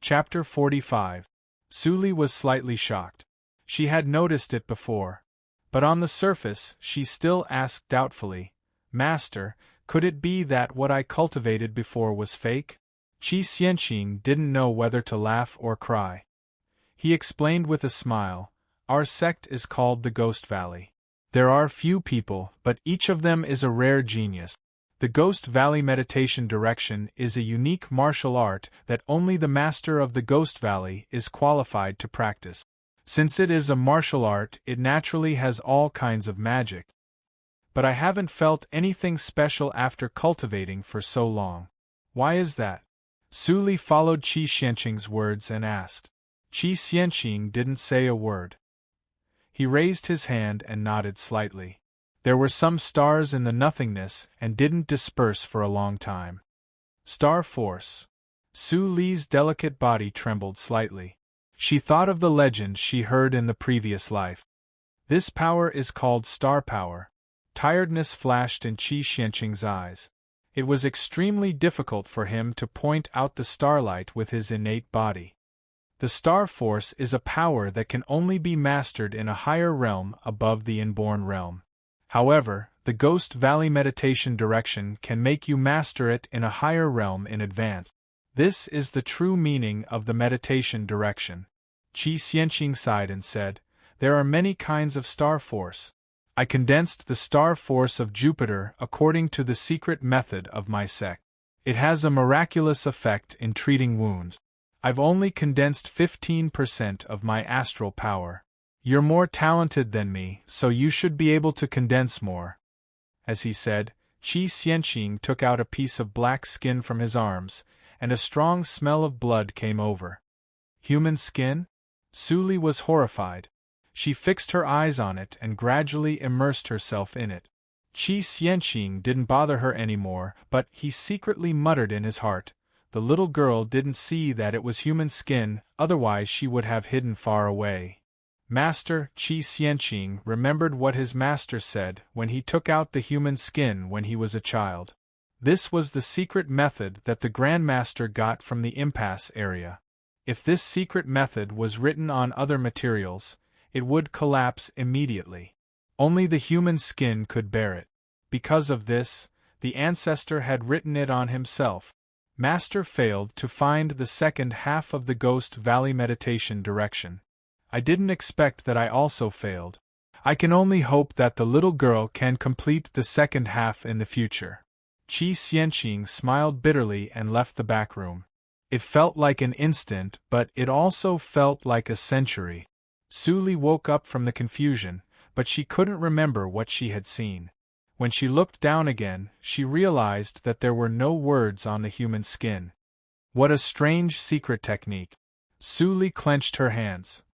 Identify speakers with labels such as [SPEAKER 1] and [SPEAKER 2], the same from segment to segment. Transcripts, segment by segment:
[SPEAKER 1] Chapter 45. Suli was slightly shocked. She had noticed it before. But on the surface, she still asked doubtfully, "Master, could it be that what I cultivated before was fake?" Qi Xianqing didn't know whether to laugh or cry. He explained with a smile, "Our sect is called the Ghost Valley. There are few people, but each of them is a rare genius. The Ghost Valley meditation direction is a unique martial art that only the master of the Ghost Valley is qualified to practice. Since it is a martial art, it naturally has all kinds of magic. But I haven't felt anything special after cultivating for so long. Why is that?" Suli followed Qi Xianqing's words and asked. Qi Xianqing didn't say a word. He raised his hand and nodded slightly. There were some stars in the nothingness and didn't disperse for a long time. Star Force. Su Li's delicate body trembled slightly. She thought of the legend she heard in the previous life. This power is called star power. Tiredness flashed in Qi Xianqing's eyes. It was extremely difficult for him to point out the starlight with his innate body. The star force is a power that can only be mastered in a higher realm above the inborn realm. However, the Ghost Valley meditation direction can make you master it in a higher realm in advance. This is the true meaning of the meditation direction. Qi Xianqing sighed and said, "There are many kinds of star force. I condensed the star force of Jupiter according to the secret method of my sect. It has a miraculous effect in treating wounds. I've only condensed 15% of my astral power. You're more talented than me, so you should be able to condense more." As he said, Qi Xianqing took out a piece of black skin from his arms, and a strong smell of blood came over. Human skin? Suli was horrified. She fixed her eyes on it and gradually immersed herself in it. Qi Xianqing didn't bother her anymore, but he secretly muttered in his heart, "The little girl didn't see that it was human skin, otherwise she would have hidden far away." Master Qi Xianqing remembered what his master said when he took out the human skin when he was a child. This was the secret method that the Grand Master got from the impasse area. If this secret method was written on other materials, it would collapse immediately. Only the human skin could bear it. Because of this, the ancestor had written it on himself. Master failed to find the second half of the Ghost Valley meditation direction. I didn't expect that I also failed. I can only hope that the little girl can complete the second half in the future. Qi Xianqing smiled bitterly and left the back room. It felt like an instant, but it also felt like a century. Suli woke up from the confusion, but she couldn't remember what she had seen. When she looked down again, she realized that there were no words on the human skin. What a strange secret technique. Suli clenched her hands.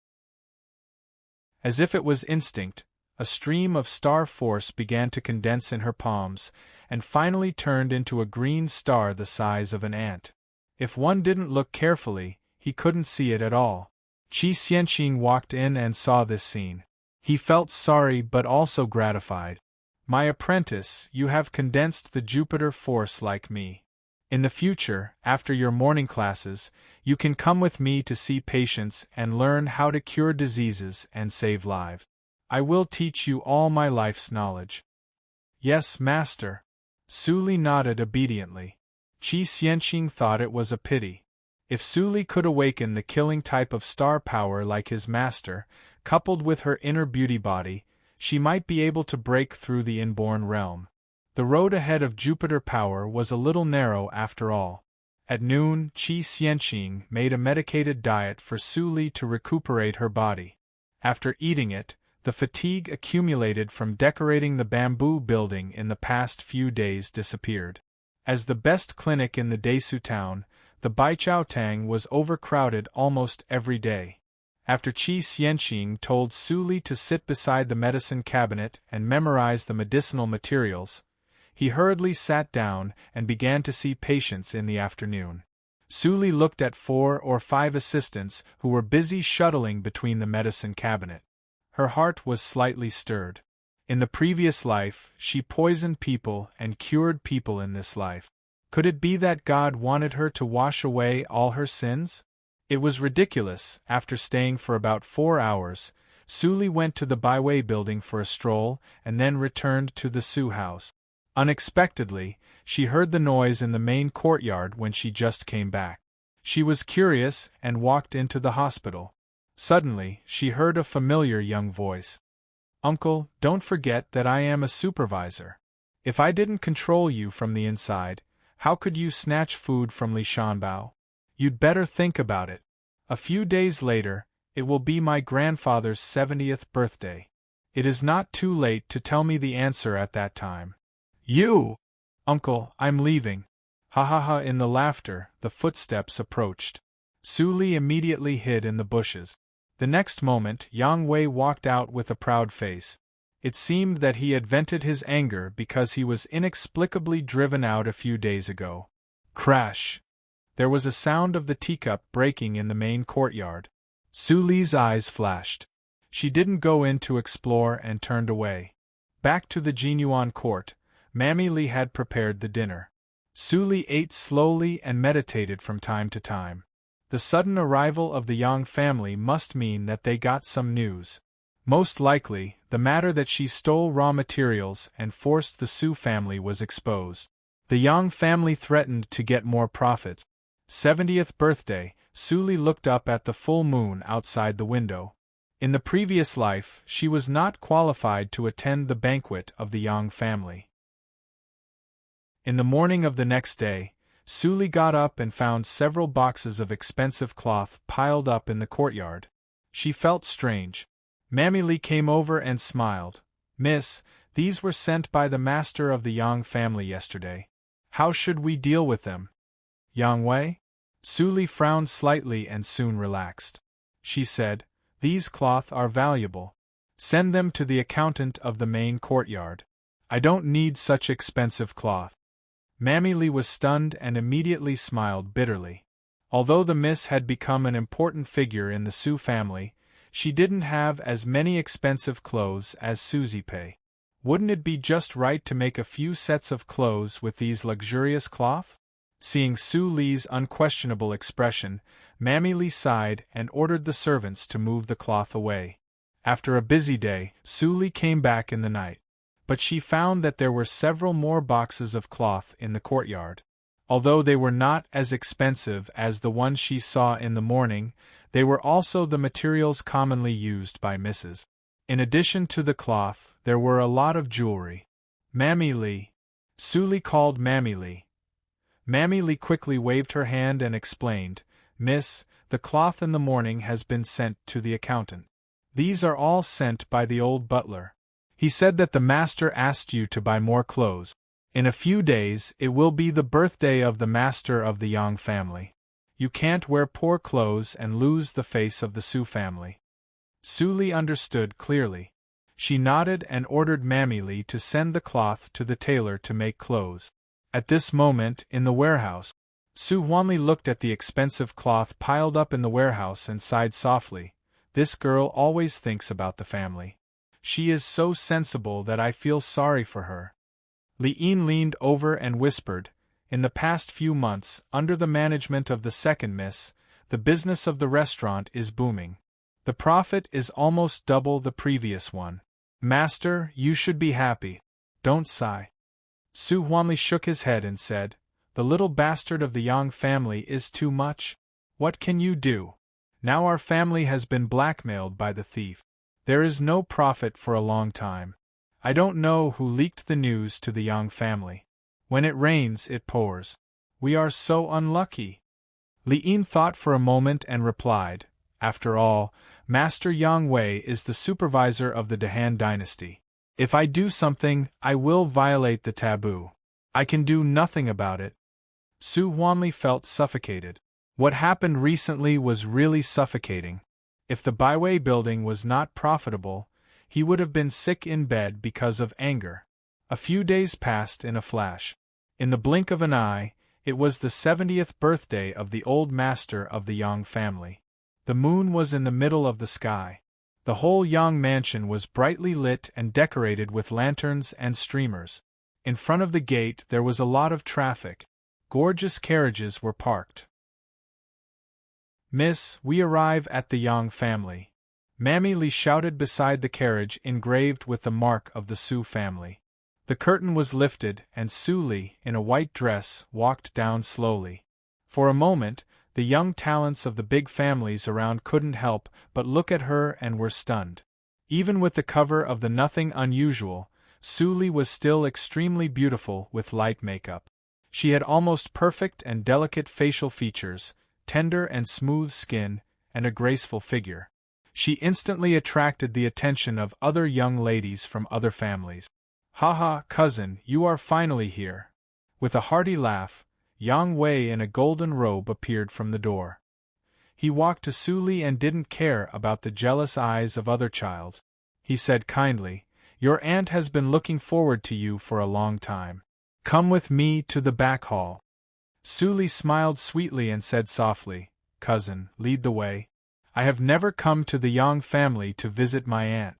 [SPEAKER 1] As if it was instinct, a stream of star force began to condense in her palms, and finally turned into a green star the size of an ant. If one didn't look carefully, he couldn't see it at all. Qi Xianqing walked in and saw this scene. He felt sorry but also gratified. "My apprentice, you have condensed the Jupiter force like me. In the future, after your morning classes, you can come with me to see patients and learn how to cure diseases and save lives. I will teach you all my life's knowledge." "Yes, master." Suli nodded obediently. Qi Xianqing thought it was a pity. If Suli could awaken the killing type of star power like his master, coupled with her inner beauty body, she might be able to break through the inborn realm. The road ahead of Jupiter power was a little narrow after all. At noon, Qi Xianqing made a medicated diet for Suli to recuperate her body. After eating it, the fatigue accumulated from decorating the bamboo building in the past few days disappeared. As the best clinic in the Desu town, the Baijiaotang was overcrowded almost every day. After Qi Xianqing told Suli to sit beside the medicine cabinet and memorize the medicinal materials, he hurriedly sat down and began to see patients in the afternoon. Suli looked at 4 or 5 assistants who were busy shuttling between the medicine cabinet. Her heart was slightly stirred. In the previous life, she poisoned people and cured people in this life. Could it be that God wanted her to wash away all her sins? It was ridiculous. After staying for about 4 hours, Suli went to the Byway building for a stroll and then returned to the Sue house. Unexpectedly, she heard the noise in the main courtyard when she just came back. She was curious and walked into the hospital. Suddenly, she heard a familiar young voice. "Uncle, don't forget that I am a supervisor. If I didn't control you from the inside, how could you snatch food from Li Shanbao? You'd better think about it. A few days later, it will be my grandfather's 70th birthday. It is not too late to tell me the answer at that time." "You!" "Uncle, I'm leaving." Ha ha ha! In the laughter, the footsteps approached. Suli immediately hid in the bushes. The next moment, Yang Wei walked out with a proud face. It seemed that he had vented his anger because he was inexplicably driven out a few days ago. Crash! There was a sound of the teacup breaking in the main courtyard. Suli's eyes flashed. She didn't go in to explore and turned away. Back to the Jinyuan court, Mammy Li had prepared the dinner. Suli ate slowly and meditated from time to time. The sudden arrival of the Yang family must mean that they got some news. Most likely, the matter that she stole raw materials and forced the Su family was exposed. The Yang family threatened to get more profits. 70th birthday, Suli looked up at the full moon outside the window. In the previous life, she was not qualified to attend the banquet of the Yang family. In the morning of the next day, Suli got up and found several boxes of expensive cloth piled up in the courtyard. She felt strange. Mammy Li came over and smiled. "Miss, these were sent by the master of the Yang family yesterday. How should we deal with them?" "Yang Wei?" Suli frowned slightly and soon relaxed. She said, "These cloth are valuable. Send them to the accountant of the main courtyard. I don't need such expensive cloth." Mammy Li was stunned and immediately smiled bitterly. Although the miss had become an important figure in the Su family, she didn't have as many expensive clothes as Suzy Pei. Wouldn't it be just right to make a few sets of clothes with these luxurious cloth? Seeing Su Li's unquestionable expression, Mammy Li sighed and ordered the servants to move the cloth away. After a busy day, Su Li came back in the night. But she found that there were several more boxes of cloth in the courtyard. Although they were not as expensive as the ones she saw in the morning, they were also the materials commonly used by Mrs. In addition to the cloth, there were a lot of jewelry. "Mammy Li." Suli called Mammy Li. Mammy Li quickly waved her hand and explained, "Miss, the cloth in the morning has been sent to the accountant. These are all sent by the old butler. He said that the master asked you to buy more clothes. In a few days, it will be the birthday of the master of the Yang family. You can't wear poor clothes and lose the face of the Su family." Suli understood clearly. She nodded and ordered Mammy Li to send the cloth to the tailor to make clothes. At this moment, in the warehouse, Su Huanli looked at the expensive cloth piled up in the warehouse and sighed softly. "This girl always thinks about the family. She is so sensible that I feel sorry for her." Li Yin leaned over and whispered, "In the past few months, under the management of the second miss, the business of the restaurant is booming. The profit is almost double the previous one. Master, you should be happy. Don't sigh." Su Huanli shook his head and said, "The little bastard of the Yang family is too much. What can you do? Now our family has been blackmailed by the thief. There is no profit for a long time. I don't know who leaked the news to the Yang family. When it rains, it pours. We are so unlucky." Li Yin thought for a moment and replied, "After all, Master Yang Wei is the supervisor of the Dehan dynasty. If I do something, I will violate the taboo. I can do nothing about it." Su Huanli felt suffocated. What happened recently was really suffocating. If the Byway building was not profitable, he would have been sick in bed because of anger. A few days passed in a flash. In the blink of an eye, it was the 70th birthday of the old master of the Yang family. The moon was in the middle of the sky. The whole Yang mansion was brightly lit and decorated with lanterns and streamers. In front of the gate there was a lot of traffic. Gorgeous carriages were parked. "Miss, we arrive at the Yang family," Mammy Lee shouted beside the carriage engraved with the mark of the Su family. The curtain was lifted and Su Lee, in a white dress, walked down slowly. For a moment, the young talents of the big families around couldn't help but look at her and were stunned. Even with the cover of the Nothing Unusual, Su Lee was still extremely beautiful with light makeup. She had almost perfect and delicate facial features, tender and smooth skin, and a graceful figure. She instantly attracted the attention of other young ladies from other families. "Haha, cousin, you are finally here." With a hearty laugh, Yang Wei in a golden robe appeared from the door. He walked to Su Lee and didn't care about the jealous eyes of other childs. He said kindly, "Your aunt has been looking forward to you for a long time. Come with me to the back hall." Su Lee smiled sweetly and said softly, "Cousin, lead the way. I have never come to the Yang family to visit my aunt."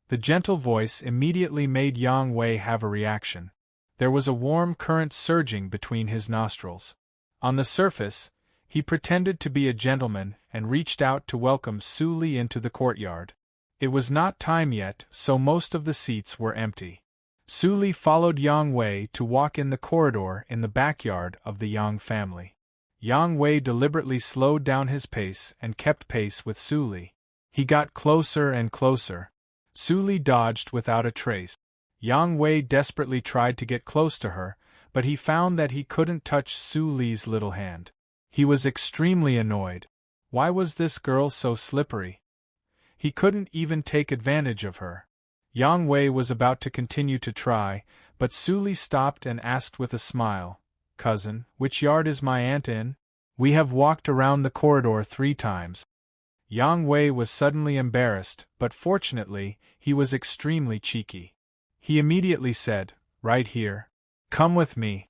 [SPEAKER 1] The gentle voice immediately made Yang Wei have a reaction. There was a warm current surging between his nostrils. On the surface, he pretended to be a gentleman and reached out to welcome Su Lee into the courtyard. It was not time yet, so most of the seats were empty. Su Lee followed Yang Wei to walk in the corridor in the backyard of the Yang family. Yang Wei deliberately slowed down his pace and kept pace with Su Lee. He got closer and closer. Su Lee dodged without a trace. Yang Wei desperately tried to get close to her, but he found that he couldn't touch Su Lee's little hand. He was extremely annoyed. Why was this girl so slippery? He couldn't even take advantage of her. Yang Wei was about to continue to try, but Su Lee stopped and asked with a smile, "Cousin, which yard is my aunt in? We have walked around the corridor 3 times. Yang Wei was suddenly embarrassed, but fortunately, he was extremely cheeky. He immediately said, "Right here. Come with me."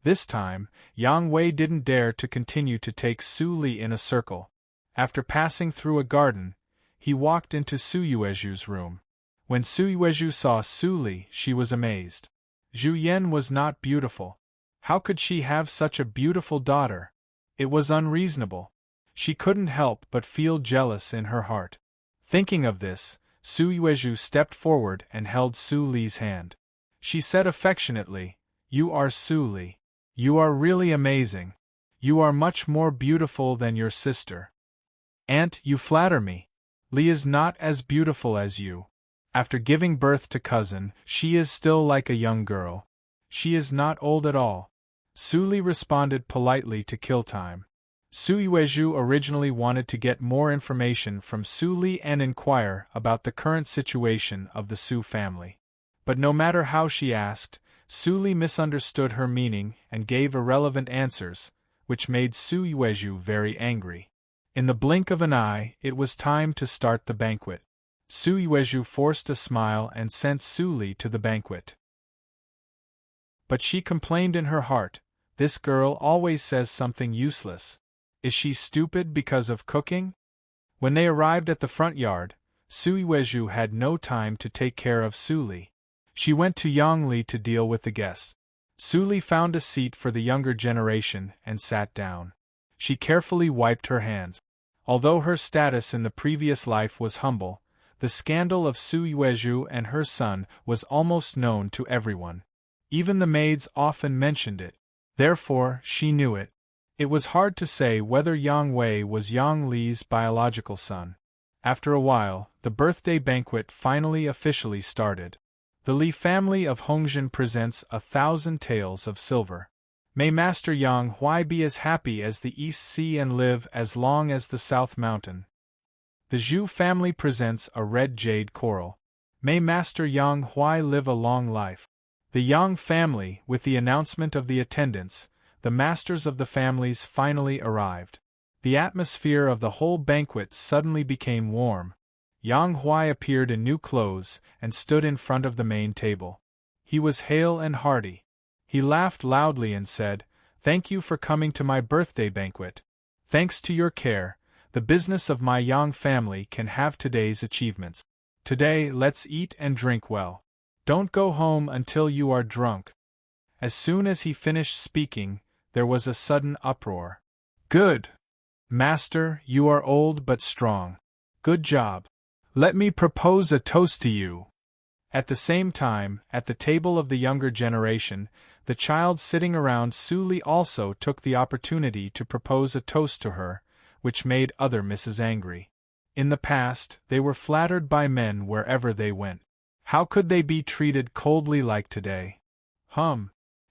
[SPEAKER 1] This time, Yang Wei didn't dare to continue to take Su Lee in a circle. After passing through a garden, he walked into Su Yuezhu's room. When Su Yuezhu saw Su Lee, she was amazed. Zhu Yan was not beautiful. How could she have such a beautiful daughter? It was unreasonable. She couldn't help but feel jealous in her heart. Thinking of this, Su Yuezhu stepped forward and held Su Lee's hand. She said affectionately, "You are Su Lee. You are really amazing. You are much more beautiful than your sister." "Aunt, you flatter me. Lee is not as beautiful as you. After giving birth to cousin, she is still like a young girl. She is not old at all." Su Lee responded politely to kill time. Su Yuezhu originally wanted to get more information from Su Lee and inquire about the current situation of the Su family. But no matter how she asked, Su Lee misunderstood her meaning and gave irrelevant answers, which made Su Yuezhu very angry. In the blink of an eye, it was time to start the banquet. Su Yuezhu forced a smile and sent Su Lee to the banquet. But she complained in her heart, "This girl always says something useless. Is she stupid because of cooking?" When they arrived at the front yard, Su Yuezhu had no time to take care of Su Lee. She went to Yang Li to deal with the guests. Su Lee found a seat for the younger generation and sat down. She carefully wiped her hands. Although her status in the previous life was humble, the scandal of Su Yuezhu and her son was almost known to everyone. Even the maids often mentioned it. Therefore, she knew it. It was hard to say whether Yang Wei was Yang Li's biological son. After a while, the birthday banquet finally officially started. The Li family of Hongjin presents 1,000 tales of silver. May Master Yang Hui be as happy as the East Sea and live as long as the South Mountain. The Zhu family presents a red jade coral. May Master Yang Hui live a long life. The Yang family, with the announcement of the attendance, the masters of the families finally arrived. The atmosphere of the whole banquet suddenly became warm. Yang Hui appeared in new clothes and stood in front of the main table. He was hale and hearty. He laughed loudly and said, "Thank you for coming to my birthday banquet. Thanks to your care, the business of my Yang family can have today's achievements. Today, let's eat and drink well. Don't go home until you are drunk." As soon as he finished speaking, there was a sudden uproar. "Good! Master, you are old but strong. Good job. Let me propose a toast to you. At the same time, at the table of the younger generation, the child sitting around Suli also took the opportunity to propose a toast to her, which made other Misses angry. In the past, they were flattered by men wherever they went. How could they be treated coldly like today?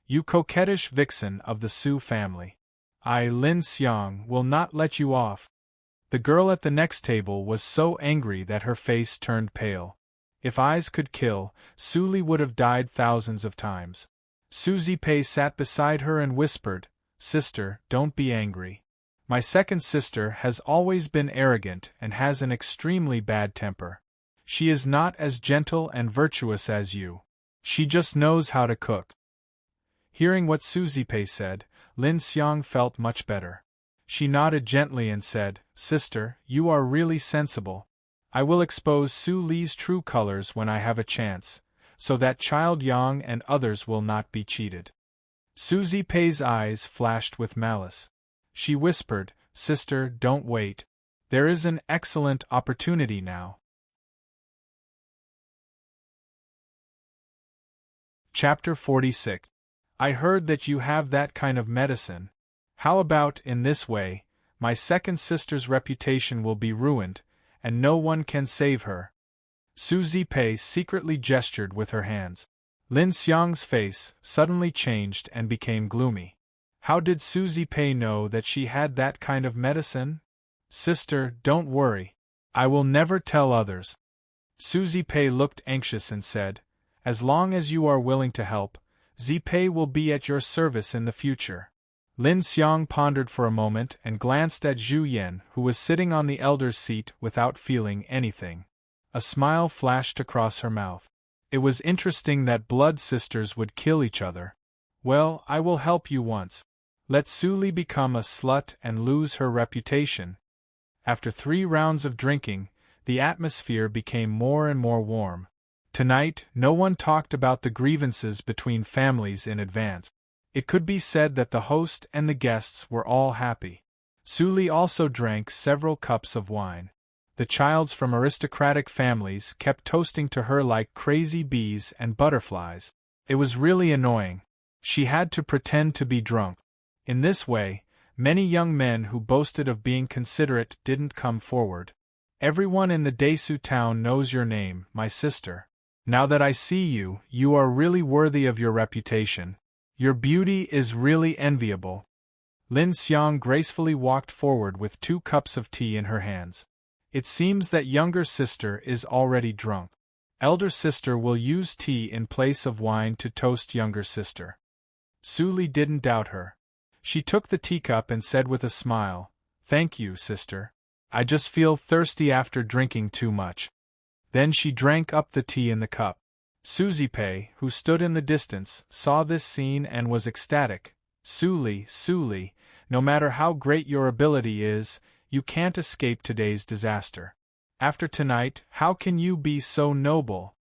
[SPEAKER 1] You coquettish vixen of the Su family. I, Lin Xiang, will not let you off. The girl at the next table was so angry that her face turned pale. If eyes could kill, Suli would have died thousands of times. Su Zipei sat beside her and whispered, Sister, don't be angry. My second sister has always been arrogant and has an extremely bad temper. She is not as gentle and virtuous as you. She just knows how to cook. Hearing what Su Zipei said, Lin Xiang felt much better. She nodded gently and said, Sister, you are really sensible. I will expose Su Li's true colors when I have a chance, so that child Yang and others will not be cheated. Su Zipei's eyes flashed with malice. She whispered, Sister, don't wait. There is an excellent opportunity now. Chapter 46. I heard that you have that kind of medicine. How about, in this way, my second sister's reputation will be ruined, and no one can save her. Su Zipei secretly gestured with her hands. Lin Xiang's face suddenly changed and became gloomy. How did Su Zipei know that she had that kind of medicine? Sister, don't worry. I will never tell others. Su Zipei looked anxious and said, As long as you are willing to help, Zipei will be at your service in the future. Lin Xiang pondered for a moment and glanced at Zhu Yan, who was sitting on the elder's seat without feeling anything. A smile flashed across her mouth. It was interesting that blood sisters would kill each other. Well, I will help you once. Let Su Li become a slut and lose her reputation. After 3 rounds of drinking, the atmosphere became more and more warm. Tonight, no one talked about the grievances between families in advance. It could be said that the host and the guests were all happy. Su Li also drank several cups of wine. The childs from aristocratic families kept toasting to her like crazy bees and butterflies. It was really annoying. She had to pretend to be drunk. In this way, many young men who boasted of being considerate didn't come forward. Everyone in the Desu town knows your name, my sister. Now that I see you, you are really worthy of your reputation. Your beauty is really enviable. Lin Xiang gracefully walked forward with 2 cups of tea in her hands. It seems that younger sister is already drunk. Elder sister will use tea in place of wine to toast younger sister. Su Li didn't doubt her. She took the teacup and said with a smile, Thank you, sister. I just feel thirsty after drinking too much. Then she drank up the tea in the cup. Su Zipei, who stood in the distance, saw this scene and was ecstatic. Su Li, no matter how great your ability is, you can't escape today's disaster. After tonight, how can you be so noble?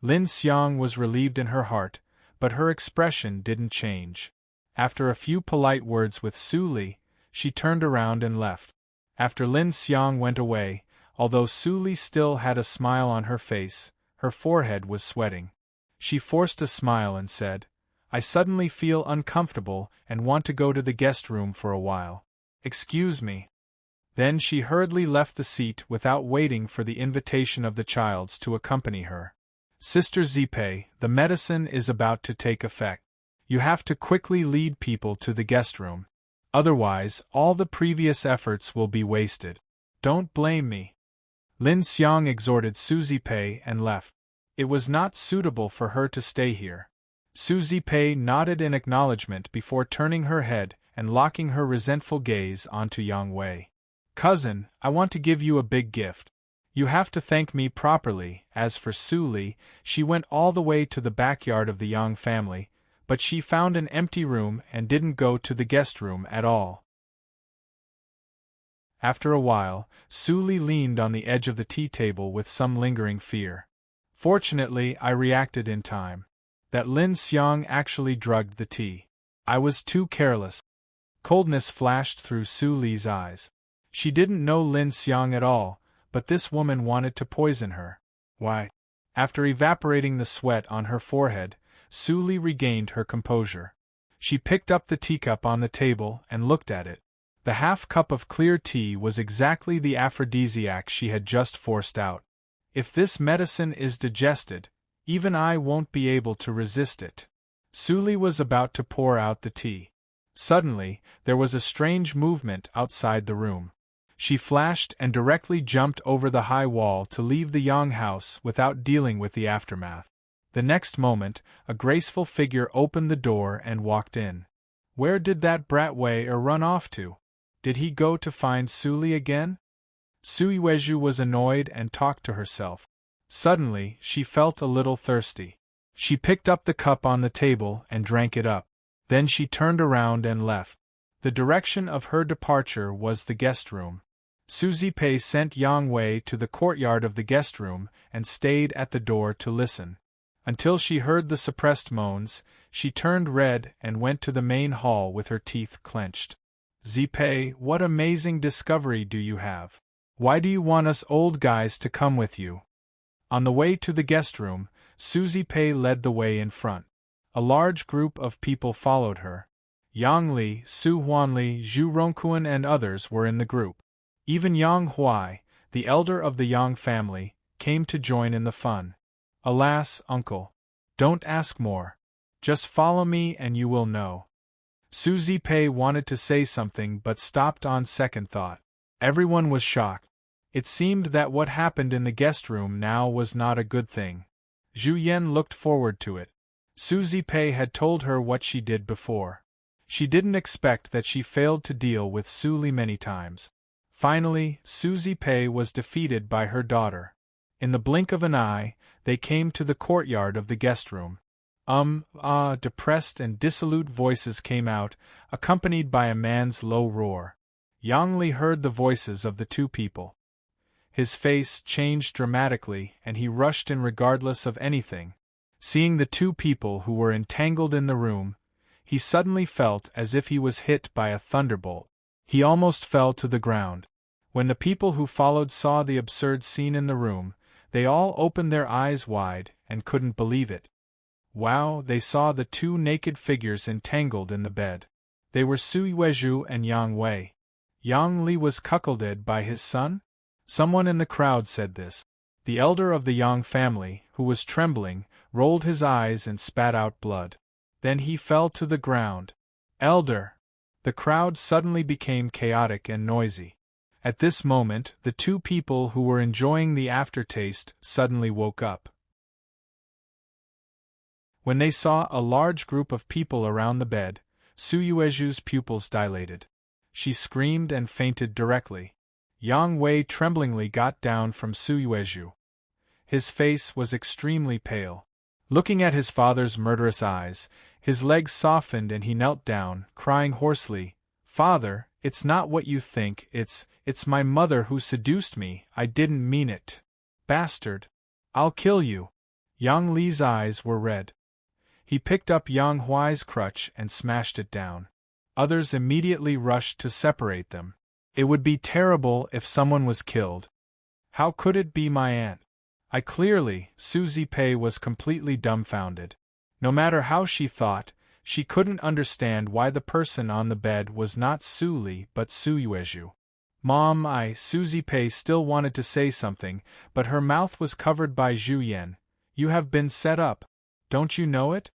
[SPEAKER 1] Lin Xiang was relieved in her heart, but her expression didn't change. After a few polite words with Su Li, she turned around and left. After Lin Xiang went away, although Su Li still had a smile on her face, her forehead was sweating. She forced a smile and said, I suddenly feel uncomfortable and want to go to the guest room for a while. Excuse me. Then she hurriedly left the seat without waiting for the invitation of the childs to accompany her. Sister Zipei, the medicine is about to take effect. You have to quickly lead people to the guest room. Otherwise, all the previous efforts will be wasted. Don't blame me. Lin Xiang exhorted Su Zipei and left. It was not suitable for her to stay here. Su Zipei nodded in acknowledgement before turning her head and locking her resentful gaze onto Yang Wei. Cousin, I want to give you a big gift. You have to thank me properly. As for Su Li, she went all the way to the backyard of the Yang family, but she found an empty room and didn't go to the guest room at all. After a while, Su Li leaned on the edge of the tea table with some lingering fear. Fortunately, I reacted in time. That Lin Xiang actually drugged the tea. I was too careless. Coldness flashed through Su Li's eyes. She didn't know Lin Xiang at all, but this woman wanted to poison her. Why? After evaporating the sweat on her forehead, Su Li regained her composure. She picked up the teacup on the table and looked at it. The half-cup of clear tea was exactly the aphrodisiac she had just forced out. If this medicine is digested, even I won't be able to resist it. Su Li was about to pour out the tea. Suddenly, there was a strange movement outside the room. She flashed and directly jumped over the high wall to leave the Yang house without dealing with the aftermath. The next moment, a graceful figure opened the door and walked in. Where did that brat Wei run off to? Did he go to find Su Li again? Su Yuezhu was annoyed and talked to herself. Suddenly, she felt a little thirsty. She picked up the cup on the table and drank it up. Then she turned around and left. The direction of her departure was the guest room. Su Zipei sent Yang Wei to the courtyard of the guest room and stayed at the door to listen. Until she heard the suppressed moans, she turned red and went to the main hall with her teeth clenched. Zipei, what amazing discovery do you have? Why do you want us old guys to come with you? On the way to the guest room, Su Zipei led the way in front. A large group of people followed her. Yang Li, Su Huanli, Zhu Rongkuan and others were in the group. Even Yang Huai, the elder of the Yang family, came to join in the fun. Alas, uncle. Don't ask more. Just follow me and you will know. Su Zipei wanted to say something but stopped on second thought. Everyone was shocked. It seemed that what happened in the guest room now was not a good thing. Zhu Yan looked forward to it. Su Zipei had told her what she did before. She didn't expect that she failed to deal with Su Li many times. Finally, Su Zipei was defeated by her daughter. In the blink of an eye, they came to the courtyard of the guest room. Depressed and dissolute voices came out, accompanied by a man's low roar. Yang Li heard the voices of the two people. His face changed dramatically and he rushed in regardless of anything. Seeing the two people who were entangled in the room, he suddenly felt as if he was hit by a thunderbolt. He almost fell to the ground. When the people who followed saw the absurd scene in the room, they all opened their eyes wide and couldn't believe it. Wow, they saw the two naked figures entangled in the bed. They were Su Yuezhu and Yang Wei. Yang Li was cuckolded by his son? Someone in the crowd said this. The elder of the Yang family, who was trembling, rolled his eyes and spat out blood. Then he fell to the ground. Elder! The crowd suddenly became chaotic and noisy. At this moment, the two people who were enjoying the aftertaste suddenly woke up. When they saw a large group of people around the bed, Su Yuezhu's pupils dilated. She screamed and fainted directly. Yang Wei tremblingly got down from Su Yuezhu. His face was extremely pale. Looking at his father's murderous eyes, his legs softened and he knelt down, crying hoarsely, "Father, it's not what you think, it's my mother who seduced me, I didn't mean it. Bastard! I'll kill you." Yang Li's eyes were red. He picked up Yang Huai's crutch and smashed it down. Others immediately rushed to separate them. It would be terrible if someone was killed. How could it be my aunt? Su Zipei was completely dumbfounded. No matter how she thought, she couldn't understand why the person on the bed was not Su Li but Su Yuezhu. Mom, Su Zipei still wanted to say something, but her mouth was covered by Zhu Yan. You have been set up. Don't you know it?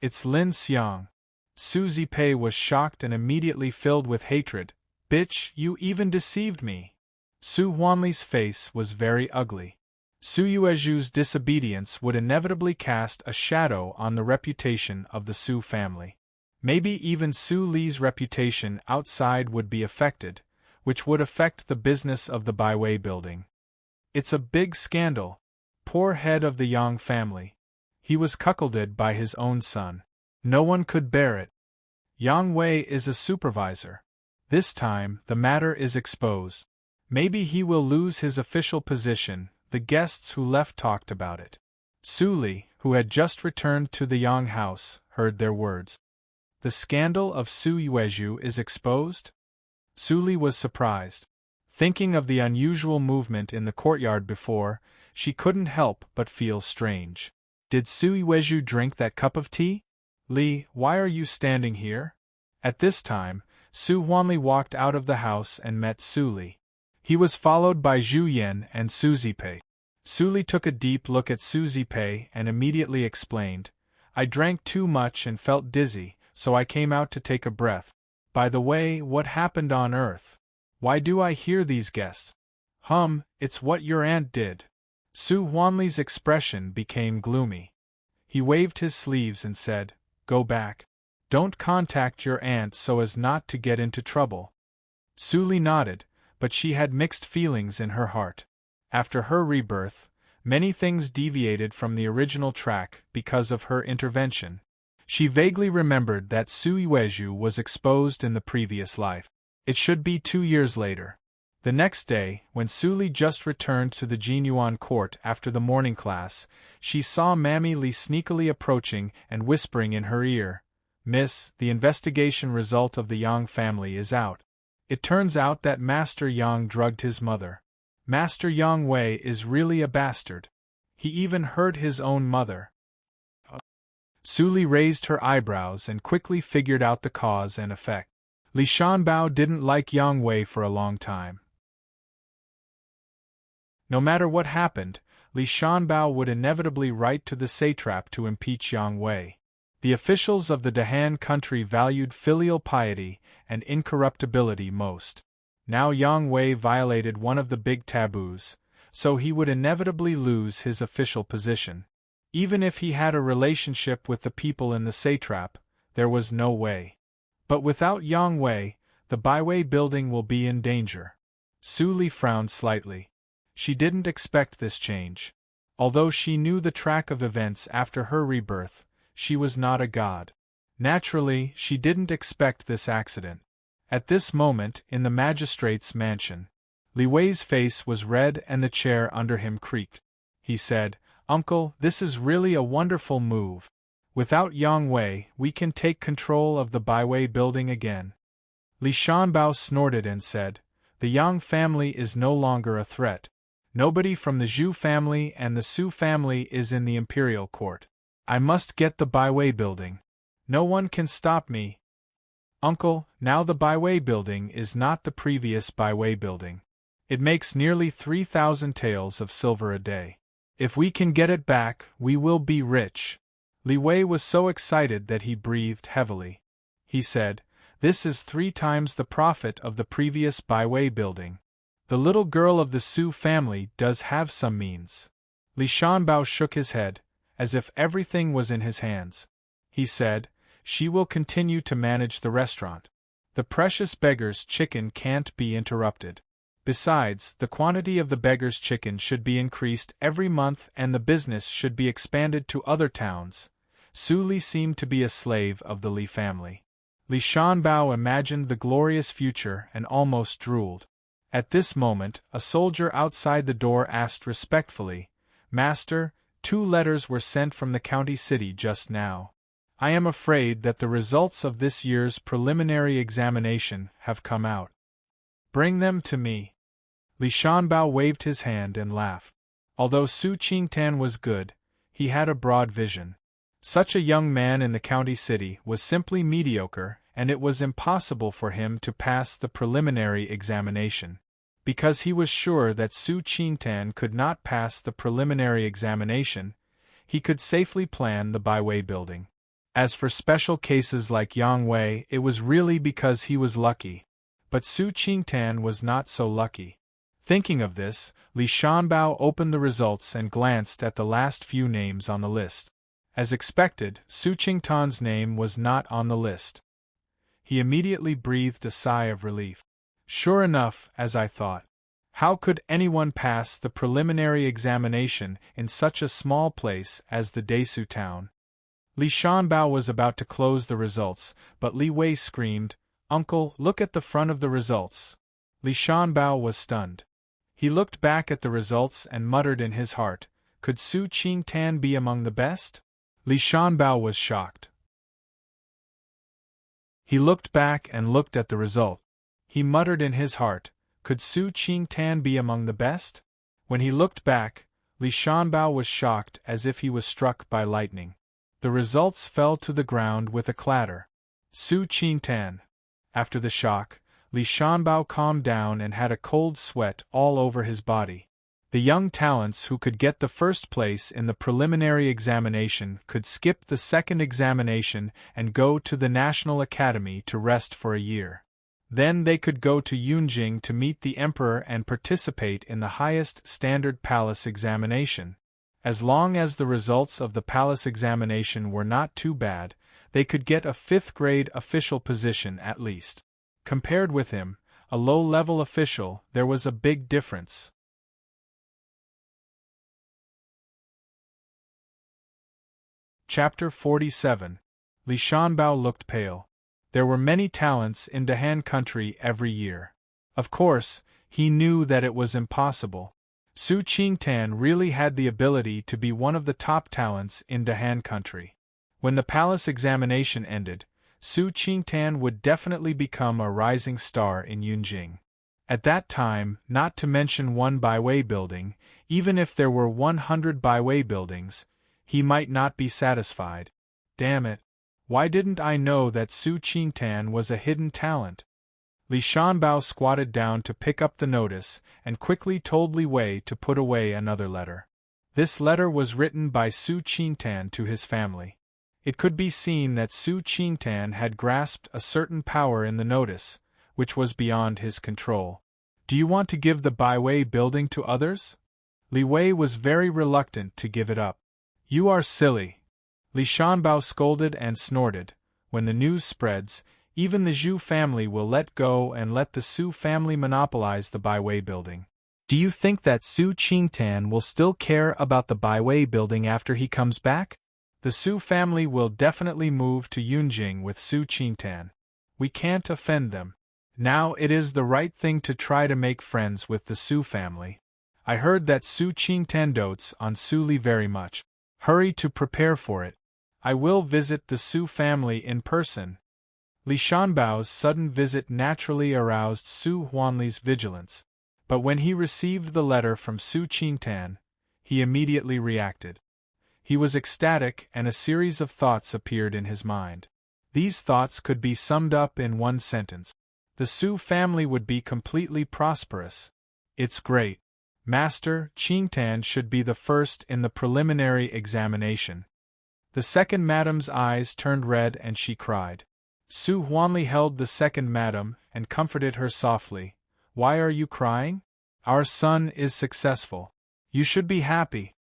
[SPEAKER 1] It's Lin Xiang. Su Zipei was shocked and immediately filled with hatred. Bitch, you even deceived me. Su Huanli's face was very ugly. Su Yuezhu's disobedience would inevitably cast a shadow on the reputation of the Su family. Maybe even Su Li's reputation outside would be affected, which would affect the business of the Baiwei building. It's a big scandal. Poor head of the Yang family. He was cuckolded by his own son. No one could bear it. Yang Wei is a supervisor. This time, the matter is exposed. Maybe he will lose his official position. The guests who left talked about it. Su Li, who had just returned to the Yang house, heard their words. The scandal of Su Yuezhu is exposed? Su Li was surprised. Thinking of the unusual movement in the courtyard before, she couldn't help but feel strange. Did Su Iweju drink that cup of tea? Li, why are you standing here? At this time, Su Huanli walked out of the house and met Su Li. He was followed by Zhu Yan and Su Zipei. Su Li took a deep look at Su Zipei and immediately explained, I drank too much and felt dizzy, so I came out to take a breath. By the way, what happened on Earth? Why do I hear these guests? It's what your aunt did. Su Huanli's expression became gloomy. He waved his sleeves and said, Go back. Don't contact your aunt so as not to get into trouble. Su Li nodded, but she had mixed feelings in her heart. After her rebirth, many things deviated from the original track because of her intervention. She vaguely remembered that Su Iweju was exposed in the previous life. It should be 2 years later. The next day, when Su Li just returned to the Jinyuan court after the morning class, she saw Mammy Li sneakily approaching and whispering in her ear, Miss, the investigation result of the Yang family is out. It turns out that Master Yang drugged his mother. Master Yang Wei is really a bastard. He even hurt his own mother. Su Li raised her eyebrows and quickly figured out the cause and effect. Li Shanbao didn't like Yang Wei for a long time. No matter what happened, Li Shanbao would inevitably write to the satrap to impeach Yang Wei. The officials of the Dahan country valued filial piety and incorruptibility most. Now Yang Wei violated one of the big taboos, so he would inevitably lose his official position. Even if he had a relationship with the people in the satrap, there was no way. But without Yang Wei, the Baiwei building will be in danger. Su Li frowned slightly. She didn't expect this change. Although she knew the track of events after her rebirth, she was not a god. Naturally, she didn't expect this accident. At this moment, in the magistrate's mansion, Li Wei's face was red and the chair under him creaked. He said, Uncle, this is really a wonderful move. Without Yang Wei, we can take control of the Baiwei building again. Li Shanbao snorted and said, The Yang family is no longer a threat. Nobody from the Zhu family and the Su family is in the imperial court. I must get the Baiwei building. No one can stop me. Uncle, now the Baiwei building is not the previous Baiwei building. It makes nearly 3,000 taels of silver a day. If we can get it back, we will be rich. Li Wei was so excited that he breathed heavily. He said, This is 3 times the profit of the previous Baiwei building. The little girl of the Su family does have some means. Li Shanbao shook his head, as if everything was in his hands. He said, She will continue to manage the restaurant. The precious beggar's chicken can't be interrupted. Besides, the quantity of the beggar's chicken should be increased every month and the business should be expanded to other towns. Su Li seemed to be a slave of the Li family. Li Shanbao imagined the glorious future and almost drooled. At this moment, a soldier outside the door asked respectfully, Master, 2 letters were sent from the county city just now. I am afraid that the results of this year's preliminary examination have come out. Bring them to me. Li Shanbao waved his hand and laughed. Although Su Qingtan was good, he had a broad vision. Such a young man in the county city was simply mediocre, and it was impossible for him to pass the preliminary examination. Because he was sure that Su Qingtan could not pass the preliminary examination, he could safely plan the Baiwei building. As for special cases like Yang Wei, it was really because he was lucky. But Su Qingtan was not so lucky. Thinking of this, Li Shanbao opened the results and glanced at the last few names on the list. As expected, Su Qingtan's name was not on the list. He immediately breathed a sigh of relief. Sure enough, as I thought. How could anyone pass the preliminary examination in such a small place as the Desu town? Li Shanbao was about to close the results, but Li Wei screamed, Uncle, look at the front of the results. Li Shanbao was stunned. He looked back at the results and muttered in his heart, Could Su Qingtan be among the best? Li Shanbao was shocked. He looked back and looked at the result. He muttered in his heart, Could Su Qingtan be among the best? When he looked back, Li Shanbao was shocked as if he was struck by lightning. The results fell to the ground with a clatter. Su Qingtan. After the shock, Li Shanbao calmed down and had a cold sweat all over his body. The young talents who could get the first place in the preliminary examination could skip the second examination and go to the National Academy to rest for a year. Then they could go to Yunjing to meet the emperor and participate in the highest standard palace examination. As long as the results of the palace examination were not too bad, they could get a 5th-grade official position at least. Compared with him, a low-level official, there was a big difference. Chapter 47. Li Shanbao looked pale. There were many talents in Dahan country every year. Of course, he knew that it was impossible. Su Qingtan really had the ability to be one of the top talents in Dahan country. When the palace examination ended, Su Qingtan would definitely become a rising star in Yunjing. At that time, not to mention one Baiwei building, even if there were 100 Baiwei buildings, he might not be satisfied. Damn it. Why didn't I know that Su Qingtan was a hidden talent? Li Shanbao squatted down to pick up the notice and quickly told Li Wei to put away another letter. This letter was written by Su Qingtan to his family. It could be seen that Su Qingtan had grasped a certain power in the notice, which was beyond his control. Do you want to give the Baiwei building to others? Li Wei was very reluctant to give it up. You are silly. Li Shanbao scolded and snorted. When the news spreads, even the Zhu family will let go and let the Su family monopolize the Baiwei building. Do you think that Su Qingtan will still care about the Baiwei building after he comes back? The Su family will definitely move to Yunjing with Su Qingtan. We can't offend them. Now it is the right thing to try to make friends with the Su family. I heard that Su Qingtan dotes on Su Li very much. Hurry to prepare for it. I will visit the Su family in person. Li Shanbao's sudden visit naturally aroused Su Huanli's vigilance, but when he received the letter from Su Qingtan, he immediately reacted. He was ecstatic and a series of thoughts appeared in his mind. These thoughts could be summed up in one sentence. The Su family would be completely prosperous. It's great. Master Qingtan should be the first in the preliminary examination. The second madam's eyes turned red and she cried. Su Huanli held the second madam and comforted her softly. Why are you crying? Our son is successful. You should be happy.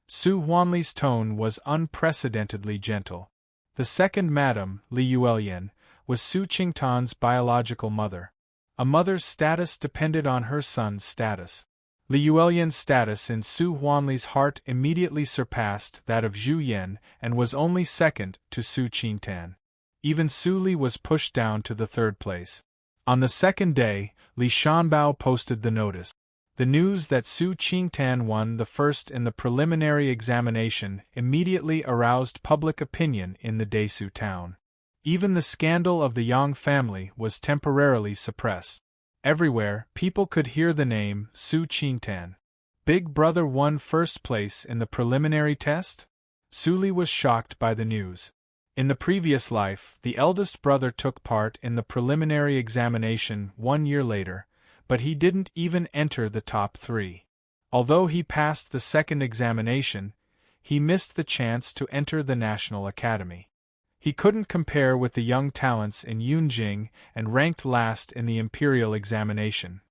[SPEAKER 1] Su Huanli's tone was unprecedentedly gentle. The second madam, Li Yuelyan, was Su Qingtan's biological mother. A mother's status depended on her son's status. Li Yuelyan's status in Su Huanli's heart immediately surpassed that of Zhu Yan and was only second to Su Qingtan. Even Su Li was pushed down to the third place. On the second day, Li Shanbao posted the notice. The news that Su Qingtan won the first in the preliminary examination immediately aroused public opinion in the Desu town. Even the scandal of the Yang family was temporarily suppressed. Everywhere, people could hear the name Su Qingtan. Big brother won first place in the preliminary test? Su Li was shocked by the news. In the previous life, the eldest brother took part in the preliminary examination 1 year later, but he didn't even enter the top 3. Although he passed the second examination, he missed the chance to enter the National Academy. He couldn't compare with the young talents in Yunjing and ranked last in the imperial examination.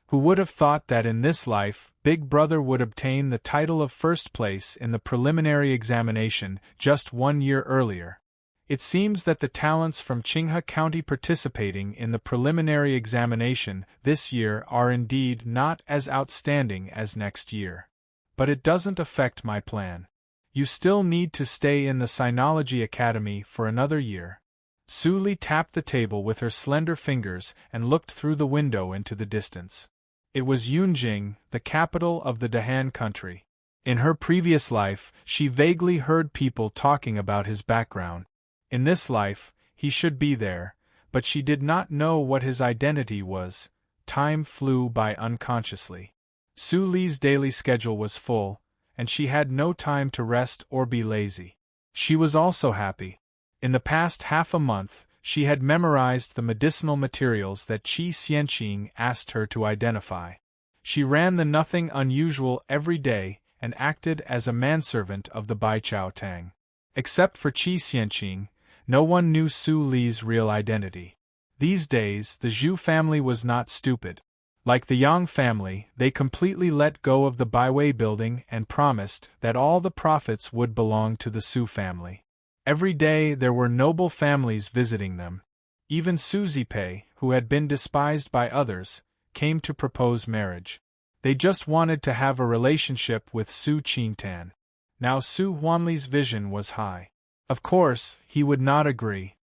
[SPEAKER 1] Who would have thought that in this life, Big Brother would obtain the title of first place in the preliminary examination just 1 year earlier? It seems that the talents from Qinghe County participating in the preliminary examination this year are indeed not as outstanding as next year. But it doesn't affect my plan. You still need to stay in the Sinology Academy for another year. Su Li tapped the table with her slender fingers and looked through the window into the distance. It was Yunjing, the capital of the Dahan country. In her previous life, she vaguely heard people talking about his background. In this life, he should be there, but she did not know what his identity was. Time flew by unconsciously. Su Li's daily schedule was full, and she had no time to rest or be lazy. She was also happy. In the past half a month, she had memorized the medicinal materials that Qi Xianqing asked her to identify. She ran the nothing unusual every day and acted as a manservant of the Bai Chao Tang. Except for Qi Xianqing, no one knew Su Li's real identity. These days, the Zhu family was not stupid. Like the Yang family, they completely let go of the Baiwei building and promised that all the profits would belong to the Su family. Every day there were noble families visiting them. Even Su Zipei, who had been despised by others, came to propose marriage. They just wanted to have a relationship with Su Qingtan. Now Su Huanli's vision was high. Of course, he would not agree.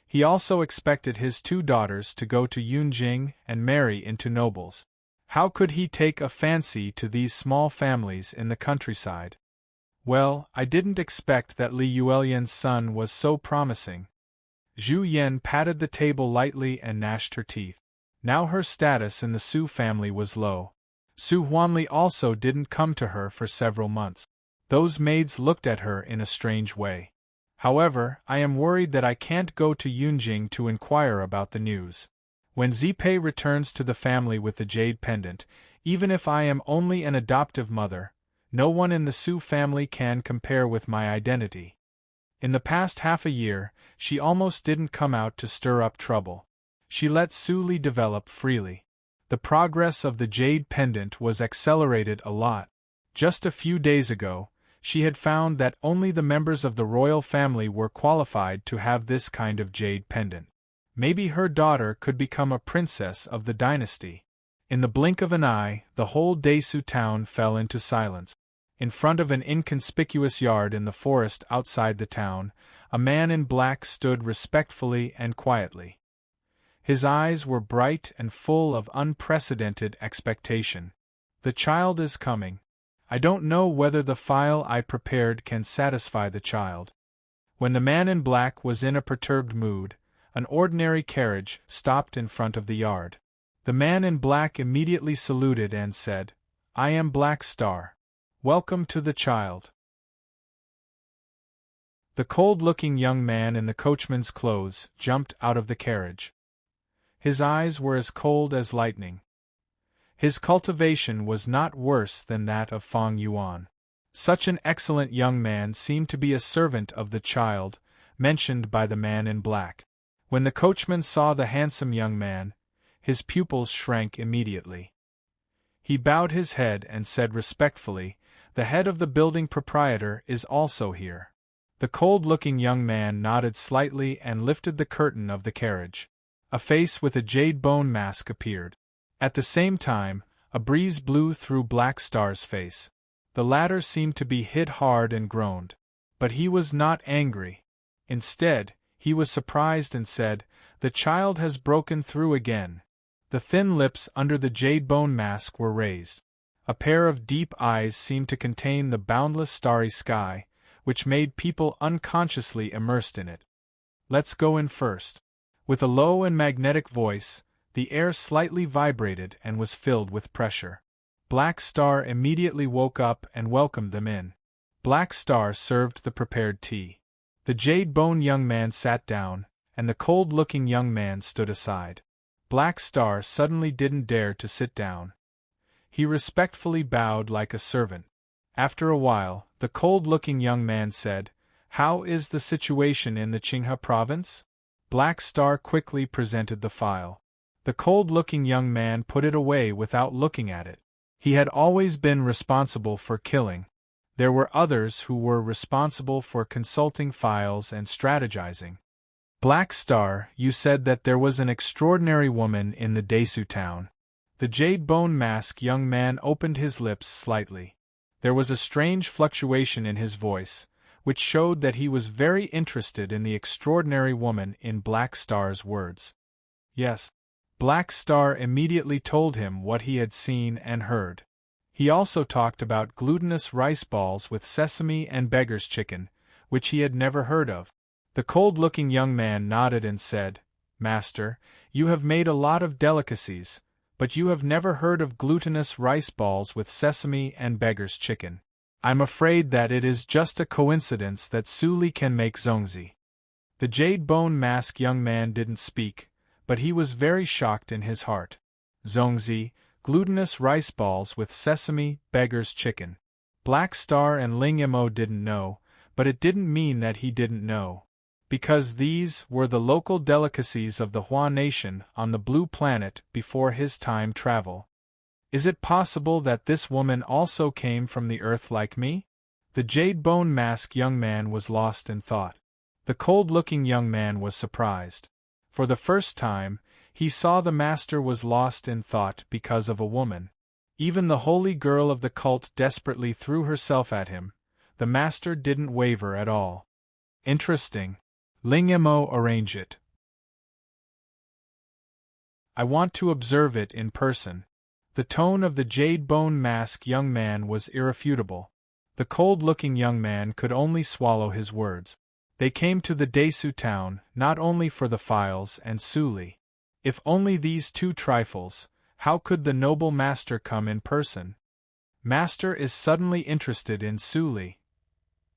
[SPEAKER 1] He also expected his 2 daughters to go to Yunjing and marry into nobles. How could he take a fancy to these small families in the countryside? Well, I didn't expect that Li Yuelian's son was so promising. Zhu Yan patted the table lightly and gnashed her teeth. Now her status in the Su family was low. Su Huanli also didn't come to her for several months. Those maids looked at her in a strange way. However, I am worried that I can't go to Yunjing to inquire about the news. When Zipei returns to the family with the jade pendant, even if I am only an adoptive mother, no one in the Su family can compare with my identity. In the past half a year, she almost didn't come out to stir up trouble. She let Su Li develop freely. The progress of the jade pendant was accelerated a lot. Just a few days ago, she had found that only the members of the royal family were qualified to have this kind of jade pendant. Maybe her daughter could become a princess of the dynasty. In the blink of an eye, the whole Desu town fell into silence. In front of an inconspicuous yard in the forest outside the town, a man in black stood respectfully and quietly. His eyes were bright and full of unprecedented expectation. The child is coming. I don't know whether the file I prepared can satisfy the child. When the man in black was in a perturbed mood, an ordinary carriage stopped in front of the yard. The man in black immediately saluted and said, "I am Black Star. Welcome to the child." The cold-looking young man in the coachman's clothes jumped out of the carriage. His eyes were as cold as lightning. His cultivation was not worse than that of Fang Yuan. Such an excellent young man seemed to be a servant of the child, mentioned by the man in black. When the coachman saw the handsome young man, his pupils shrank immediately. He bowed his head and said respectfully, "The head of the building proprietor is also here." The cold-looking young man nodded slightly and lifted the curtain of the carriage. A face with a jade bone mask appeared. At the same time, a breeze blew through Black Star's face. The latter seemed to be hit hard and groaned. But he was not angry. Instead, he was surprised and said, "The child has broken through again." The thin lips under the jade bone mask were raised. A pair of deep eyes seemed to contain the boundless starry sky, which made people unconsciously immersed in it. "Let's go in first." With a low and magnetic voice, the air slightly vibrated and was filled with pressure. Black Star immediately woke up and welcomed them in. Black Star served the prepared tea. The jade bone young man sat down, and the cold-looking young man stood aside. Black Star suddenly didn't dare to sit down. He respectfully bowed like a servant. After a while, the cold-looking young man said, "How is the situation in the Qinghe province?" Black Star quickly presented the file. The cold-looking young man put it away without looking at it. He had always been responsible for killing. There were others who were responsible for consulting files and strategizing. "Black Star, you said that there was an extraordinary woman in the Desu town." The jade bone mask young man opened his lips slightly. There was a strange fluctuation in his voice, which showed that he was very interested in the extraordinary woman in Black Star's words. Yes. Black Star immediately told him what he had seen and heard. He also talked about glutinous rice balls with sesame and beggar's chicken, which he had never heard of. The cold-looking young man nodded and said, Master, you have made a lot of delicacies, but you have never heard of glutinous rice balls with sesame and beggar's chicken. I'm afraid that it is just a coincidence that Suli can make zongzi." The jade bone mask young man didn't speak, but he was very shocked in his heart. Zongzi, glutinous rice balls with sesame, beggar's chicken. Black Star and Ling Mo didn't know, but it didn't mean that he didn't know. Because these were the local delicacies of the Hua nation on the Blue Planet before his time travel. Is it possible that this woman also came from the Earth like me? The jade bone mask young man was lost in thought. The cold-looking young man was surprised. For the first time, he saw the master was lost in thought because of a woman. Even the holy girl of the cult desperately threw herself at him. The master didn't waver at all. Interesting. Ling Mo arrange it. I want to observe it in person. The tone of the jade bone mask young man was irrefutable. The cold-looking young man could only swallow his words. They came to the Desu town, not only for the files and Suli. If only these two trifles, how could the noble master come in person? Master is suddenly interested in Suli.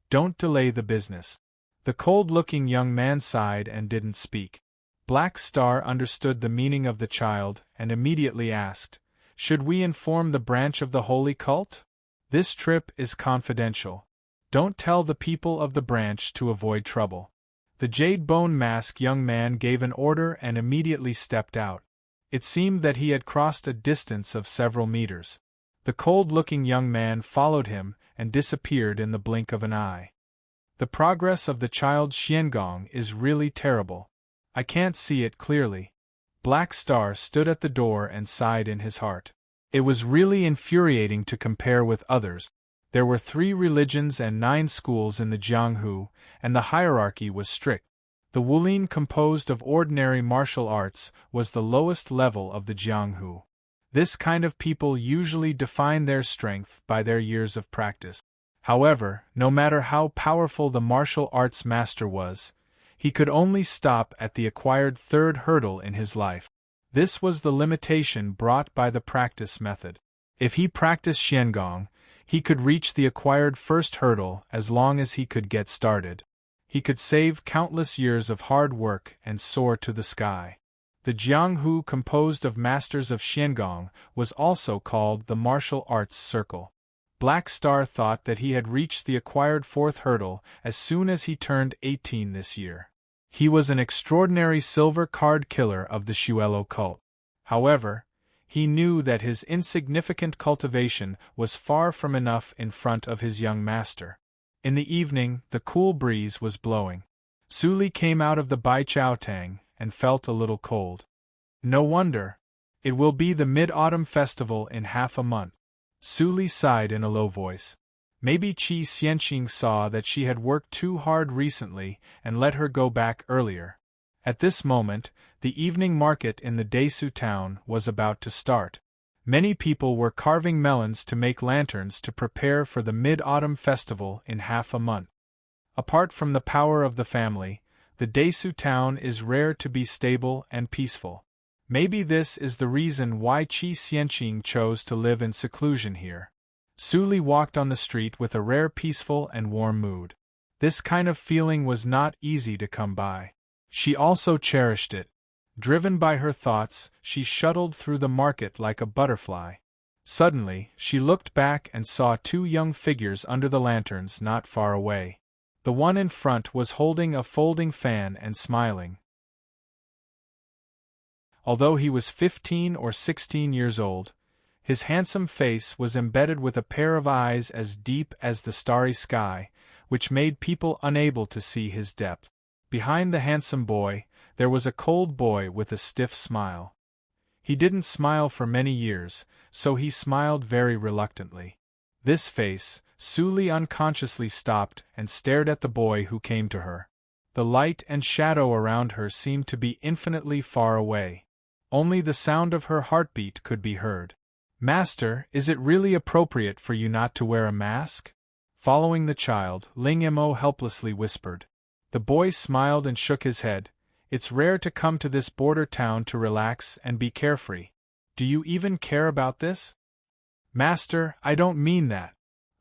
[SPEAKER 1] Don't delay the business. The cold-looking young man sighed and didn't speak. Black Star understood the meaning of the child and immediately asked, "Should we inform the branch of the holy cult? This trip is confidential. Don't tell the people of the branch to avoid trouble." The jade bone mask young man gave an order and immediately stepped out. It seemed that he had crossed a distance of several meters. The cold-looking young man followed him and disappeared in the blink of an eye. The progress of the child Xiangong is really terrible. I can't see it clearly. Black Star stood at the door and sighed in his heart. It was really infuriating to compare with others. There were 3 religions and 9 schools in the Jianghu, and the hierarchy was strict. The Wulin, composed of ordinary martial arts, was the lowest level of the Jianghu. This kind of people usually define their strength by their years of practice. However, no matter how powerful the martial arts master was, he could only stop at the acquired 3rd hurdle in his life. This was the limitation brought by the practice method. If he practiced Xiangong, he could reach the acquired 1st hurdle as long as he could get started. He could save countless years of hard work and soar to the sky. The Jianghu, composed of masters of Xiangong, was also called the martial arts circle. Black Star thought that he had reached the acquired 4th hurdle as soon as he turned 18 this year. He was an extraordinary silver card killer of the Shuelo cult. However, he knew that his insignificant cultivation was far from enough in front of his young master. In the evening, the cool breeze was blowing. Suli came out of the Baichaotang and felt a little cold. No wonder. It will be the Mid-Autumn Festival in half a month. Suli sighed in a low voice. Maybe Qi Xianqing saw that she had worked too hard recently and let her go back earlier. At this moment, the evening market in the Desu town was about to start. Many people were carving melons to make lanterns to prepare for the Mid-Autumn Festival in half a month. Apart from the power of the family, the Desu town is rare to be stable and peaceful. Maybe this is the reason why Qi Xianqing chose to live in seclusion here. Suli walked on the street with a rare peaceful and warm mood. This kind of feeling was not easy to come by. She also cherished it. Driven by her thoughts, she shuttled through the market like a butterfly. Suddenly, she looked back and saw 2 young figures under the lanterns not far away. The one in front was holding a folding fan and smiling. Although he was 15 or 16 years old, his handsome face was embedded with a pair of eyes as deep as the starry sky, which made people unable to see his depth. Behind the handsome boy, there was a cold boy with a stiff smile. He didn't smile for many years, so he smiled very reluctantly. This face, Suli unconsciously stopped and stared at the boy who came to her. The light and shadow around her seemed to be infinitely far away. Only the sound of her heartbeat could be heard. "Master, is it really appropriate for you not to wear a mask?" Following the child, Ling Mo helplessly whispered. The boy smiled and shook his head. It's rare to come to this border town to relax and be carefree. Do you even care about this? Master, I don't mean that.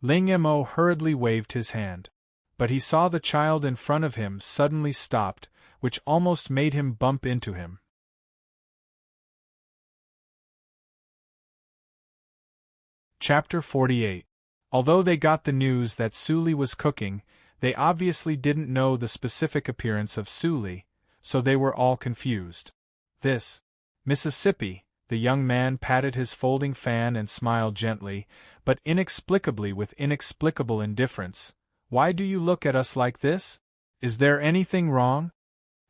[SPEAKER 1] Ling Mo hurriedly waved his hand. But he saw the child in front of him suddenly stopped, which almost made him bump into him. Chapter 48. Although they got the news that Suli was cooking, they obviously didn't know the specific appearance of Suli, so they were all confused. This Mississippi, the young man patted his folding fan and smiled gently, but inexplicably with inexplicable indifference. Why do you look at us like this? Is there anything wrong?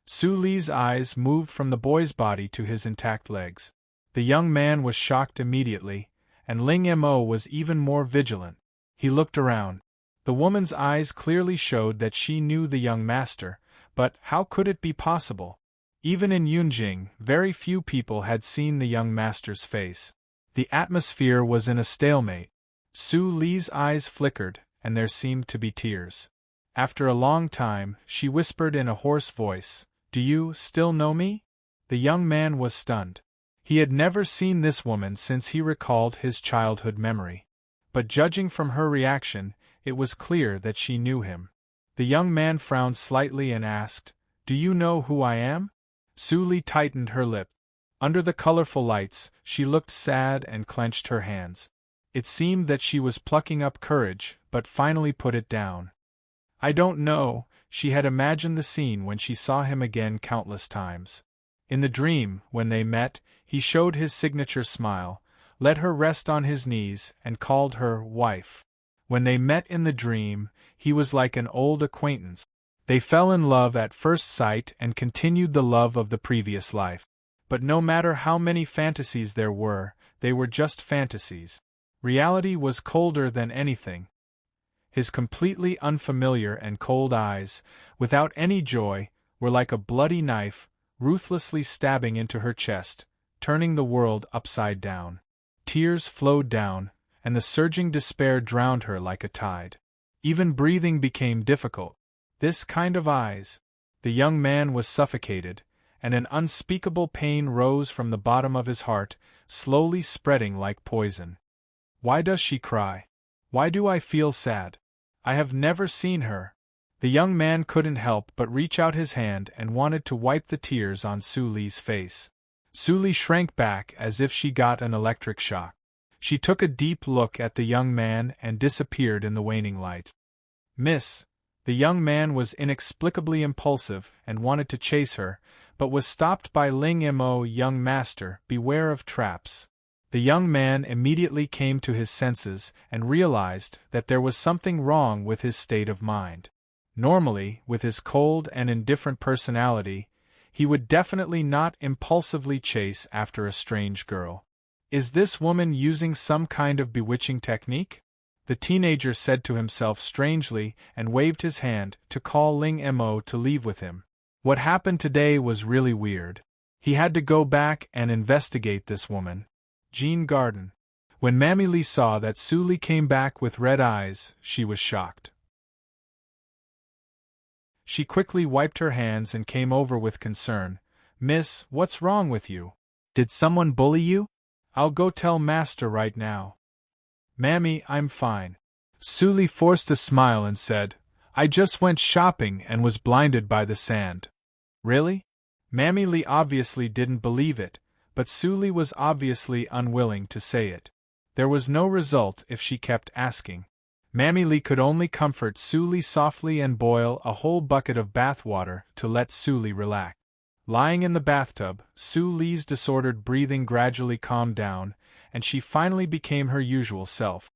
[SPEAKER 1] Suli's eyes moved from the boy's body to his intact legs. The young man was shocked immediately, and Ling Mo was even more vigilant. He looked around. The woman's eyes clearly showed that she knew the young master, but how could it be possible? Even in Yunjing, very few people had seen the young master's face. The atmosphere was in a stalemate. Su Li's eyes flickered, and there seemed to be tears. After a long time, she whispered in a hoarse voice, "Do you still know me?" The young man was stunned. He had never seen this woman since he recalled his childhood memory. But judging from her reaction, it was clear that she knew him. The young man frowned slightly and asked, "Do you know who I am?" Su Li tightened her lip. Under the colorful lights, she looked sad and clenched her hands. It seemed that she was plucking up courage, but finally put it down. I don't know, she had imagined the scene when she saw him again countless times. In the dream, when they met, he showed his signature smile, let her rest on his knees, and called her wife. When they met in the dream, he was like an old acquaintance. They fell in love at first sight and continued the love of the previous life. But no matter how many fantasies there were, they were just fantasies. Reality was colder than anything. His completely unfamiliar and cold eyes, without any joy, were like a bloody knife, ruthlessly stabbing into her chest, turning the world upside down. Tears flowed down, and the surging despair drowned her like a tide. Even breathing became difficult. This kind of eyes. The young man was suffocated, and an unspeakable pain rose from the bottom of his heart, slowly spreading like poison. Why does she cry? Why do I feel sad? I have never seen her. The young man couldn't help but reach out his hand and wanted to wipe the tears on Su Li's face. Su Li shrank back as if she got an electric shock. She took a deep look at the young man and disappeared in the waning light. "Miss." The young man was inexplicably impulsive and wanted to chase her, but was stopped by Ling Mo. "Young master, beware of traps." The young man immediately came to his senses and realized that there was something wrong with his state of mind. Normally, with his cold and indifferent personality, he would definitely not impulsively chase after a strange girl. Is this woman using some kind of bewitching technique? The teenager said to himself strangely and waved his hand to call Ling Mo to leave with him. What happened today was really weird. He had to go back and investigate this woman. Jean Garden. When Mammy Lee saw that Su Li came back with red eyes, she was shocked. She quickly wiped her hands and came over with concern. "Miss, what's wrong with you? Did someone bully you? I'll go tell Master right now." "Mammy, I'm fine." Su Li forced a smile and said, "I just went shopping and was blinded by the sand." "Really?" Mammy Lee obviously didn't believe it, but Su Li was obviously unwilling to say it. There was no result if she kept asking. Mammy Lee could only comfort Su Li softly and boil a whole bucket of bath water to let Su Li relax. Lying in the bathtub, Su Li's disordered breathing gradually calmed down, and she finally became her usual self.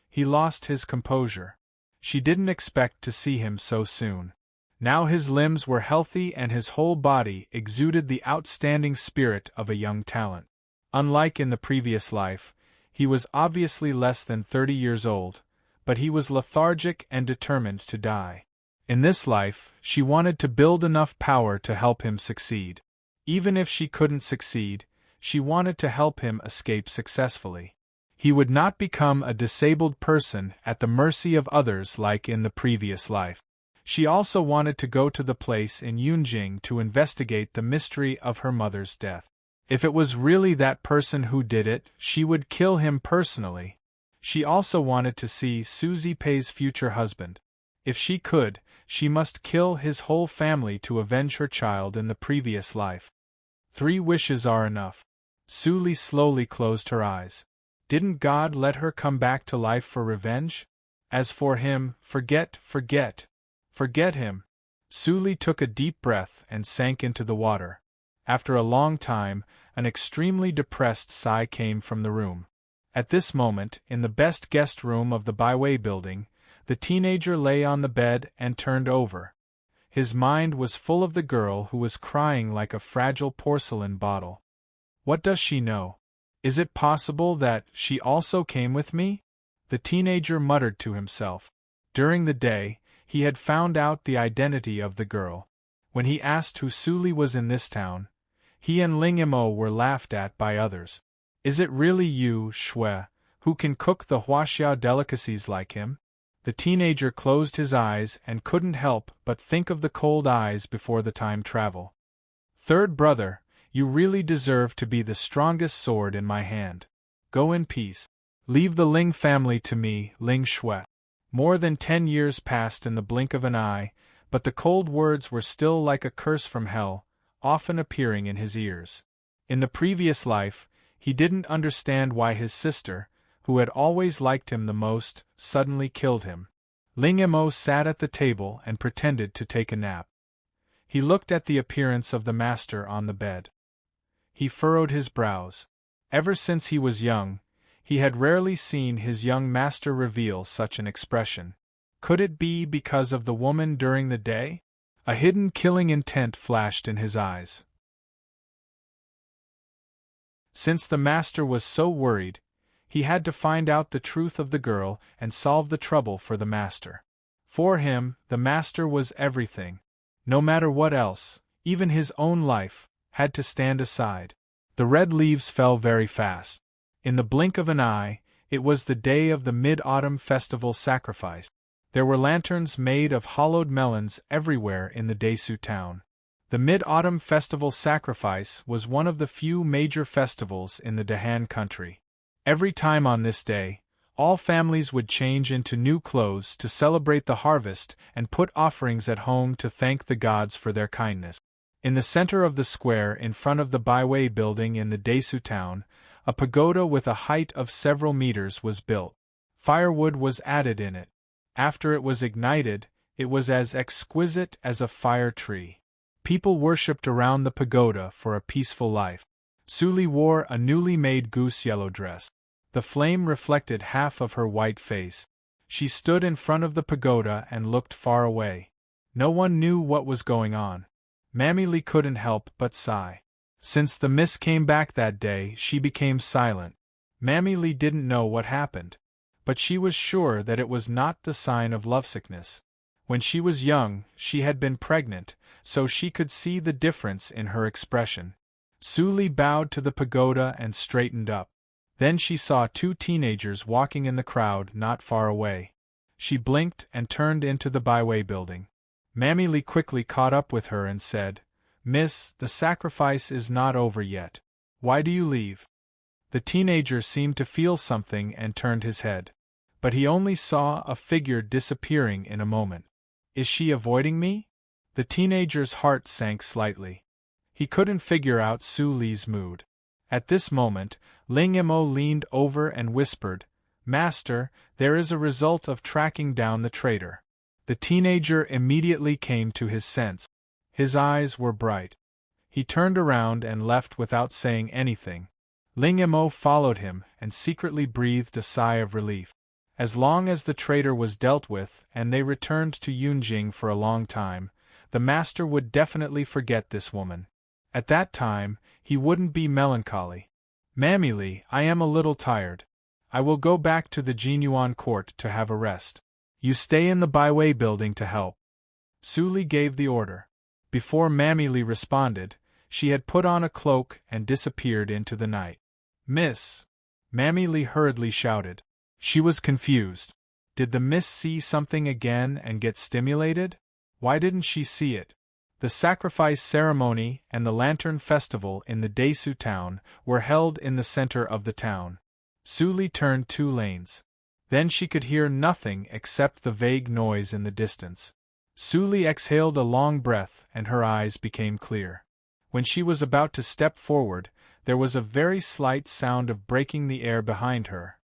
[SPEAKER 1] He lost his composure. She didn't expect to see him so soon. Now his limbs were healthy and his whole body exuded the outstanding spirit of a young talent. Unlike in the previous life, he was obviously less than 30 years old, but he was lethargic and determined to die. In this life, she wanted to build enough power to help him succeed. Even if she couldn't succeed, she wanted to help him escape successfully. He would not become a disabled person at the mercy of others like in the previous life. She also wanted to go to the place in Yunjing to investigate the mystery of her mother's death. If it was really that person who did it, she would kill him personally. She also wanted to see Suzy Pei's future husband. If she could, she must kill his whole family to avenge her child in the previous life. 3 wishes are enough. Suly slowly closed her eyes. Didn't God let her come back to life for revenge? As for him, forget him. Suly took a deep breath and sank into the water. After a long time, an extremely depressed sigh came from the room. At this moment, in the best guest room of the Byway building, the teenager lay on the bed and turned over. His mind was full of the girl who was crying like a fragile porcelain bottle. What does she know? Is it possible that she also came with me? The teenager muttered to himself. During the day, he had found out the identity of the girl. When he asked who Suly was in this town, he and Ling Mo were laughed at by others. Is it really you, Shui, who can cook the Huaxiao delicacies like him? The teenager closed his eyes and couldn't help but think of the cold eyes before the time travel. Third brother, you really deserve to be the strongest sword in my hand. Go in peace. Leave the Ling family to me, Ling Shui. More than 10 years passed in the blink of an eye, but the cold words were still like a curse from hell, often appearing in his ears. In the previous life, he didn't understand why his sister, who had always liked him the most, suddenly killed him. Ling Mo sat at the table and pretended to take a nap. He looked at the appearance of the master on the bed. He furrowed his brows. Ever since he was young, he had rarely seen his young master reveal such an expression. Could it be because of the woman during the day? A hidden killing intent flashed in his eyes. Since the master was so worried, he had to find out the truth of the girl and solve the trouble for the master. For him, the master was everything. No matter what else, even his own life, had to stand aside. The red leaves fell very fast. In the blink of an eye, it was the day of the Mid-Autumn Festival sacrifice. There were lanterns made of hollowed melons everywhere in the Desu town. The Mid-Autumn Festival sacrifice was one of the few major festivals in the Dahan country. Every time on this day, all families would change into new clothes to celebrate the harvest and put offerings at home to thank the gods for their kindness. In the center of the square in front of the Byway building in the Desu town, a pagoda with a height of several meters was built. Firewood was added in it. After it was ignited, it was as exquisite as a fire tree. People worshipped around the pagoda for a peaceful life. Suly wore a newly made goose yellow dress. The flame reflected half of her white face. She stood in front of the pagoda and looked far away. No one knew what was going on. Mammy Lee couldn't help but sigh. Since the mist came back that day, she became silent. Mammy Lee didn't know what happened, but she was sure that it was not the sign of lovesickness. When she was young, she had been pregnant, so she could see the difference in her expression. Suly bowed to the pagoda and straightened up. Then she saw 2 teenagers walking in the crowd not far away. She blinked and turned into the Byway building. Mammy Lee quickly caught up with her and said, "Miss, the sacrifice is not over yet. Why do you leave?" The teenager seemed to feel something and turned his head. But he only saw a figure disappearing in a moment. Is she avoiding me? The teenager's heart sank slightly. He couldn't figure out Suli's mood. At this moment, Ling Mo leaned over and whispered, "Master, there is a result of tracking down the traitor." The teenager immediately came to his sense. His eyes were bright. He turned around and left without saying anything. Ling Mo followed him and secretly breathed a sigh of relief. As long as the traitor was dealt with and they returned to Yunjing for a long time, the master would definitely forget this woman. At that time, he wouldn't be melancholy. "Mammy Lee, I am a little tired. I will go back to the Jinyuan court to have a rest. You stay in the Byway building to help." Suly gave the order. Before Mammy Lee responded, she had put on a cloak and disappeared into the night. "Miss!" Mammy Lee hurriedly shouted. She was confused. Did the miss see something again and get stimulated? Why didn't she see it? The sacrifice ceremony and the lantern festival in the Desu town were held in the center of the town. Suli turned 2 lanes. Then she could hear nothing except the vague noise in the distance. Suli exhaled a long breath and her eyes became clear. When she was about to step forward, there was a very slight sound of breaking the air behind her.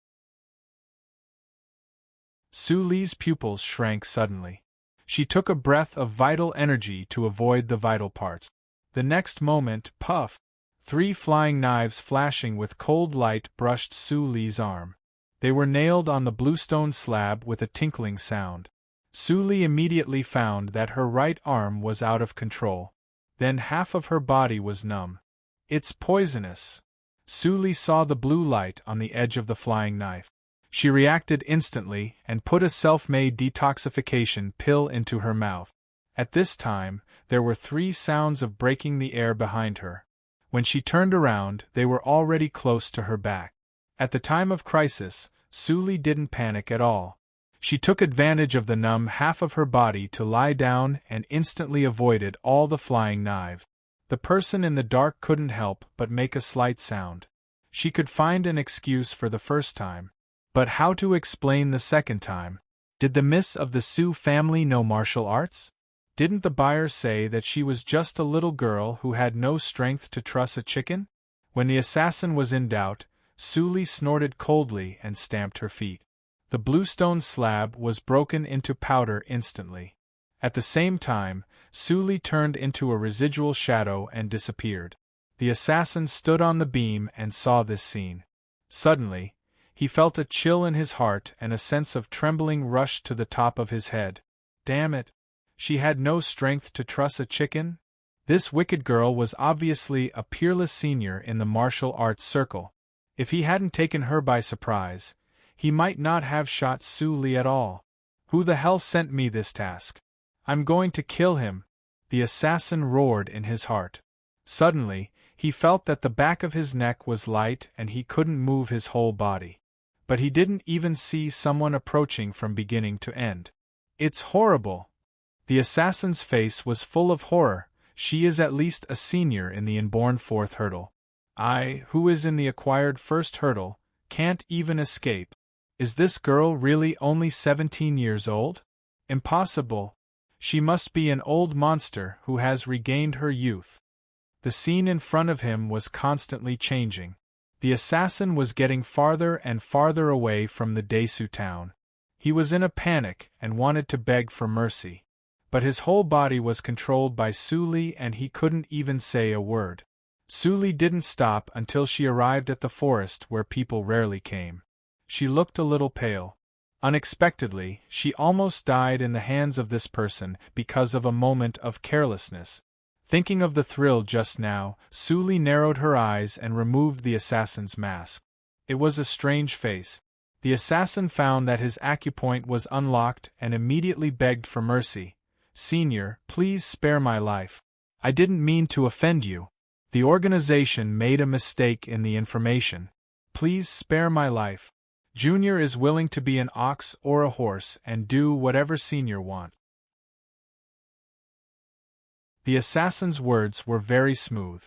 [SPEAKER 1] Suli's pupils shrank suddenly. She took a breath of vital energy to avoid the vital parts. The next moment, puff! 3 flying knives flashing with cold light brushed Suli's arm. They were nailed on the bluestone slab with a tinkling sound. Suli immediately found that her right arm was out of control. Then half of her body was numb. It's poisonous. Suli saw the blue light on the edge of the flying knife. She reacted instantly and put a self-made detoxification pill into her mouth. At this time, there were 3 sounds of breaking the air behind her. When she turned around, they were already close to her back. At the time of crisis, Suli didn't panic at all. She took advantage of the numb half of her body to lie down and instantly avoided all the flying knives. The person in the dark couldn't help but make a slight sound. She could find an excuse for the first time. But how to explain the second time? Did the Miss of the Sioux family know martial arts? Didn't the buyer say that she was just a little girl who had no strength to truss a chicken? When the assassin was in doubt, Suli snorted coldly and stamped her feet. The bluestone slab was broken into powder instantly. At the same time, Suli turned into a residual shadow and disappeared. The assassin stood on the beam and saw this scene. Suddenly, he felt a chill in his heart and a sense of trembling rushed to the top of his head. Damn it! She had no strength to truss a chicken? This wicked girl was obviously a peerless senior in the martial arts circle. If he hadn't taken her by surprise, he might not have shot Suli at all. Who the hell sent me this task? I'm going to kill him! The assassin roared in his heart. Suddenly, he felt that the back of his neck was light and he couldn't move his whole body. But he didn't even see someone approaching from beginning to end. It's horrible! The assassin's face was full of horror. She is at least a senior in the inborn 4th hurdle. I, who is in the acquired 1st hurdle, can't even escape. Is this girl really only 17 years old? Impossible. She must be an old monster who has regained her youth. The scene in front of him was constantly changing. The assassin was getting farther and farther away from the Desu town. He was in a panic and wanted to beg for mercy. But his whole body was controlled by Suli and he couldn't even say a word. Suli didn't stop until she arrived at the forest where people rarely came. She looked a little pale. Unexpectedly, she almost died in the hands of this person because of a moment of carelessness. Thinking of the thrill just now, Suli narrowed her eyes and removed the assassin's mask. It was a strange face. The assassin found that his acupoint was unlocked and immediately begged for mercy. Senior, please spare my life. I didn't mean to offend you. The organization made a mistake in the information. Please spare my life. Junior is willing to be an ox or a horse and do whatever Senior wants. The assassin's words were very smooth.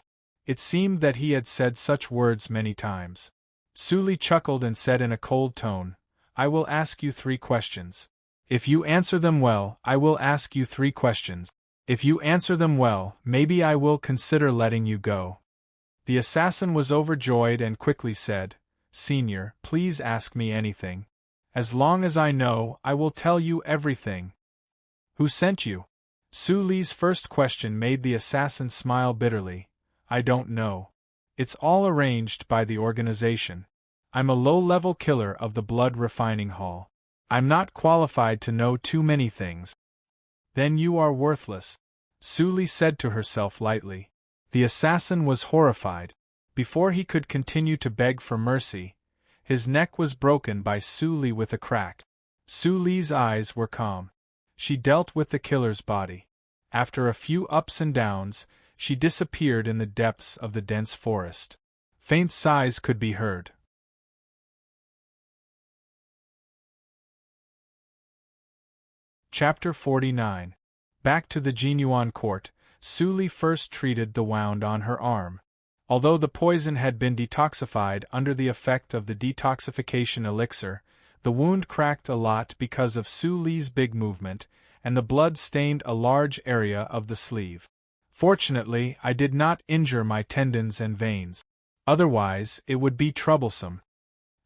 [SPEAKER 1] It seemed that he had said such words many times. Suli chuckled and said in a cold tone, I will ask you 3 questions. If you answer them well, I will ask you 3 questions. If you answer them well, maybe I will consider letting you go. The assassin was overjoyed and quickly said, Senior, please ask me anything. As long as I know, I will tell you everything. Who sent you? Suli's first question made the assassin smile bitterly. I don't know. It's all arranged by the organization. I'm a low-level killer of the blood refining hall. I'm not qualified to know too many things. Then you are worthless, Suli said to herself lightly. The assassin was horrified. Before he could continue to beg for mercy, his neck was broken by Suli with a crack. Suli's eyes were calm. She dealt with the killer's body. After a few ups and downs, she disappeared in the depths of the dense forest. Faint sighs could be heard. Chapter 49. Back to the Jinyuan court, Su Li first treated the wound on her arm. Although the poison had been detoxified under the effect of the detoxification elixir, the wound cracked a lot because of Su Li's big movement, and the blood stained a large area of the sleeve. Fortunately, I did not injure my tendons and veins. Otherwise, it would be troublesome.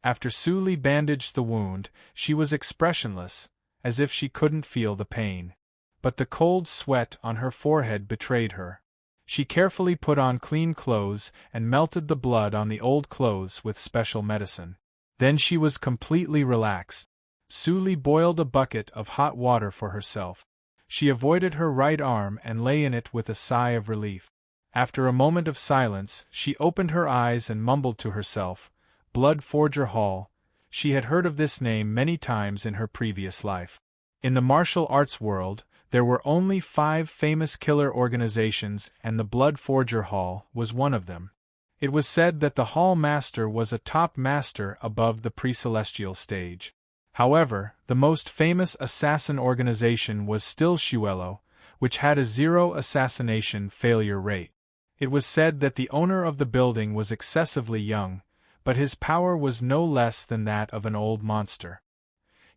[SPEAKER 1] After Su Li bandaged the wound, she was expressionless, as if she couldn't feel the pain. But the cold sweat on her forehead betrayed her. She carefully put on clean clothes and melted the blood on the old clothes with special medicine. Then she was completely relaxed. Su Li boiled a bucket of hot water for herself. She avoided her right arm and lay in it with a sigh of relief. After a moment of silence, she opened her eyes and mumbled to herself, "Blood Forger Hall." She had heard of this name many times in her previous life. In the martial arts world, there were only 5 famous killer organizations, and the Blood Forger Hall was one of them. It was said that the Hall Master was a top master above the pre-celestial stage. However, the most famous assassin organization was still Shuelo, which had a 0 assassination failure rate. It was said that the owner of the building was excessively young, but his power was no less than that of an old monster.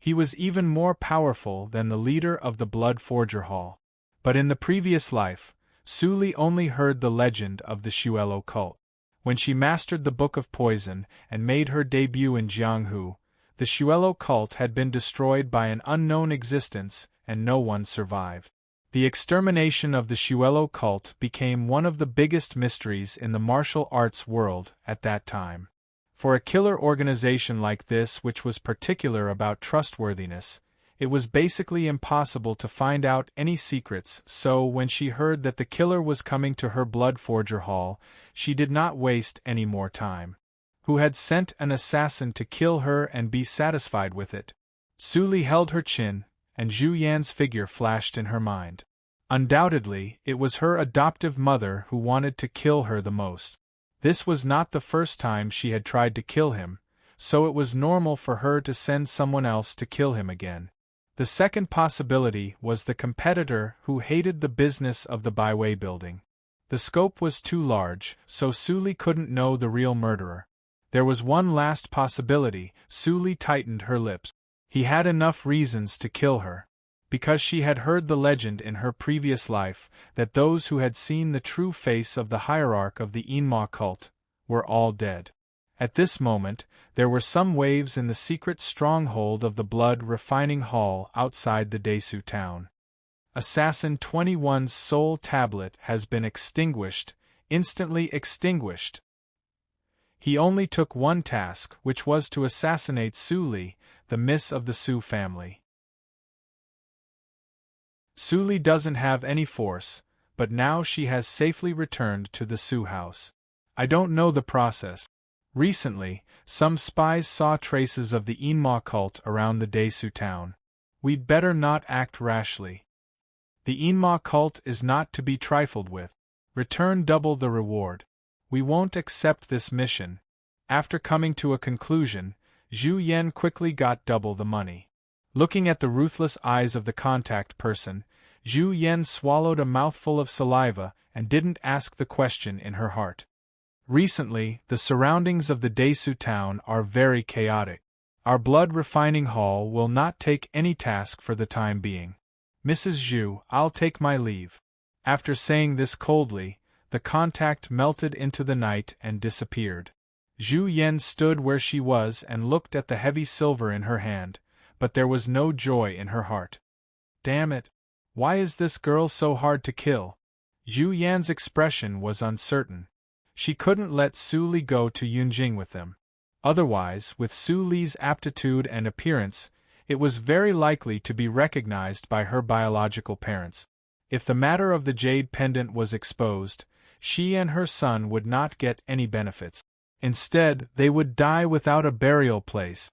[SPEAKER 1] He was even more powerful than the leader of the Blood Forger Hall. But in the previous life, Su Li only heard the legend of the Shuelo cult. When she mastered the Book of Poison and made her debut in Jianghu, the Shuelo cult had been destroyed by an unknown existence, and no one survived. The extermination of the Shuelo cult became one of the biggest mysteries in the martial arts world at that time. For a killer organization like this, which was particular about trustworthiness, it was basically impossible to find out any secrets, so when she heard that the killer was coming to her Blood Forger Hall, she did not waste any more time. Who had sent an assassin to kill her and be satisfied with it? Su Li held her chin, and Zhu Yan's figure flashed in her mind. Undoubtedly, it was her adoptive mother who wanted to kill her the most. This was not the first time she had tried to kill him, so it was normal for her to send someone else to kill him again. The second possibility was the competitor who hated the business of the Baiwei building. The scope was too large, so Su Li couldn't know the real murderer. There was one last possibility. Su Li tightened her lips. He had enough reasons to kill her. Because she had heard the legend in her previous life that those who had seen the true face of the hierarch of the Inma cult were all dead. At this moment, there were some waves in the secret stronghold of the Blood Refining Hall outside the Desu town. Assassin 21's soul tablet has been extinguished, instantly extinguished. He only took one task, which was to assassinate Su Li, the miss of the Su family. Su Li doesn't have any force, but now she has safely returned to the Su house. I don't know the process. Recently, some spies saw traces of the Inma cult around the Desu town. We'd better not act rashly. The Inma cult is not to be trifled with. Return double the reward. We won't accept this mission. After coming to a conclusion, Zhu Yan quickly got double the money. Looking at the ruthless eyes of the contact person, Zhu Yan swallowed a mouthful of saliva and didn't ask the question in her heart. Recently, the surroundings of the Desu town are very chaotic. Our blood refining hall will not take any task for the time being. Mrs. Zhu, I'll take my leave. After saying this coldly, the contact melted into the night and disappeared. Zhu Yan stood where she was and looked at the heavy silver in her hand, but there was no joy in her heart. Damn it! Why is this girl so hard to kill? Zhu Yan's expression was uncertain. She couldn't let Su Li go to Yunjing with them. Otherwise, with Su Li's aptitude and appearance, it was very likely to be recognized by her biological parents. If the matter of the jade pendant was exposed, she and her son would not get any benefits. Instead, they would die without a burial place.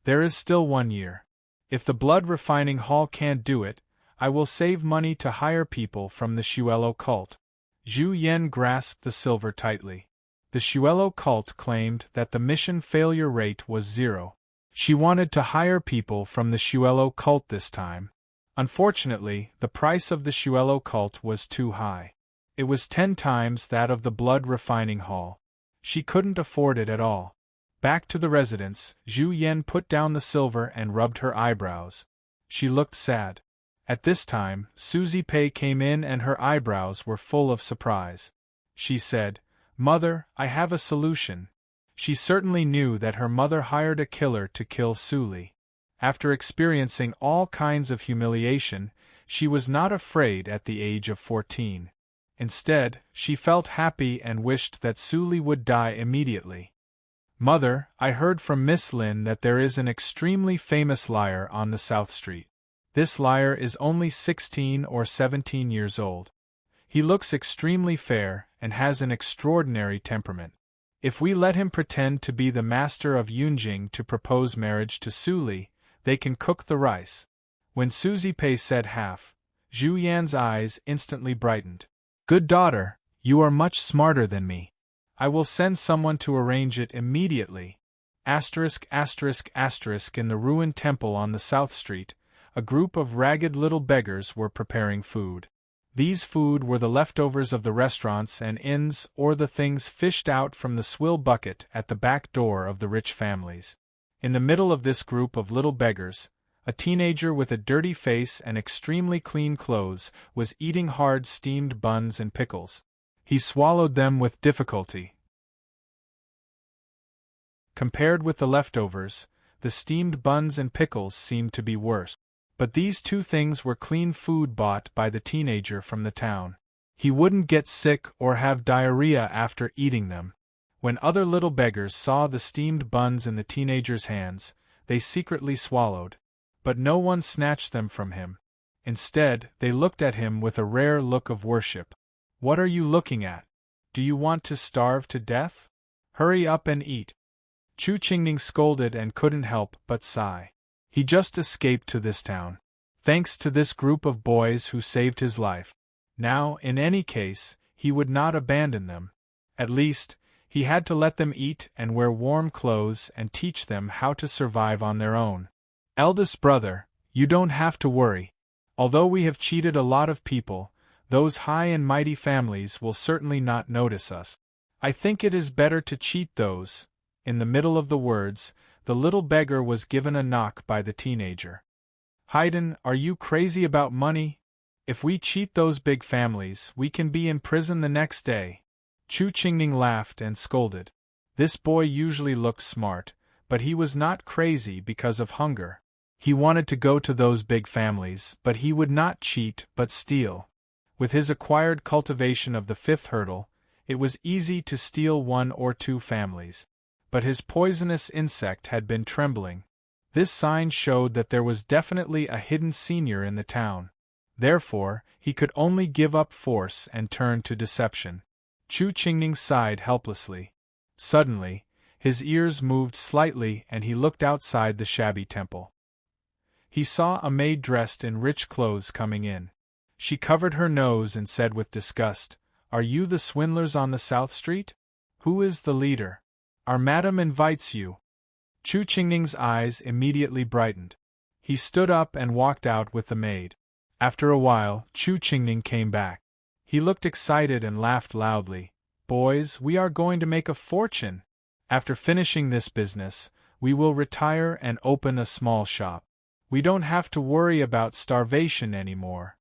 [SPEAKER 1] There is still 1 year. If the blood refining hall can't do it, I will save money to hire people from the Shuelo cult. Zhu Yan grasped the silver tightly. The Shuelo cult claimed that the mission failure rate was 0. She wanted to hire people from the Shuelo cult this time. Unfortunately, the price of the Shuelo cult was too high. It was 10 times that of the blood refining hall. She couldn't afford it at all. Back to the residence, Zhu Yen put down the silver and rubbed her eyebrows. She looked sad. At this time, Susie Pei came in and her eyebrows were full of surprise. She said, "Mother, I have a solution." She certainly knew that her mother hired a killer to kill Suli. After experiencing all kinds of humiliation, she was not afraid at the age of 14. Instead, she felt happy and wished that Suli would die immediately. "Mother, I heard from Miss Lin that there is an extremely famous liar on the South Street. This liar is only 16 or 17 years old. He looks extremely fair and has an extraordinary temperament. If we let him pretend to be the master of Yunjing to propose marriage to Suli, they can cook the rice." When Susie Pei said half, Zhu Yan's eyes instantly brightened. "Good daughter, you are much smarter than me. I will send someone to arrange it immediately." *******. In the ruined temple on the South Street, a group of ragged little beggars were preparing food. These food were the leftovers of the restaurants and inns or the things fished out from the swill bucket at the back door of the rich families. In the middle of this group of little beggars, a teenager with a dirty face and extremely clean clothes was eating hard steamed buns and pickles. He swallowed them with difficulty. Compared with the leftovers, the steamed buns and pickles seemed to be worse. But these two things were clean food bought by the teenager from the town. He wouldn't get sick or have diarrhea after eating them. When other little beggars saw the steamed buns in the teenager's hands, they secretly swallowed. But no one snatched them from him. Instead, they looked at him with a rare look of worship. "What are you looking at? Do you want to starve to death? Hurry up and eat." Chu Qingning scolded and couldn't help but sigh. He just escaped to this town, thanks to this group of boys who saved his life. Now, in any case, he would not abandon them. At least, he had to let them eat and wear warm clothes and teach them how to survive on their own. "Eldest brother, you don't have to worry. Although we have cheated a lot of people, those high and mighty families will certainly not notice us. I think it is better to cheat those." In the middle of the words, the little beggar was given a knock by the teenager. "Haydn, are you crazy about money? If we cheat those big families, we can be in prison the next day." Chu Qingning laughed and scolded. This boy usually looked smart, but he was not crazy because of hunger. He wanted to go to those big families, but he would not cheat but steal. With his acquired cultivation of the fifth hurdle, it was easy to steal 1 or 2 families. But his poisonous insect had been trembling. This sign showed that there was definitely a hidden senior in the town. Therefore, he could only give up force and turn to deception. Chu Qingning sighed helplessly. Suddenly, his ears moved slightly and he looked outside the shabby temple. He saw a maid dressed in rich clothes coming in. She covered her nose and said with disgust, "Are you the swindlers on the South Street? Who is the leader? Our madam invites you." Chu Qingning's eyes immediately brightened. He stood up and walked out with the maid. After a while, Chu Qingning came back. He looked excited and laughed loudly. "Boys, we are going to make a fortune. After finishing this business, we will retire and open a small shop. We don't have to worry about starvation anymore."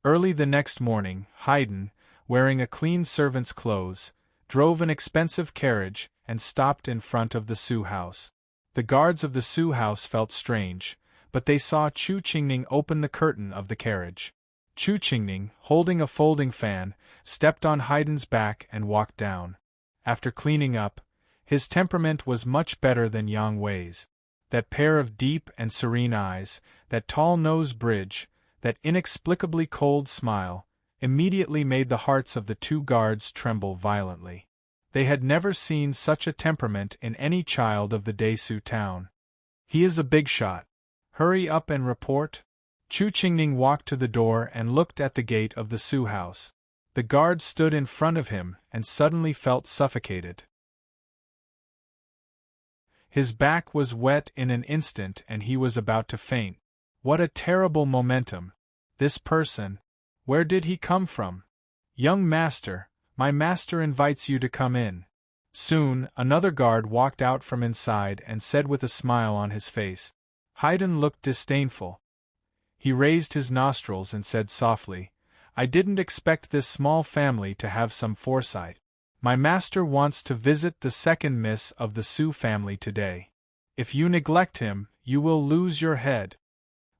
[SPEAKER 1] Early the next morning, Haydn, wearing a clean servant's clothes, drove an expensive carriage and stopped in front of the Su house. The guards of the Su house felt strange, but they saw Chu Qingning open the curtain of the carriage. Chu Qingning, holding a folding fan, stepped on Haydn's back and walked down. After cleaning up, his temperament was much better than Yang Wei's. That pair of deep and serene eyes, that tall nose bridge, that inexplicably cold smile, immediately made the hearts of the 2 guards tremble violently. They had never seen such a temperament in any child of the Desu town. "He is a big shot. Hurry up and report." Chu Qingning walked to the door and looked at the gate of the Su house. The guard stood in front of him and suddenly felt suffocated. His back was wet in an instant and he was about to faint. What a terrible momentum. This person. Where did he come from? Young master, my master invites you to come in. Soon, another guard walked out from inside and said with a smile on his face. Haydn looked disdainful. He raised his nostrils and said softly, I didn't expect this small family to have some foresight. My master wants to visit the second miss of the Su family today. If you neglect him, you will lose your head.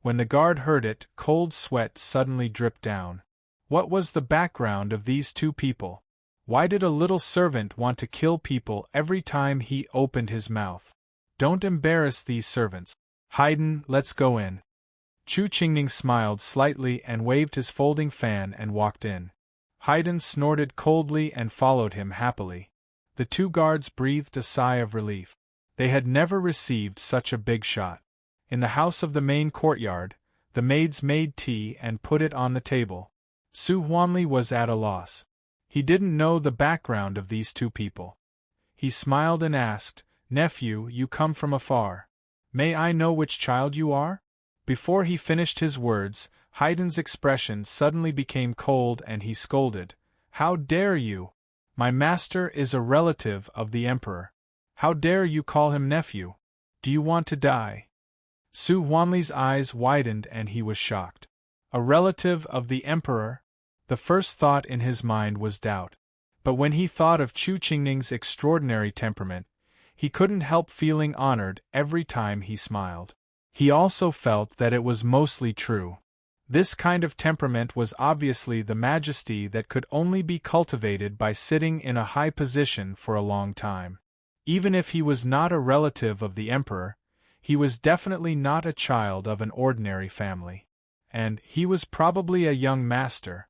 [SPEAKER 1] When the guard heard it, cold sweat suddenly dripped down. What was the background of these two people? Why did a little servant want to kill people every time he opened his mouth? Don't embarrass these servants. Haydn, let's go in. Chu Qingning smiled slightly and waved his folding fan and walked in. Haydn snorted coldly and followed him happily. The two guards breathed a sigh of relief. They had never received such a big shot. In the house of the main courtyard, the maids made tea and put it on the table. Su Huanli was at a loss. He didn't know the background of these two people. He smiled and asked, Nephew, you come from afar. May I know which child you are? Before he finished his words, Haydn's expression suddenly became cold and he scolded, How dare you? My master is a relative of the emperor. How dare you call him nephew? Do you want to die? Su Huanli's eyes widened and he was shocked. A relative of the emperor? The first thought in his mind was doubt. But when he thought of Chu Qingning's extraordinary temperament, he couldn't help feeling honored every time he smiled. He also felt that it was mostly true. This kind of temperament was obviously the majesty that could only be cultivated by sitting in a high position for a long time. Even if he was not a relative of the emperor, he was definitely not a child of an ordinary family. And he was probably a young master.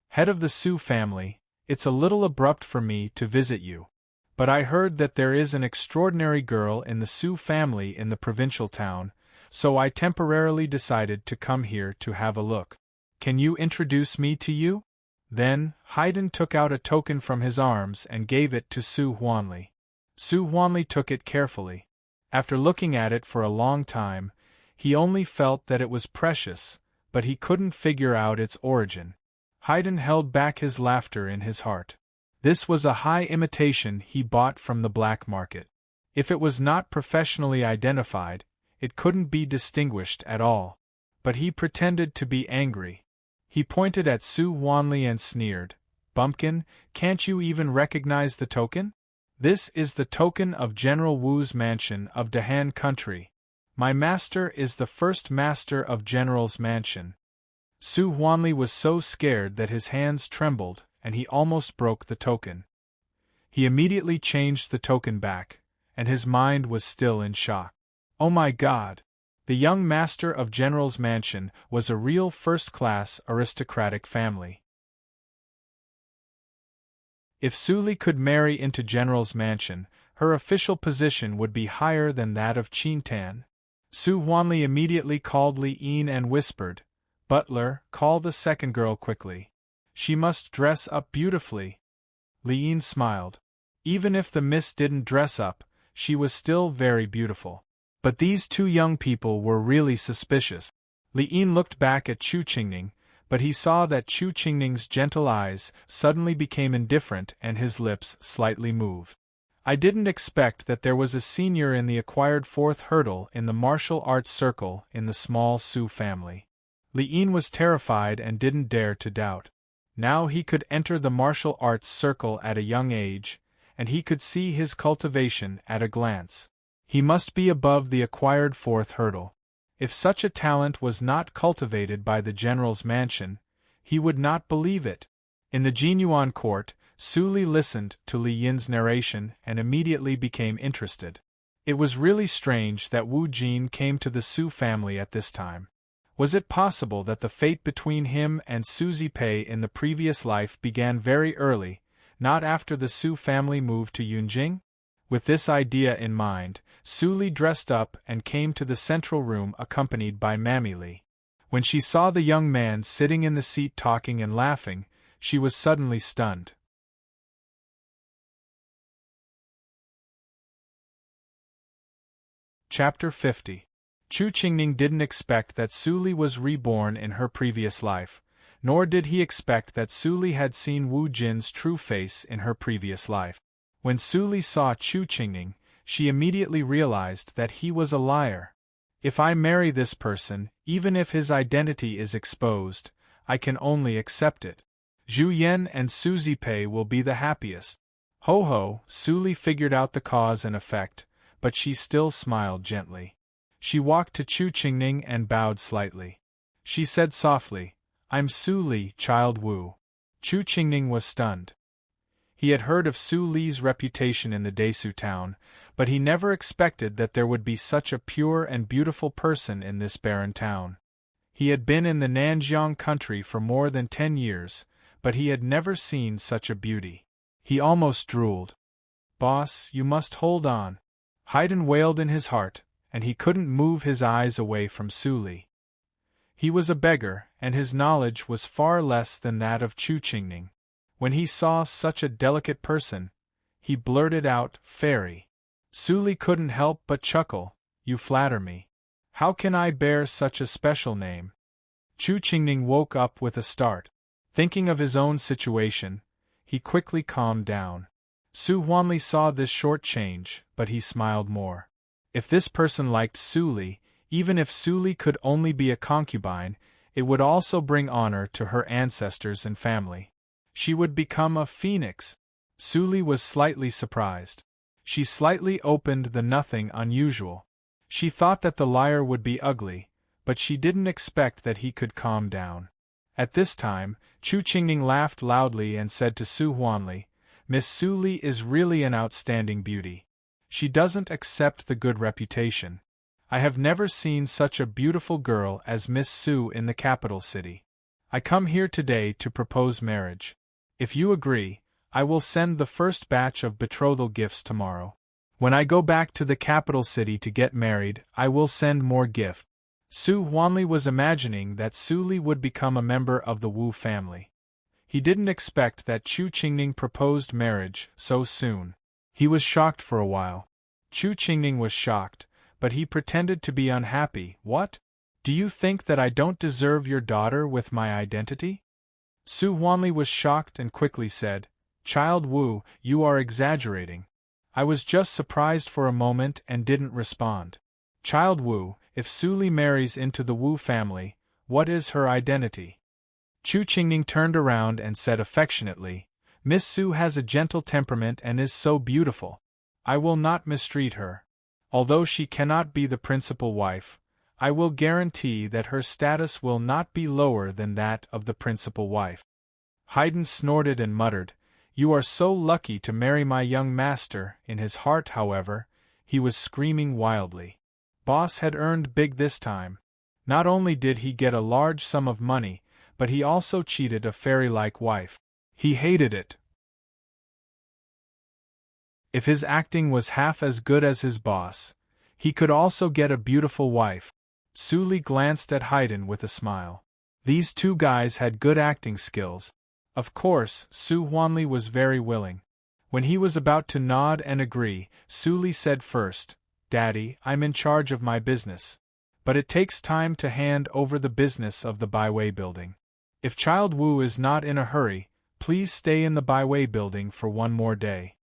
[SPEAKER 1] Head of the Su family, it's a little abrupt for me to visit you. But I heard that there is an extraordinary girl in the Su family in the provincial town, so I temporarily decided to come here to have a look. Can you introduce me to you? Then, Haydn took out a token from his arms and gave it to Su Huanli. Su Huanli took it carefully. After looking at it for a long time, he only felt that it was precious, but he couldn't figure out its origin. Haydn held back his laughter in his heart. This was a high imitation he bought from the black market. If it was not professionally identified, it couldn't be distinguished at all. But he pretended to be angry. He pointed at Su Huanli and sneered, Bumpkin, can't you even recognize the token? This is the token of General Wu's mansion of Dahan country. My master is the first master of General's mansion. Su Huanli was so scared that his hands trembled, and he almost broke the token. He immediately changed the token back, and his mind was still in shock. Oh my God! The young master of General's mansion was a real first-class aristocratic family. If Suli could marry into General's mansion, her official position would be higher than that of Qintan. Su Huanli immediately called Li Yin and whispered, Butler, call the second girl quickly. She must dress up beautifully. Li Yin smiled. Even if the miss didn't dress up, she was still very beautiful. But these two young people were really suspicious. Li Yin looked back at Chu Qingning, but he saw that Chu Qingning's gentle eyes suddenly became indifferent and his lips slightly moved. I didn't expect that there was a senior in the acquired fourth hurdle in the martial arts circle in the small Su family. Li Yin was terrified and didn't dare to doubt. Now he could enter the martial arts circle at a young age, and he could see his cultivation at a glance. He must be above the acquired fourth hurdle. If such a talent was not cultivated by the general's mansion, he would not believe it. In the Jinyuan court, Su Li listened to Li Yin's narration and immediately became interested. It was really strange that Wu Jin came to the Su family at this time. Was it possible that the fate between him and Su Zipei in the previous life began very early, not after the Su family moved to Yunjing? With this idea in mind, Su Li dressed up and came to the central room accompanied by Mammy Li. When she saw the young man sitting in the seat talking and laughing, she was suddenly stunned. Chapter 50. Chu Qingning didn't expect that Su Li was reborn in her previous life, nor did he expect that Su Li had seen Wu Jin's true face in her previous life. When Su Li saw Chu Qingning, she immediately realized that he was a liar. If I marry this person, even if his identity is exposed, I can only accept it. Zhu Yan and Su Zipei will be the happiest. Ho ho, Su Li figured out the cause and effect, but she still smiled gently. She walked to Chu Qingning and bowed slightly. She said softly, I'm Su Li, child Wu. Chu Qingning was stunned. He had heard of Su Li's reputation in the Desu town, but he never expected that there would be such a pure and beautiful person in this barren town. He had been in the Nanjiang country for more than 10 years, but he had never seen such a beauty. He almost drooled. Boss, you must hold on. Haydn wailed in his heart, and he couldn't move his eyes away from Su Li. He was a beggar, and his knowledge was far less than that of Chu Qingning. When he saw such a delicate person, he blurted out, Fairy. Su Li couldn't help but chuckle, You flatter me. How can I bear such a special name? Chu Qingning woke up with a start. Thinking of his own situation, he quickly calmed down. Su Huanli saw this short change, but he smiled more. If this person liked Su Li, even if Su Li could only be a concubine, it would also bring honor to her ancestors and family. She would become a phoenix. Su Li was slightly surprised. She slightly opened the nothing unusual. She thought that the liar would be ugly, but she didn't expect that he could calm down. At this time, Chu Qingning laughed loudly and said to Su Huanli, Miss Su Li is really an outstanding beauty. She doesn't accept the good reputation. I have never seen such a beautiful girl as Miss Su in the capital city. I come here today to propose marriage. If you agree, I will send the first batch of betrothal gifts tomorrow. When I go back to the capital city to get married, I will send more gifts. Su Huanli was imagining that Su Li would become a member of the Wu family. He didn't expect that Chu Qingning proposed marriage so soon. He was shocked for a while. Chu Qingning was shocked, but he pretended to be unhappy. What? Do you think that I don't deserve your daughter with my identity? Su Huanli was shocked and quickly said, Child Wu, you are exaggerating. I was just surprised for a moment and didn't respond. Child Wu, if Su Li marries into the Wu family, what is her identity? Chu Qingning turned around and said affectionately, Miss Su has a gentle temperament and is so beautiful. I will not mistreat her. Although she cannot be the principal wife, I will guarantee that her status will not be lower than that of the principal wife. Haydn snorted and muttered, You are so lucky to marry my young master. In his heart, however, he was screaming wildly. Boss had earned big this time. Not only did he get a large sum of money, but he also cheated a fairy-like wife. He hated it. If his acting was half as good as his boss, he could also get a beautiful wife. Su Li glanced at Haydn with a smile. These two guys had good acting skills. Of course, Su Huanli was very willing. When he was about to nod and agree, Su Li said first, Daddy, I'm in charge of my business. But it takes time to hand over the business of the Baiwei building. If Child Wu is not in a hurry, please stay in the Baiwei building for one more day.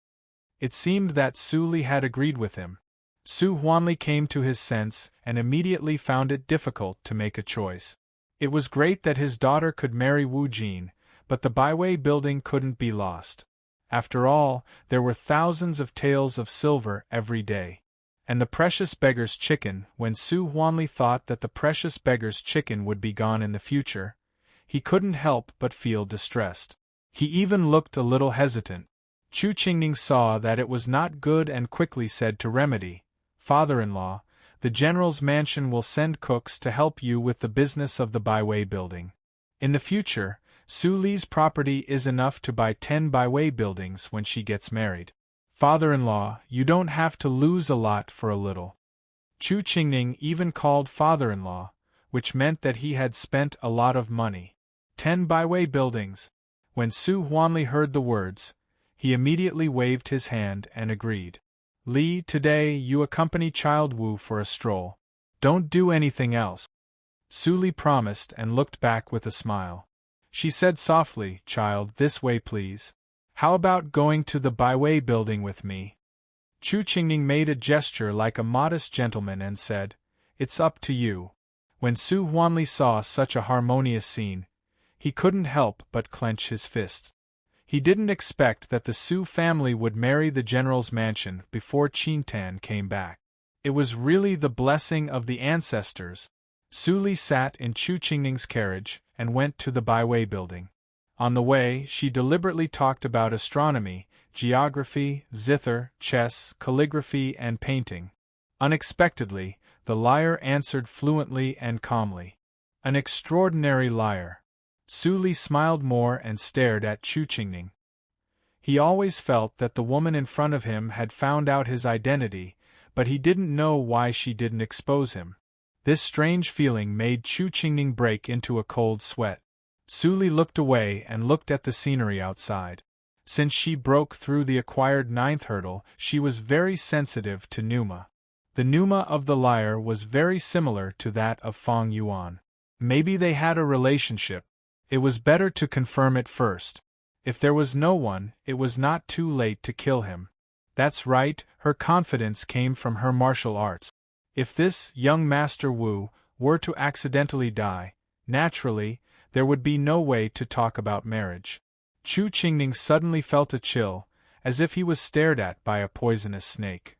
[SPEAKER 1] It seemed that Su Li had agreed with him. Su Huanli came to his sense and immediately found it difficult to make a choice. It was great that his daughter could marry Wu Jin, but the Baiwei building couldn't be lost. After all, there were thousands of taels of silver every day. And the precious beggar's chicken, when Su Huanli thought that the precious beggar's chicken would be gone in the future, he couldn't help but feel distressed. He even looked a little hesitant. Chu Qingning saw that it was not good and quickly said to Remedy, Father-in-law, the general's mansion will send cooks to help you with the business of the Baiwei building. In the future, Su Li's property is enough to buy 10 Baiwei buildings when she gets married. Father-in-law, you don't have to lose a lot for a little. Chu Qingning even called father-in-law, which meant that he had spent a lot of money. 10 Baiwei buildings. When Su Huanli heard the words, he immediately waved his hand and agreed. Li, today you accompany Child Wu for a stroll. Don't do anything else. Suli promised and looked back with a smile. She said softly, Child, this way please. How about going to the byway building with me? Chu Qingning made a gesture like a modest gentleman and said, It's up to you. When Su Huanli saw such a harmonious scene, he couldn't help but clench his fists. He didn't expect that the Su family would marry the general's mansion before Qintan came back. It was really the blessing of the ancestors. Su Li sat in Chu Qingning's carriage and went to the byway building. On the way, she deliberately talked about astronomy, geography, zither, chess, calligraphy, and painting. Unexpectedly, the liar answered fluently and calmly. An extraordinary liar. Su Li smiled more and stared at Chu Qingning. He always felt that the woman in front of him had found out his identity, but he didn't know why she didn't expose him. This strange feeling made Chu Qingning break into a cold sweat. Su Li looked away and looked at the scenery outside. Since she broke through the acquired 9th hurdle, she was very sensitive to pneuma. The pneuma of the liar was very similar to that of Feng Yuan. Maybe they had a relationship. It was better to confirm it first. If there was no one, it was not too late to kill him. That's right, her confidence came from her martial arts. If this young Master Wu were to accidentally die, naturally, there would be no way to talk about marriage. Chu Qingning suddenly felt a chill, as if he was stared at by a poisonous snake.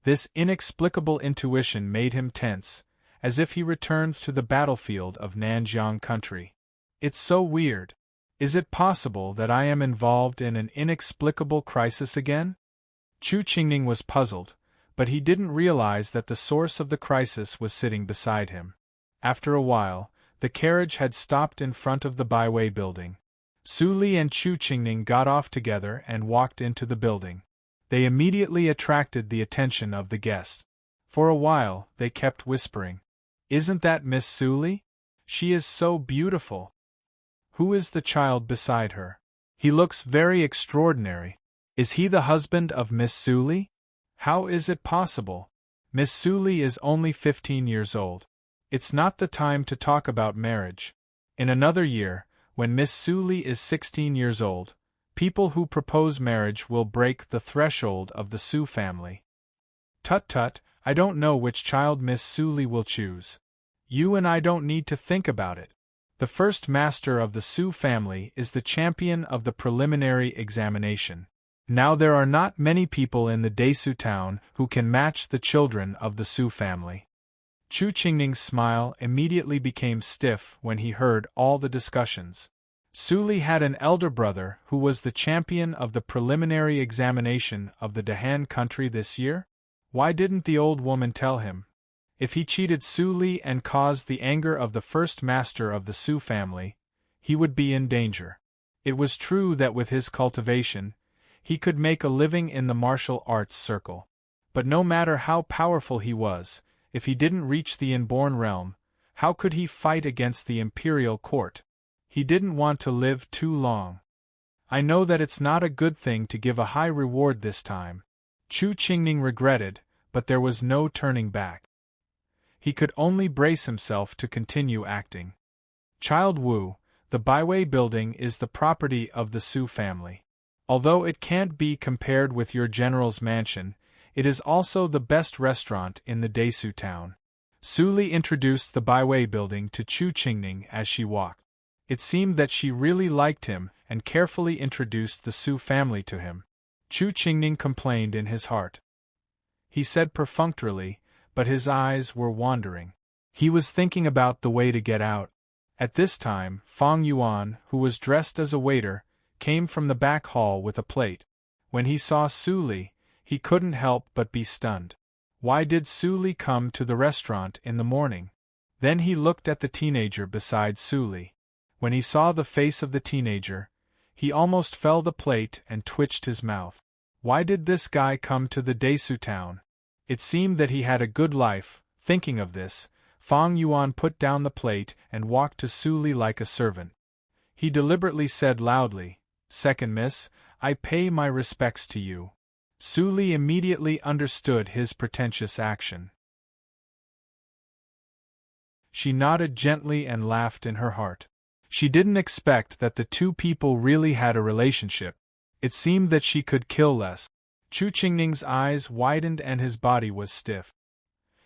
[SPEAKER 1] This inexplicable intuition made him tense, as if he returned to the battlefield of Nanjiang country. It's so weird. Is it possible that I am involved in an inexplicable crisis again? Chu Qingning was puzzled, but he didn't realize that the source of the crisis was sitting beside him. After a while, the carriage had stopped in front of the byway building. Su Li and Chu Qingning got off together and walked into the building. They immediately attracted the attention of the guests. For a while, they kept whispering, Isn't that Miss Su Li? She is so beautiful. Who is the child beside her? He looks very extraordinary. Is he the husband of Miss Su Li? How is it possible? Miss Su Li is only 15 years old. It's not the time to talk about marriage. In another year, when Miss Su Li is 16 years old, people who propose marriage will break the threshold of the Su family. Tut-tut, I don't know which child Miss Su Li will choose. You and I don't need to think about it. The first master of the Su family is the champion of the preliminary examination. Now there are not many people in the Desu town who can match the children of the Su family. Chu Qingning's smile immediately became stiff when he heard all the discussions. Su Li had an elder brother who was the champion of the preliminary examination of the Dahan country this year? Why didn't the old woman tell him? If he cheated Su Li and caused the anger of the first master of the Su family, he would be in danger. It was true that with his cultivation, he could make a living in the martial arts circle. But no matter how powerful he was, if he didn't reach the inborn realm, how could he fight against the imperial court? He didn't want to live too long. I know that it's not a good thing to give a high reward this time. Chu Qingning regretted, but there was no turning back. He could only brace himself to continue acting. Child Wu, the byway building is the property of the Su family. Although it can't be compared with your general's mansion, it is also the best restaurant in the Desu town. Su Li introduced the byway building to Chu Qingning as she walked. It seemed that she really liked him and carefully introduced the Su family to him. Chu Qingning complained in his heart. He said perfunctorily, but his eyes were wandering. He was thinking about the way to get out. At this time, Feng Yuan, who was dressed as a waiter, came from the back hall with a plate. When he saw Su Li, he couldn't help but be stunned. Why did Su Li come to the restaurant in the morning? Then he looked at the teenager beside Su Li. When he saw the face of the teenager, he almost fell the plate and twitched his mouth. Why did this guy come to the Desu town? It seemed that he had a good life. Thinking of this, Feng Yuan put down the plate and walked to Su Li like a servant. He deliberately said loudly, "Second miss, I pay my respects to you." Su Li immediately understood his pretentious action. She nodded gently and laughed in her heart. She didn't expect that the two people really had a relationship. It seemed that she could kill less. Chu Qingning's eyes widened and his body was stiff.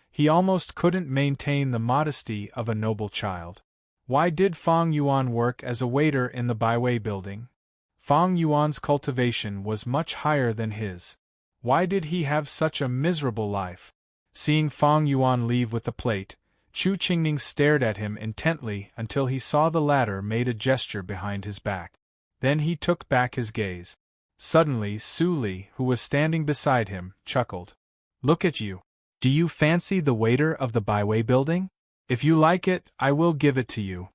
[SPEAKER 1] He almost couldn't maintain the modesty of a noble child. Why did Fang Yuan work as a waiter in the Baiwei building? Fang Yuan's cultivation was much higher than his. Why did he have such a miserable life? Seeing Fang Yuan leave with the plate, Chu Qingning stared at him intently until he saw the latter made a gesture behind his back. Then he took back his gaze. Suddenly Su Li, who was standing beside him, chuckled. "Look at you. Do you fancy the waiter of the Baiwei building? If you like it, I will give it to you."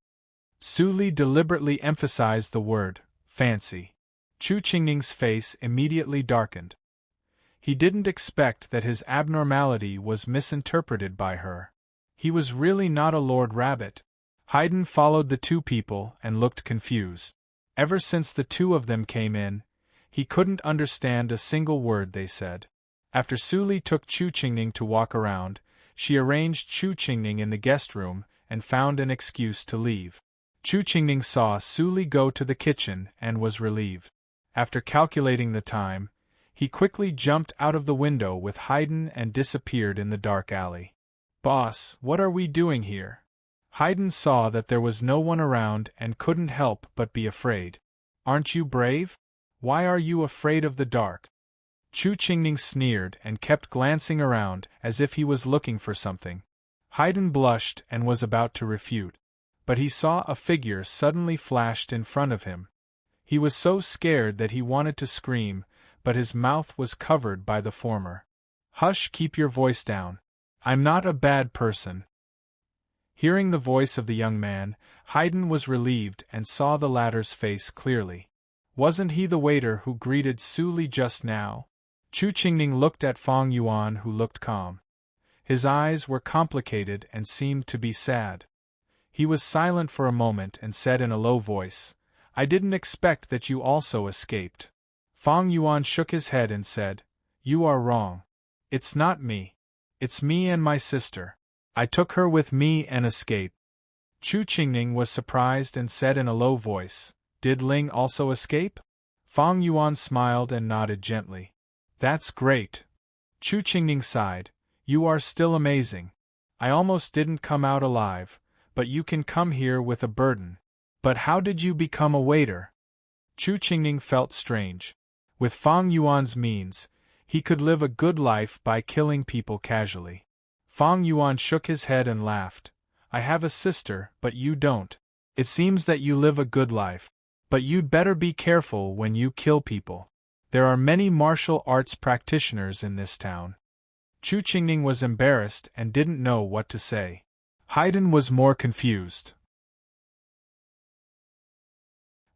[SPEAKER 1] Su Li deliberately emphasized the word, fancy. Chu Qingning's face immediately darkened. He didn't expect that his abnormality was misinterpreted by her. He was really not a Lord Rabbit. Haydn followed the two people and looked confused. Ever since the two of them came in, he couldn't understand a single word they said. After Su Li took Chu Qingning to walk around, she arranged Chu Qingning in the guest room and found an excuse to leave. Chu Qingning saw Su Li go to the kitchen and was relieved. After calculating the time, he quickly jumped out of the window with Haydn and disappeared in the dark alley. "Boss, what are we doing here?" Haydn saw that there was no one around and couldn't help but be afraid. "Aren't you brave? Why are you afraid of the dark?" Chu Qingning sneered and kept glancing around as if he was looking for something. Haydn blushed and was about to refute, but he saw a figure suddenly flashed in front of him. He was so scared that he wanted to scream, but his mouth was covered by the former. "Hush, keep your voice down. I'm not a bad person." Hearing the voice of the young man, Haydn was relieved and saw the latter's face clearly. Wasn't he the waiter who greeted Su Li just now? Chu Qingning looked at Fang Yuan, who looked calm. His eyes were complicated and seemed to be sad. He was silent for a moment and said in a low voice, "I didn't expect that you also escaped." Fang Yuan shook his head and said, "You are wrong. It's not me. It's me and my sister. I took her with me and escaped." Chu Qingning was surprised and said in a low voice, "Did Ling also escape?" Fang Yuan smiled and nodded gently. "That's great." Chu Qingning sighed, "You are still amazing. I almost didn't come out alive, but you can come here with a burden. But how did you become a waiter?" Chu Qingning felt strange. With Fang Yuan's means, he could live a good life by killing people casually. Fang Yuan shook his head and laughed. "I have a sister, but you don't. It seems that you live a good life. But you'd better be careful when you kill people. There are many martial arts practitioners in this town." Chu Qingning was embarrassed and didn't know what to say. Haydn was more confused.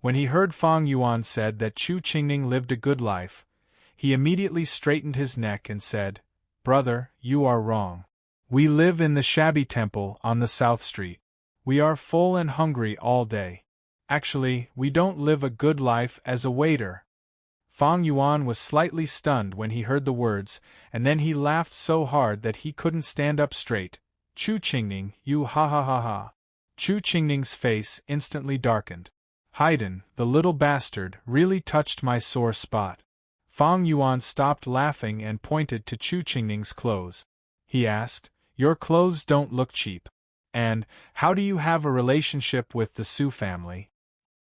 [SPEAKER 1] When he heard Fang Yuan said that Chu Qingning lived a good life, he immediately straightened his neck and said, "Brother, you are wrong. We live in the shabby temple on the South Street. We are full and hungry all day. Actually, we don't live a good life as a waiter." Fang Yuan was slightly stunned when he heard the words, and then he laughed so hard that he couldn't stand up straight. "Chu Qingning, you ha ha ha ha." Chu Qingning's face instantly darkened. "Haydn, the little bastard, really touched my sore spot." Fang Yuan stopped laughing and pointed to Chu Qingning's clothes. He asked, "Your clothes don't look cheap. And, how do you have a relationship with the Su family?"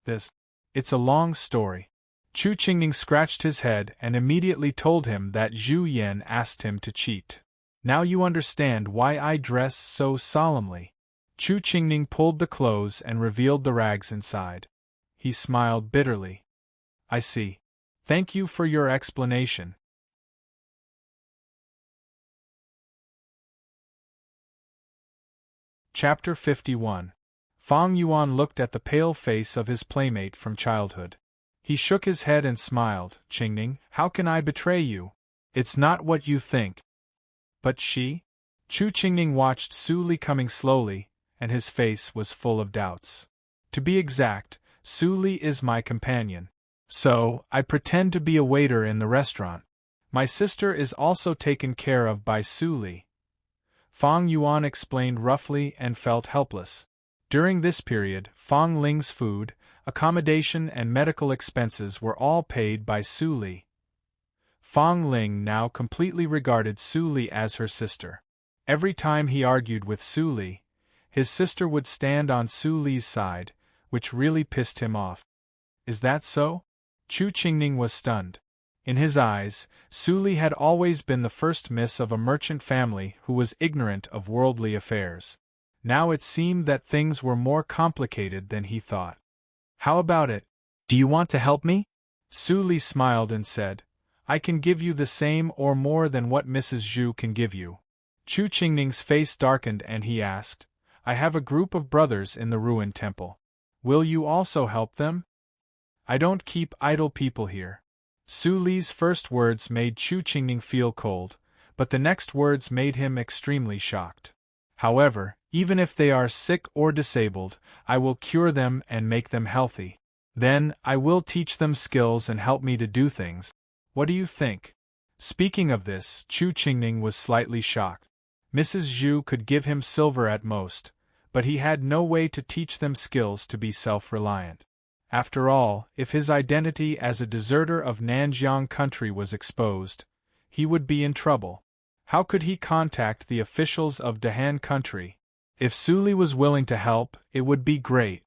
[SPEAKER 1] It's a long story." Chu Qingning scratched his head and immediately told him that Zhu Yan asked him to cheat. "Now you understand why I dress so solemnly." Chu Qingning pulled the clothes and revealed the rags inside. He smiled bitterly. "I see. Thank you for your explanation." Chapter 51. Fang Yuan looked at the pale face of his playmate from childhood. He shook his head and smiled. "Qingning, how can I betray you? It's not what you think." "But she?" Chu Qingning watched Su Li coming slowly, and his face was full of doubts. "To be exact, Su Li is my companion. So, I pretend to be a waiter in the restaurant. My sister is also taken care of by Su Li. Fang Yuan explained roughly and felt helpless. During this period, Fang Ling's food, accommodation and medical expenses were all paid by Su Li. Fang Ling now completely regarded Su Li as her sister. Every time he argued with Su Li, his sister would stand on Su Li's side, which really pissed him off. Is that so? Chu Qingning was stunned. In his eyes, Su Li had always been the first miss of a merchant family who was ignorant of worldly affairs. Now it seemed that things were more complicated than he thought. How about it? Do you want to help me? Su Li smiled and said, I can give you the same or more than what Mrs. Zhu can give you. Chu Qingning's face darkened and he asked, I have a group of brothers in the ruined temple. Will you also help them? I don't keep idle people here. Su Li's first words made Chu Qingning feel cold, but the next words made him extremely shocked. However, even if they are sick or disabled, I will cure them and make them healthy. Then, I will teach them skills and help me to do things. What do you think? Speaking of this, Chu Qingning was slightly shocked. Mrs. Zhu could give him silver at most, but he had no way to teach them skills to be self-reliant. After all, if his identity as a deserter of Nanjiang country was exposed, he would be in trouble. How could he contact the officials of Dahan country? If Su Li was willing to help, it would be great.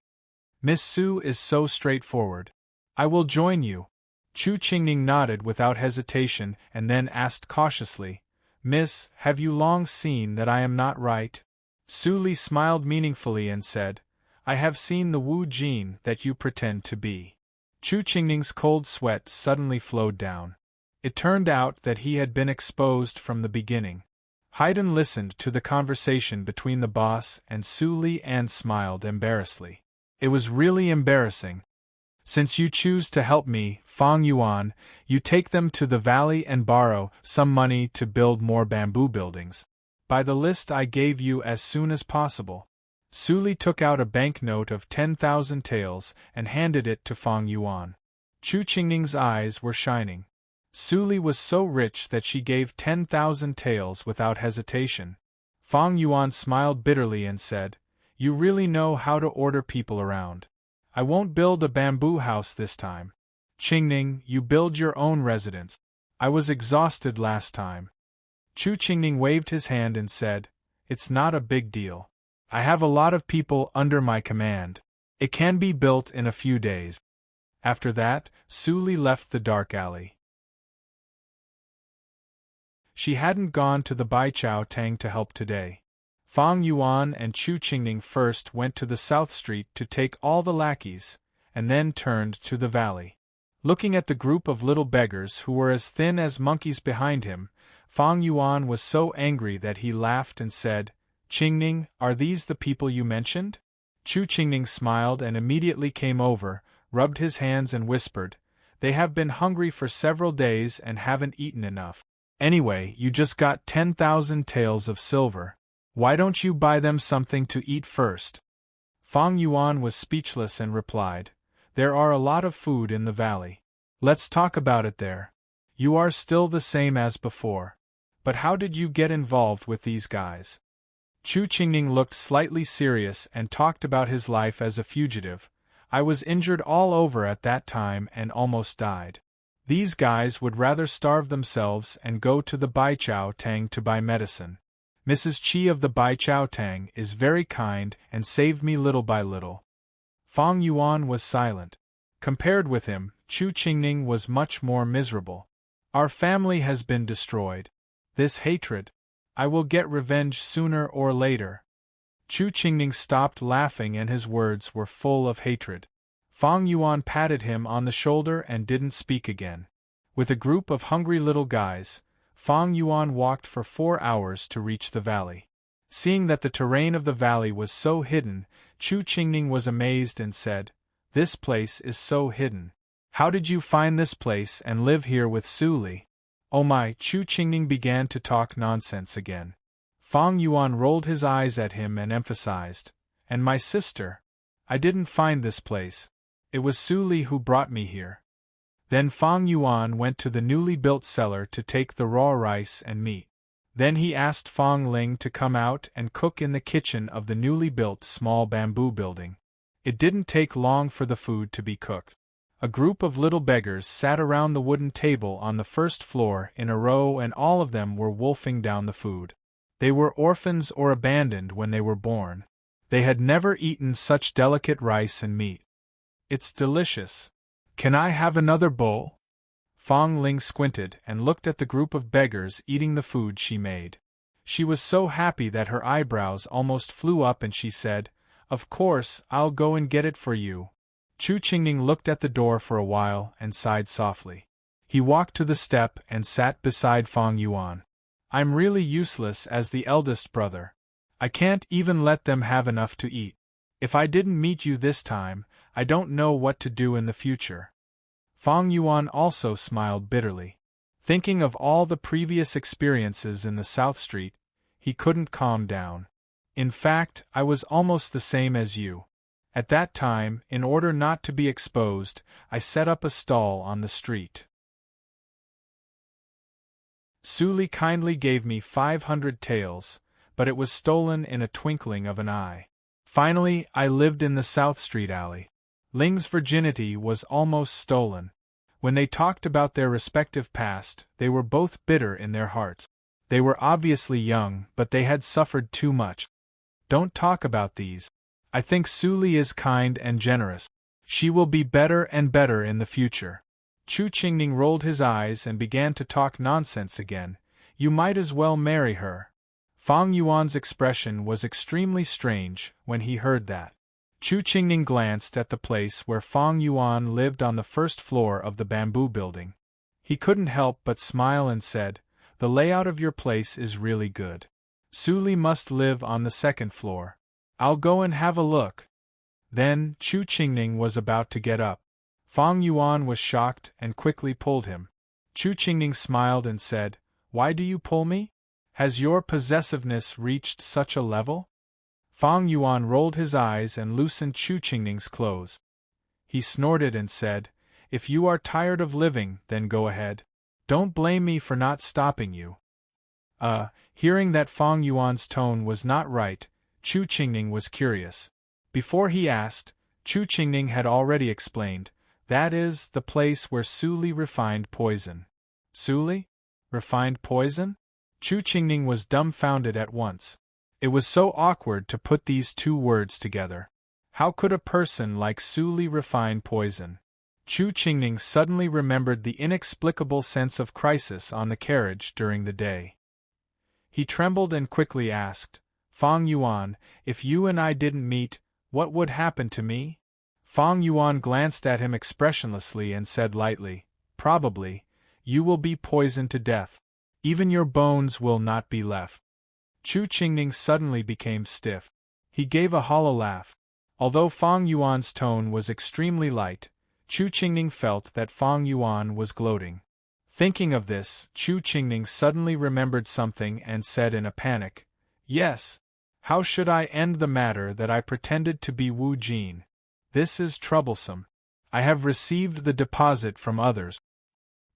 [SPEAKER 1] Miss Su is so straightforward. I will join you. Chu Qingning nodded without hesitation and then asked cautiously, Miss, have you long seen that I am not right? Su Li smiled meaningfully and said, I have seen the Wu Jin that you pretend to be. Chu Qingning's cold sweat suddenly flowed down. It turned out that he had been exposed from the beginning. Haydn listened to the conversation between the boss and Su Li and smiled embarrassedly. It was really embarrassing. Since you choose to help me, Fang Yuan, you take them to the valley and borrow some money to build more bamboo buildings. By the list I gave you as soon as possible. Su Li took out a banknote of 10,000 taels and handed it to Fang Yuan. Chu Qingning's eyes were shining. Su Li was so rich that she gave 10,000 taels without hesitation. Fang Yuan smiled bitterly and said, You really know how to order people around. I won't build a bamboo house this time. Qingning, you build your own residence. I was exhausted last time. Chu Qingning waved his hand and said, It's not a big deal. I have a lot of people under my command. It can be built in a few days. After that, Su Li left the dark alley. She hadn't gone to the Baichao Tang to help today. Fang Yuan and Chu Qingning first went to the South Street to take all the lackeys, and then turned to the valley. Looking at the group of little beggars who were as thin as monkeys behind him, Fang Yuan was so angry that he laughed and said, Qingning, are these the people you mentioned? Chu Qingning smiled and immediately came over, rubbed his hands and whispered, They have been hungry for several days and haven't eaten enough. Anyway, you just got 10,000 taels of silver. Why don't you buy them something to eat first? Fang Yuan was speechless and replied, There are a lot of food in the valley. Let's talk about it there. You are still the same as before. But how did you get involved with these guys? Chu Qingning looked slightly serious and talked about his life as a fugitive. I was injured all over at that time and almost died. These guys would rather starve themselves and go to the Baichao Tang to buy medicine. Mrs. Qi of the Baichao Tang is very kind and saved me little by little. Fang Yuan was silent. Compared with him, Chu Qingning was much more miserable. Our family has been destroyed. This hatred. I will get revenge sooner or later. Chu Qingning stopped laughing and his words were full of hatred. Fang Yuan patted him on the shoulder and didn't speak again. With a group of hungry little guys, Fang Yuan walked for 4 hours to reach the valley. Seeing that the terrain of the valley was so hidden, Chu Qingning was amazed and said, This place is so hidden. How did you find this place and live here with Su Li? Oh my! Chu Qingning began to talk nonsense again. Fang Yuan rolled his eyes at him and emphasized, And my sister? I didn't find this place. It was Su Li who brought me here. Then Fang Yuan went to the newly built cellar to take the raw rice and meat. Then he asked Fang Ling to come out and cook in the kitchen of the newly built small bamboo building. It didn't take long for the food to be cooked. A group of little beggars sat around the wooden table on the first floor in a row, and all of them were wolfing down the food. They were orphans or abandoned when they were born. They had never eaten such delicate rice and meat. "It's delicious. Can I have another bowl?" Fang Ling squinted and looked at the group of beggars eating the food she made. She was so happy that her eyebrows almost flew up, and she said, "Of course, I'll go and get it for you." Chu Qingning looked at the door for a while and sighed softly. He walked to the step and sat beside Fang Yuan. "I'm really useless as the eldest brother. I can't even let them have enough to eat. If I didn't meet you this time, I don't know what to do in the future." Fang Yuan also smiled bitterly. Thinking of all the previous experiences in the South Street, he couldn't calm down. "In fact, I was almost the same as you. At that time, in order not to be exposed, I set up a stall on the street. Suli kindly gave me 500 taels, but it was stolen in a twinkling of an eye. Finally, I lived in the South Street alley. Ling's virginity was almost stolen. When they talked about their respective past, they were both bitter in their hearts. They were obviously young, but they had suffered too much. Don't talk about these. I think Suli is kind and generous. She will be better and better in the future." Chu Qingning rolled his eyes and began to talk nonsense again. "You might as well marry her." Fang Yuan's expression was extremely strange when he heard that. Chu Qingning glanced at the place where Fang Yuan lived on the first floor of the bamboo building. He couldn't help but smile and said, "The layout of your place is really good. Suli must live on the second floor. I'll go and have a look." Then, Chu Qingning was about to get up. Fang Yuan was shocked and quickly pulled him. Chu Qingning smiled and said, "Why do you pull me? Has your possessiveness reached such a level?" Fang Yuan rolled his eyes and loosened Chu Qingning's clothes. He snorted and said, "If you are tired of living, then go ahead. Don't blame me for not stopping you." Hearing that Fang Yuan's tone was not right, Chu Qingning was curious. Before he asked, Chu Qingning had already explained, "That is the place where Suli refined poison." Suli? Refined poison? Chu Qingning was dumbfounded at once. It was so awkward to put these two words together. How could a person like Suli refine poison? Chu Qingning suddenly remembered the inexplicable sense of crisis on the carriage during the day. He trembled and quickly asked, "Fang Yuan, if you and I didn't meet, what would happen to me?" Fang Yuan glanced at him expressionlessly and said lightly, "Probably, you will be poisoned to death. Even your bones will not be left." Chu Qingning suddenly became stiff. He gave a hollow laugh. Although Fang Yuan's tone was extremely light, Chu Qingning felt that Fang Yuan was gloating. Thinking of this, Chu Qingning suddenly remembered something and said in a panic, "Yes. How should I end the matter that I pretended to be Wu Jin? This is troublesome. I have received the deposit from others.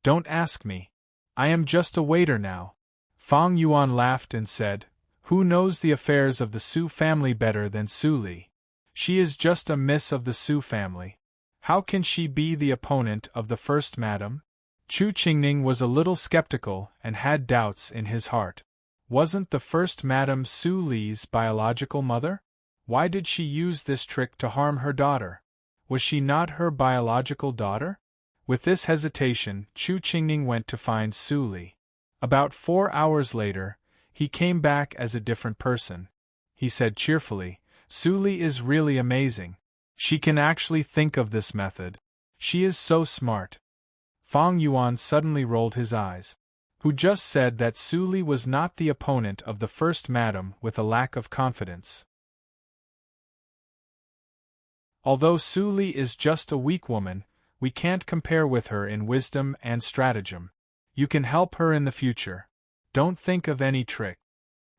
[SPEAKER 1] Don't ask me. I am just a waiter now." Fang Yuan laughed and said, "Who knows the affairs of the Su family better than Suli? She is just a miss of the Su family. How can she be the opponent of the first madam?" Chu Qingning was a little skeptical and had doubts in his heart. Wasn't the first Madame Su Li's biological mother? Why did she use this trick to harm her daughter? Was she not her biological daughter? With this hesitation, Chu Qingning went to find Su Li. About 4 hours later, he came back as a different person. He said cheerfully, "Su Li is really amazing. She can actually think of this method. She is so smart." Fang Yuan suddenly rolled his eyes. Who just said that Suli was not the opponent of the first madam with a lack of confidence? Although Suli is just a weak woman, we can't compare with her in wisdom and stratagem. You can help her in the future. Don't think of any trick.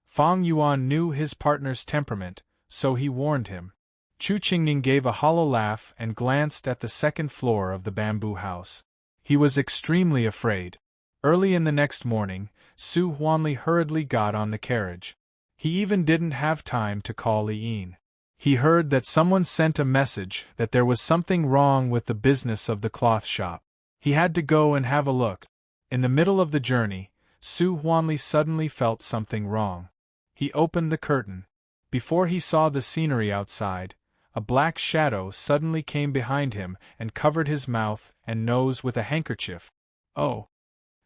[SPEAKER 1] Fang Yuan knew his partner's temperament, so he warned him. Chu Qingning gave a hollow laugh and glanced at the second floor of the bamboo house. He was extremely afraid. Early in the next morning, Su Huanli hurriedly got on the carriage. He even didn't have time to call Liyin. He heard that someone sent a message that there was something wrong with the business of the cloth shop. He had to go and have a look. In the middle of the journey, Su Huanli suddenly felt something wrong. He opened the curtain. Before he saw the scenery outside, a black shadow suddenly came behind him and covered his mouth and nose with a handkerchief. Oh!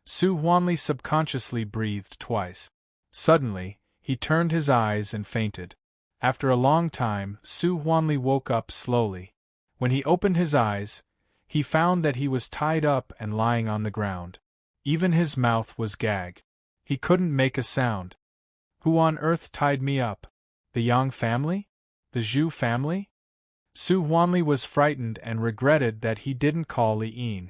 [SPEAKER 1] Su Huanli subconsciously breathed twice. Suddenly, he turned his eyes and fainted. After a long time, Su Huanli woke up slowly. When he opened his eyes, he found that he was tied up and lying on the ground. Even his mouth was gagged. He couldn't make a sound. Who on earth tied me up? The Yang family? The Zhu family? Su Huanli was frightened and regretted that he didn't call Liyin.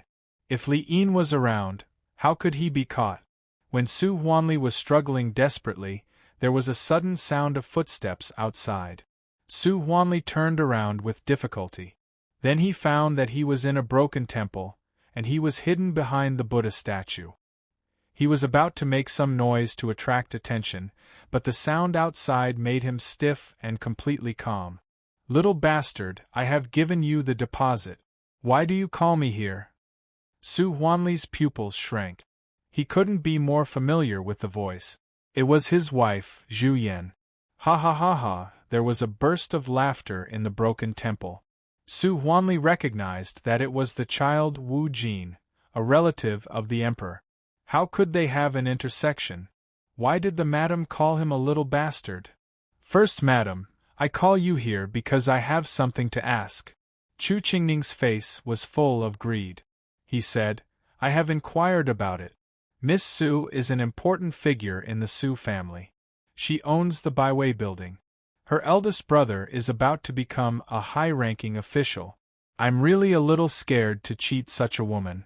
[SPEAKER 1] If Liyin was around, how could he be caught? When Su Huanli was struggling desperately, there was a sudden sound of footsteps outside. Su Huanli turned around with difficulty. Then he found that he was in a broken temple, and he was hidden behind the Buddha statue. He was about to make some noise to attract attention, but the sound outside made him stiff and completely calm. Little bastard, I have given you the deposit. Why do you call me here? Su Huanli's pupils shrank. He couldn't be more familiar with the voice. It was his wife, Zhu Yan. Ha ha ha ha, there was a burst of laughter in the broken temple. Su Huanli recognized that it was the child Wu Jin, a relative of the emperor. How could they have an intersection? Why did the madam call him a little bastard? First madam, I call you here because I have something to ask. Chu Qingning's face was full of greed. He said, I have inquired about it. Miss Su is an important figure in the Su family. She owns the Baiwei building. Her eldest brother is about to become a high-ranking official. I'm really a little scared to cheat such a woman.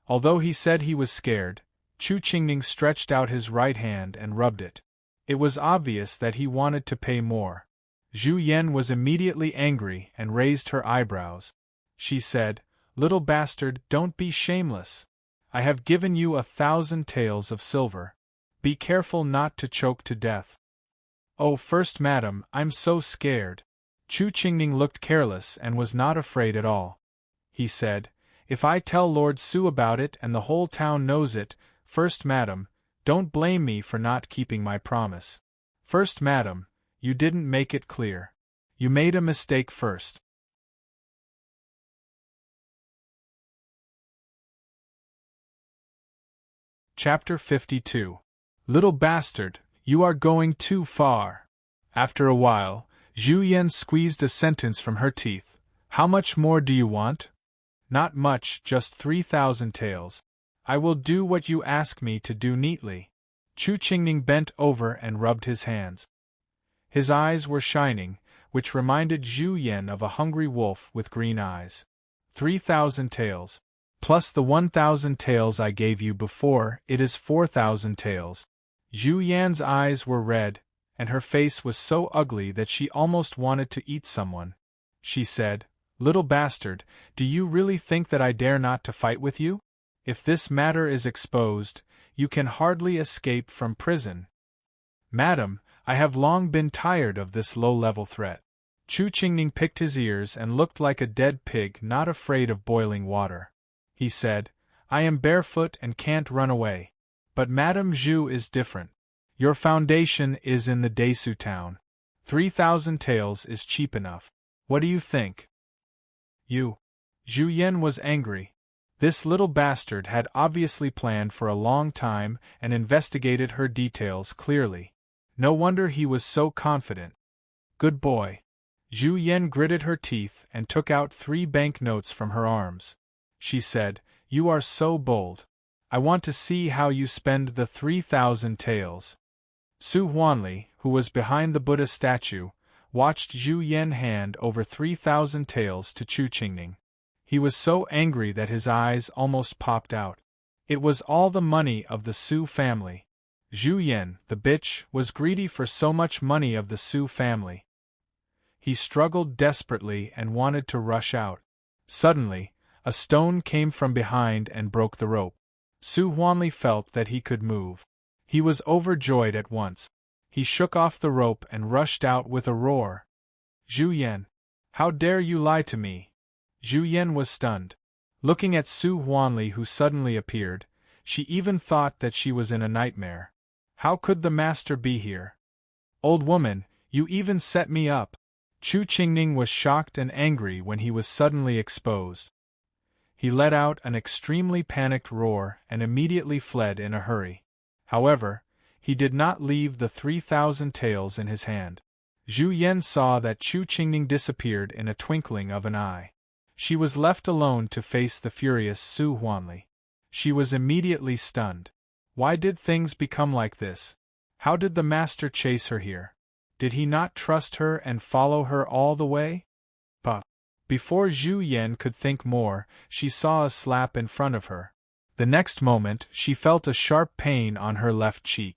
[SPEAKER 1] Although he said he was scared, Chu Qingning stretched out his right hand and rubbed it. It was obvious that he wanted to pay more. Zhu Yan was immediately angry and raised her eyebrows. She said, Little bastard, don't be shameless. I have given you 1,000 taels of silver. Be careful not to choke to death. Oh, first madam, I'm so scared. Chu Qingning looked careless and was not afraid at all. He said, If I tell Lord Su about it and the whole town knows it, first madam, don't blame me for not keeping my promise. First madam, you didn't make it clear. You made a mistake first. Chapter 52. Little bastard, you are going too far. After a while, Zhu Yan squeezed a sentence from her teeth. How much more do you want? Not much, just 3,000 taels. I will do what you ask me to do neatly. Chu Qingning bent over and rubbed his hands. His eyes were shining, which reminded Zhu Yan of a hungry wolf with green eyes. 3,000 taels. Plus the 1,000 taels I gave you before, it is 4,000 taels. Zhu Yan's eyes were red, and her face was so ugly that she almost wanted to eat someone. She said, Little bastard, do you really think that I dare not to fight with you? If this matter is exposed, you can hardly escape from prison. Madam, I have long been tired of this low-level threat. Chu Qingning picked his ears and looked like a dead pig not afraid of boiling water. He said, I am barefoot and can't run away. But Madame Zhu is different. Your foundation is in the Desu town. 3,000 taels is cheap enough. What do you think? You. Zhu Yan was angry. This little bastard had obviously planned for a long time and investigated her details clearly. No wonder he was so confident. Good boy. Zhu Yan gritted her teeth and took out 3 banknotes from her arms. She said, You are so bold. I want to see how you spend the 3,000 taels. Su Huanli, who was behind the Buddha statue, watched Zhu Yan hand over 3,000 taels to Chu Qingning. He was so angry that his eyes almost popped out. It was all the money of the Su family. Zhu Yan, the bitch, was greedy for so much money of the Su family. He struggled desperately and wanted to rush out. Suddenly, A stone came from behind and broke the rope. Su Huanli felt that he could move. He was overjoyed at once. He shook off the rope and rushed out with a roar. Zhu Yan! How dare you lie to me? Zhu Yan was stunned. Looking at Su Huanli, who suddenly appeared, she even thought that she was in a nightmare. How could the master be here? Old woman, you even set me up. Chu Qingning was shocked and angry when he was suddenly exposed. He let out an extremely panicked roar and immediately fled in a hurry. However, he did not leave the 3,000 taels in his hand. Zhu Yan saw that Chu Qingning disappeared in a twinkling of an eye. She was left alone to face the furious Su Huanli. She was immediately stunned. Why did things become like this? How did the master chase her here? Did he not trust her and follow her all the way? But before Zhu Yan could think more, she saw a slap in front of her. The next moment, she felt a sharp pain on her left cheek.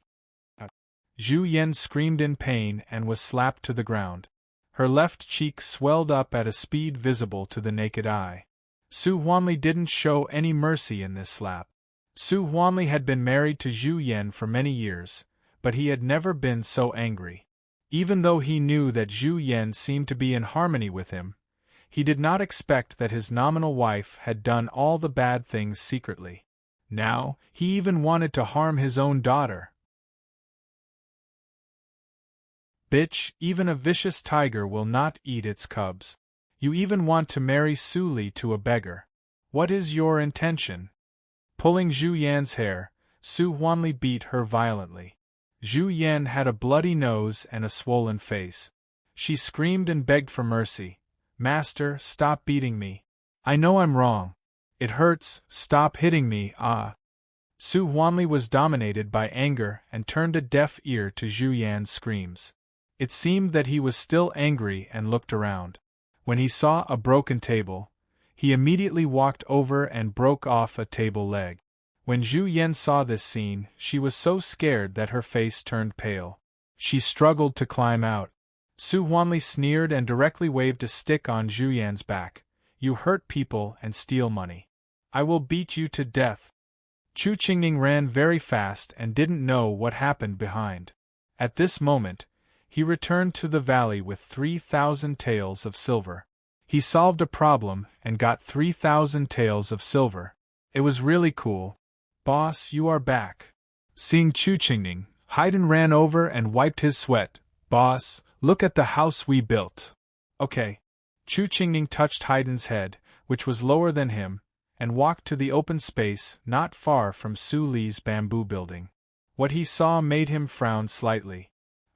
[SPEAKER 1] Zhu Yan screamed in pain and was slapped to the ground. Her left cheek swelled up at a speed visible to the naked eye. Su Huanli didn't show any mercy in this slap. Su Huanli had been married to Zhu Yan for many years, but he had never been so angry. Even though he knew that Zhu Yan seemed to be in harmony with him, he did not expect that his nominal wife had done all the bad things secretly. Now, he even wanted to harm his own daughter. Bitch, even a vicious tiger will not eat its cubs. You even want to marry Su Li to a beggar. What is your intention? Pulling Zhu Yan's hair, Su Huanli beat her violently. Zhu Yan had a bloody nose and a swollen face. She screamed and begged for mercy. Master, stop beating me. I know I'm wrong. It hurts, stop hitting me, ah. Su Huanli was dominated by anger and turned a deaf ear to Zhu Yan's screams. It seemed that he was still angry and looked around. When he saw a broken table, he immediately walked over and broke off a table leg. When Zhu Yan saw this scene, she was so scared that her face turned pale. She struggled to climb out. Su Huanli sneered and directly waved a stick on Zhu Yan's back. You hurt people and steal money. I will beat you to death. Chu Qingning ran very fast and didn't know what happened behind. At this moment, he returned to the valley with 3,000 taels of silver. He solved a problem and got 3,000 taels of silver. It was really cool. Boss, you are back. Seeing Chu Qingning, Haydn ran over and wiped his sweat. Boss, look at the house we built. Okay. Chu Qingning touched Haydn's head, which was lower than him, and walked to the open space not far from Su Li's bamboo building. What he saw made him frown slightly.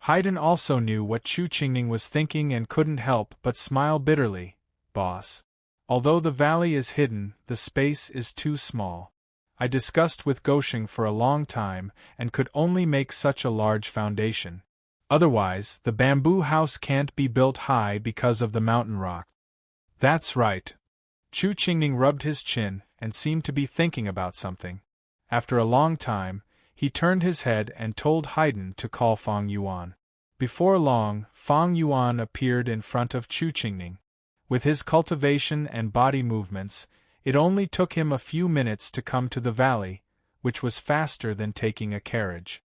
[SPEAKER 1] Haydn also knew what Chu Qingning was thinking and couldn't help but smile bitterly. Boss. Although the valley is hidden, the space is too small. I discussed with Gosheng for a long time and could only make such a large foundation. Otherwise, the bamboo house can't be built high because of the mountain rock. That's right. Chu Qingning rubbed his chin and seemed to be thinking about something. After a long time, he turned his head and told Haydn to call Fang Yuan. Before long, Fang Yuan appeared in front of Chu Qingning. With his cultivation and body movements, it only took him a few minutes to come to the valley, which was faster than taking a carriage.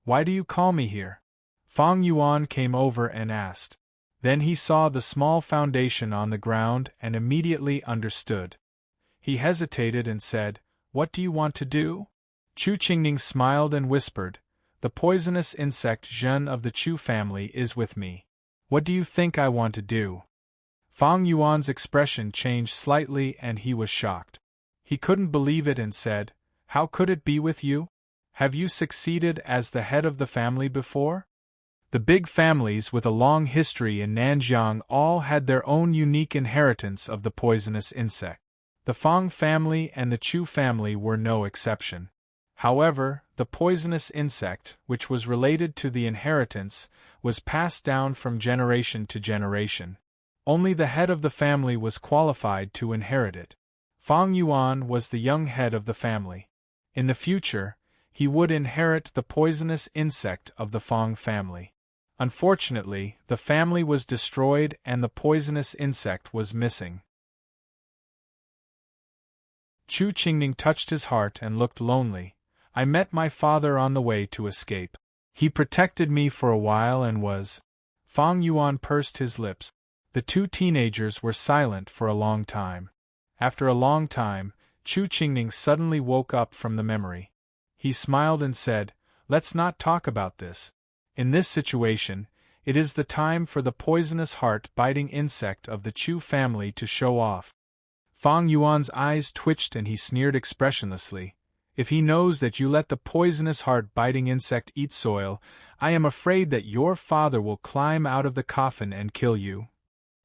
[SPEAKER 1] Why do you call me here? Fang Yuan came over and asked. Then he saw the small foundation on the ground and immediately understood. He hesitated and said, What do you want to do? Chu Qingning smiled and whispered, The poisonous insect Zhen of the Chu family is with me. What do you think I want to do? Fang Yuan's expression changed slightly and he was shocked. He couldn't believe it and said, How could it be with you? Have you succeeded as the head of the family before? The big families with a long history in Nanjiang all had their own unique inheritance of the poisonous insect. The Fang family and the Chu family were no exception. However, the poisonous insect, which was related to the inheritance, was passed down from generation to generation. Only the head of the family was qualified to inherit it. Fang Yuan was the young head of the family. In the future, he would inherit the poisonous insect of the Fang family. Unfortunately, the family was destroyed and the poisonous insect was missing. Chu Qingning touched his heart and looked lonely. I met my father on the way to escape. He protected me for a while and was. Fang Yuan pursed his lips. The two teenagers were silent for a long time. After a long time, Chu Qingning suddenly woke up from the memory. He smiled and said, "Let's not talk about this. In this situation, it is the time for the poisonous heart-biting insect of the Chu family to show off." Fang Yuan's eyes twitched and he sneered expressionlessly. "If he knows that you let the poisonous heart-biting insect eat soil, I am afraid that your father will climb out of the coffin and kill you."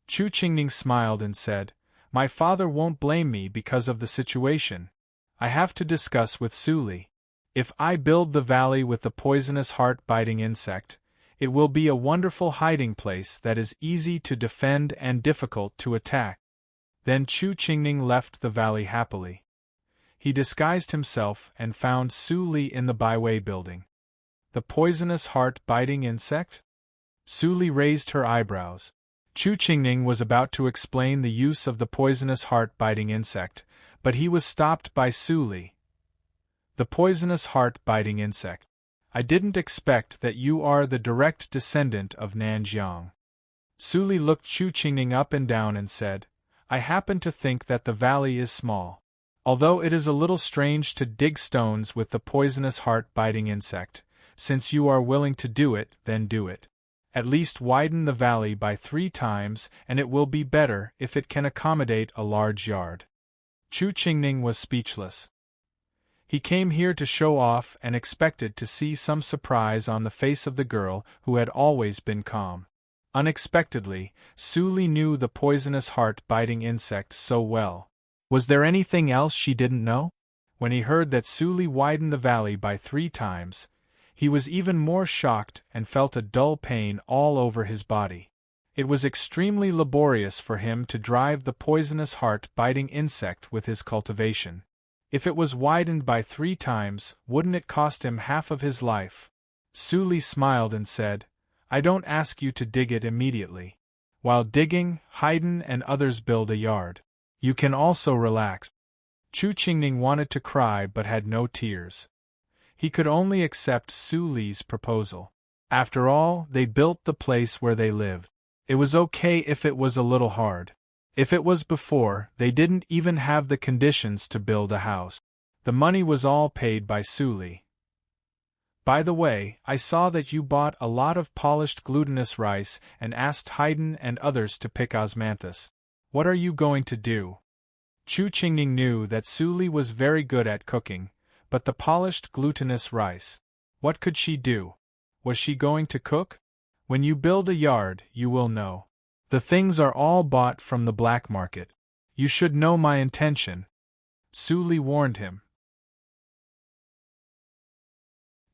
[SPEAKER 1] Chu Qingning smiled and said, "My father won't blame me because of the situation. I have to discuss with Suli. If I build the valley with the poisonous heart-biting insect, it will be a wonderful hiding place that is easy to defend and difficult to attack." Then Chu Qingning left the valley happily. He disguised himself and found Su Li in the Baiwei building. The poisonous heart-biting insect? Su Li raised her eyebrows. Chu Qingning was about to explain the use of the poisonous heart-biting insect, but he was stopped by Su Li. "The poisonous heart-biting insect. I didn't expect that you are the direct descendant of Nanjiang." Su Li looked Chu Qingning up and down and said, "I happen to think that the valley is small. Although it is a little strange to dig stones with the poisonous heart-biting insect, since you are willing to do it, then do it. At least widen the valley by 3 times and it will be better if it can accommodate a large yard." Chu Qingning was speechless. He came here to show off and expected to see some surprise on the face of the girl who had always been calm. Unexpectedly, Su Li knew the poisonous heart-biting insect so well. Was there anything else she didn't know? When he heard that Su Li widened the valley by 3 times, he was even more shocked and felt a dull pain all over his body. It was extremely laborious for him to drive the poisonous heart-biting insect with his cultivation. If it was widened by 3 times, wouldn't it cost him half of his life? Su Li smiled and said, "I don't ask you to dig it immediately. While digging, Haydn and others build a yard. You can also relax." Chu Qingning wanted to cry but had no tears. He could only accept Su Li's proposal. After all, they built the place where they lived. It was okay if it was a little hard. If it was before, they didn't even have the conditions to build a house. The money was all paid by Su Li. "By the way, I saw that you bought a lot of polished glutinous rice and asked Haydn and others to pick osmanthus. What are you going to do?" Chu Qingning knew that Su Li was very good at cooking, but the polished glutinous rice. What could she do? Was she going to cook? "When you build a yard, you will know. The things are all bought from the black market. You should know my intention," Su Li warned him.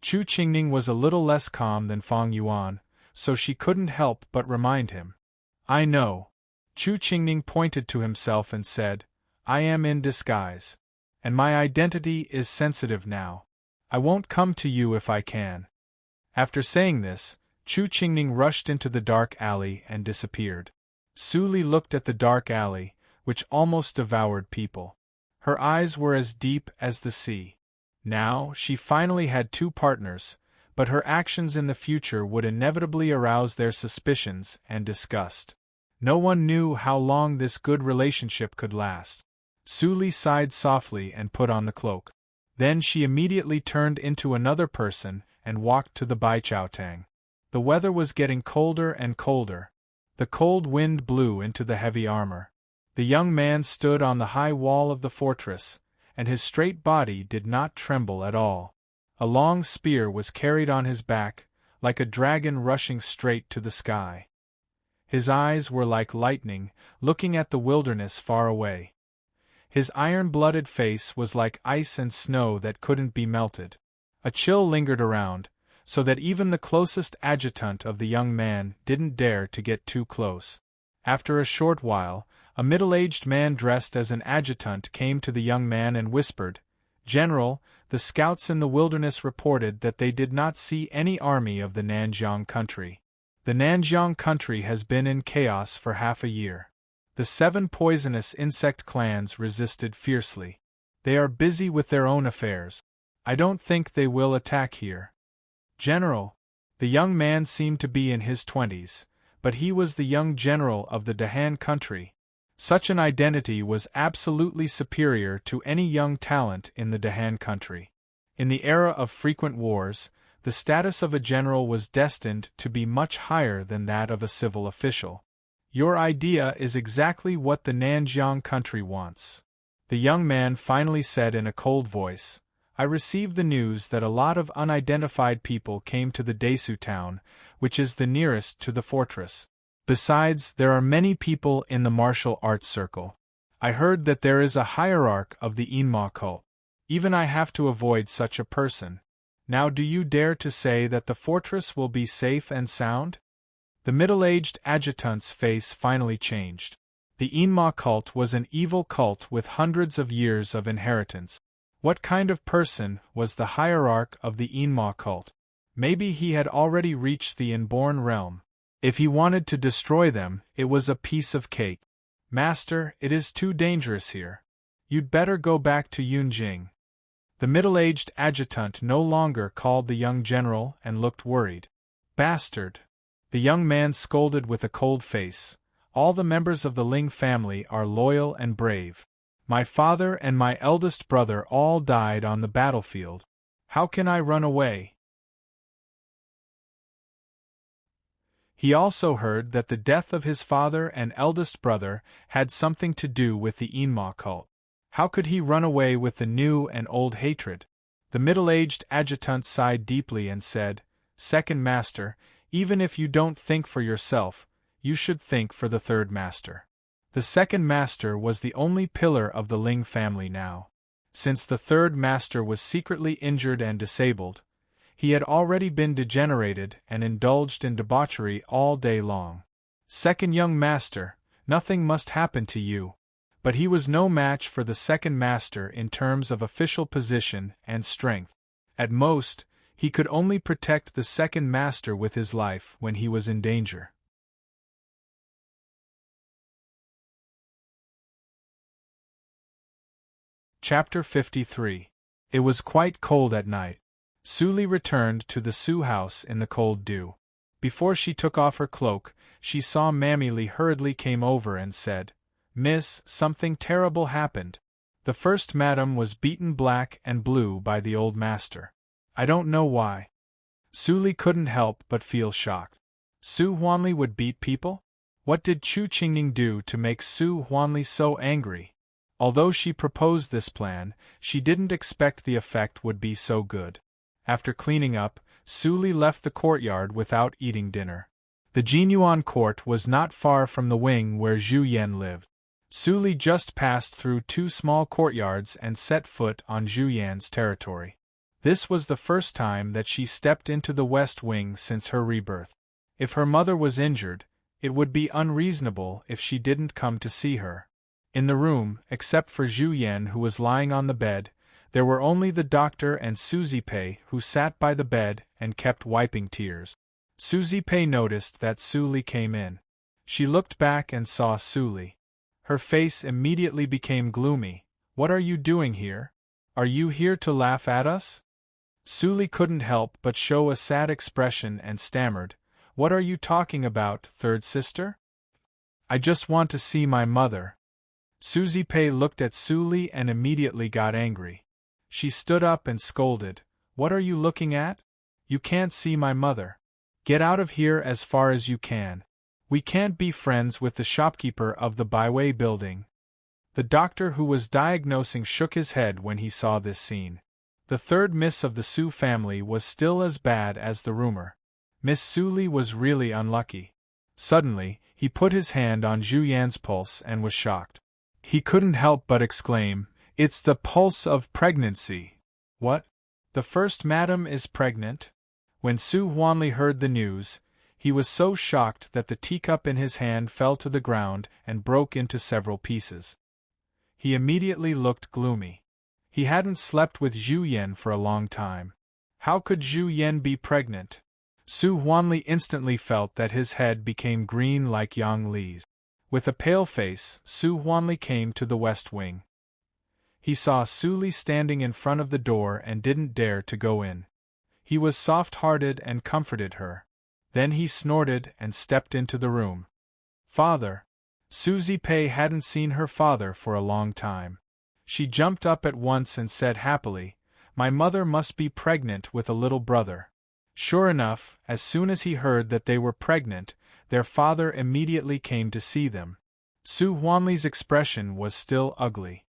[SPEAKER 1] Chu Qingning was a little less calm than Fang Yuan, so she couldn't help but remind him. "I know." Chu Qingning pointed to himself and said, "I am in disguise. And my identity is sensitive now. I won't come to you if I can." After saying this, Chu Qingning rushed into the dark alley and disappeared. Su Li looked at the dark alley, which almost devoured people. Her eyes were as deep as the sea. Now, she finally had 2 partners, but her actions in the future would inevitably arouse their suspicions and disgust. No one knew how long this good relationship could last. Su Li sighed softly and put on the cloak. Then she immediately turned into another person and walked to the Baichaotang. The weather was getting colder and colder. The cold wind blew into the heavy armor. The young man stood on the high wall of the fortress, and his straight body did not tremble at all. A long spear was carried on his back, like a dragon rushing straight to the sky. His eyes were like lightning, looking at the wilderness far away. His iron-blooded face was like ice and snow that couldn't be melted. A chill lingered around, so that even the closest adjutant of the young man didn't dare to get too close. After a short while, a middle-aged man dressed as an adjutant came to the young man and whispered, "General, the scouts in the wilderness reported that they did not see any army of the Nanjiang country. The Nanjiang country has been in chaos for half a year. The 7 poisonous insect clans resisted fiercely. They are busy with their own affairs. I don't think they will attack here. General. The young man seemed to be in his 20s, but he was the young general of the Dahan country. Such an identity was absolutely superior to any young talent in the Dahan country. In the era of frequent wars, the status of a general was destined to be much higher than that of a civil official. Your idea is exactly what the Nanjiang country wants. The young man finally said in a cold voice, I received the news that a lot of unidentified people came to the Desu town, which is the nearest to the fortress. Besides, there are many people in the martial arts circle. I heard that there is a hierarch of the Inma cult. Even I have to avoid such a person. Now do you dare to say that the fortress will be safe and sound? The middle-aged adjutant's face finally changed. The Inma cult was an evil cult with hundreds of years of inheritance. What kind of person was the hierarch of the Inma cult? Maybe he had already reached the inborn realm. If he wanted to destroy them, it was a piece of cake. Master, it is too dangerous here. You'd better go back to Yunjing. The middle-aged adjutant no longer called the young general and looked worried. Bastard! The young man scolded with a cold face. All the members of the Ling family are loyal and brave. My father and my eldest brother all died on the battlefield. How can I run away? He also heard that the death of his father and eldest brother had something to do with the Inma cult. How could he run away with the new and old hatred? The middle-aged adjutant sighed deeply and said, Second Master, even if you don't think for yourself, you should think for the third master. The second master was the only pillar of the Ling family now. Since the third master was secretly injured and disabled, he had already been degenerated and indulged in debauchery all day long. Second young master, nothing must happen to you. But he was no match for the second master in terms of official position and strength. At most, he could only protect the second master with his life when he was in danger. Chapter 53. It was quite cold at night. Suli returned to the Su house in the cold dew. Before she took off her cloak, she saw Mammy Lee hurriedly came over and said, Miss, something terrible happened. The first madam was beaten black and blue by the old master. I don't know why. Suli couldn't help but feel shocked. Su Huanli would beat people? What did Chu Qingning do to make Su Huanli so angry? Although she proposed this plan, she didn't expect the effect would be so good. After cleaning up, Suli left the courtyard without eating dinner. The Jinyuan court was not far from the wing where Zhu Yan lived. Suli just passed through two small courtyards and set foot on Zhu Yan's territory. This was the first time that she stepped into the West Wing since her rebirth. If her mother was injured, it would be unreasonable if she didn't come to see her. In the room, except for Zhu Yan who was lying on the bed, there were only the doctor and Suzy Pei who sat by the bed and kept wiping tears. Suzy Pei noticed that Suli came in. She looked back and saw Suli. Her face immediately became gloomy. What are you doing here? Are you here to laugh at us? Suli couldn't help but show a sad expression and stammered, What are you talking about, third sister? I just want to see my mother. Suzy Pei looked at Suli and immediately got angry. She stood up and scolded, What are you looking at? You can't see my mother. Get out of here as far as you can. We can't be friends with the shopkeeper of the Baiwei building. The doctor who was diagnosing shook his head when he saw this scene. The third miss of the Su family was still as bad as the rumor. Miss Suli was really unlucky. Suddenly, he put his hand on Zhu Yan's pulse and was shocked. He couldn't help but exclaim, It's the pulse of pregnancy. What? The first madam is pregnant? When Su Huanli heard the news, he was so shocked that the teacup in his hand fell to the ground and broke into several pieces. He immediately looked gloomy. He hadn't slept with Zhu Yan for a long time. How could Zhu Yan be pregnant? Su Huanli instantly felt that his head became green like Yang Li's. With a pale face, Su Huanli came to the West Wing. He saw Suli standing in front of the door and didn't dare to go in. He was soft-hearted and comforted her. Then he snorted and stepped into the room. Father! Susie Pei hadn't seen her father for a long time. She jumped up at once and said happily, "My mother must be pregnant with a little brother." Sure enough, as soon as he heard that they were pregnant, their father immediately came to see them. Su Huanli's expression was still ugly.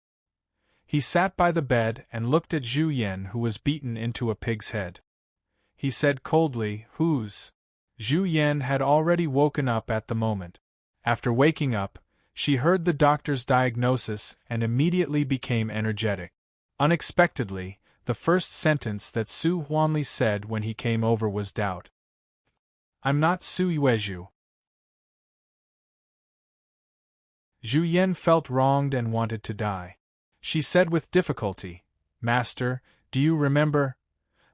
[SPEAKER 1] He sat by the bed and looked at Zhu Yan, who was beaten into a pig's head. He said coldly, "Whose?" Zhu Yan had already woken up at the moment. After waking up, she heard the doctor's diagnosis and immediately became energetic. Unexpectedly, the first sentence that Su Huanli said when he came over was doubt. "I'm not Su Yuezhu." Zhu Yan felt wronged and wanted to die. She said with difficulty, "Master, do you remember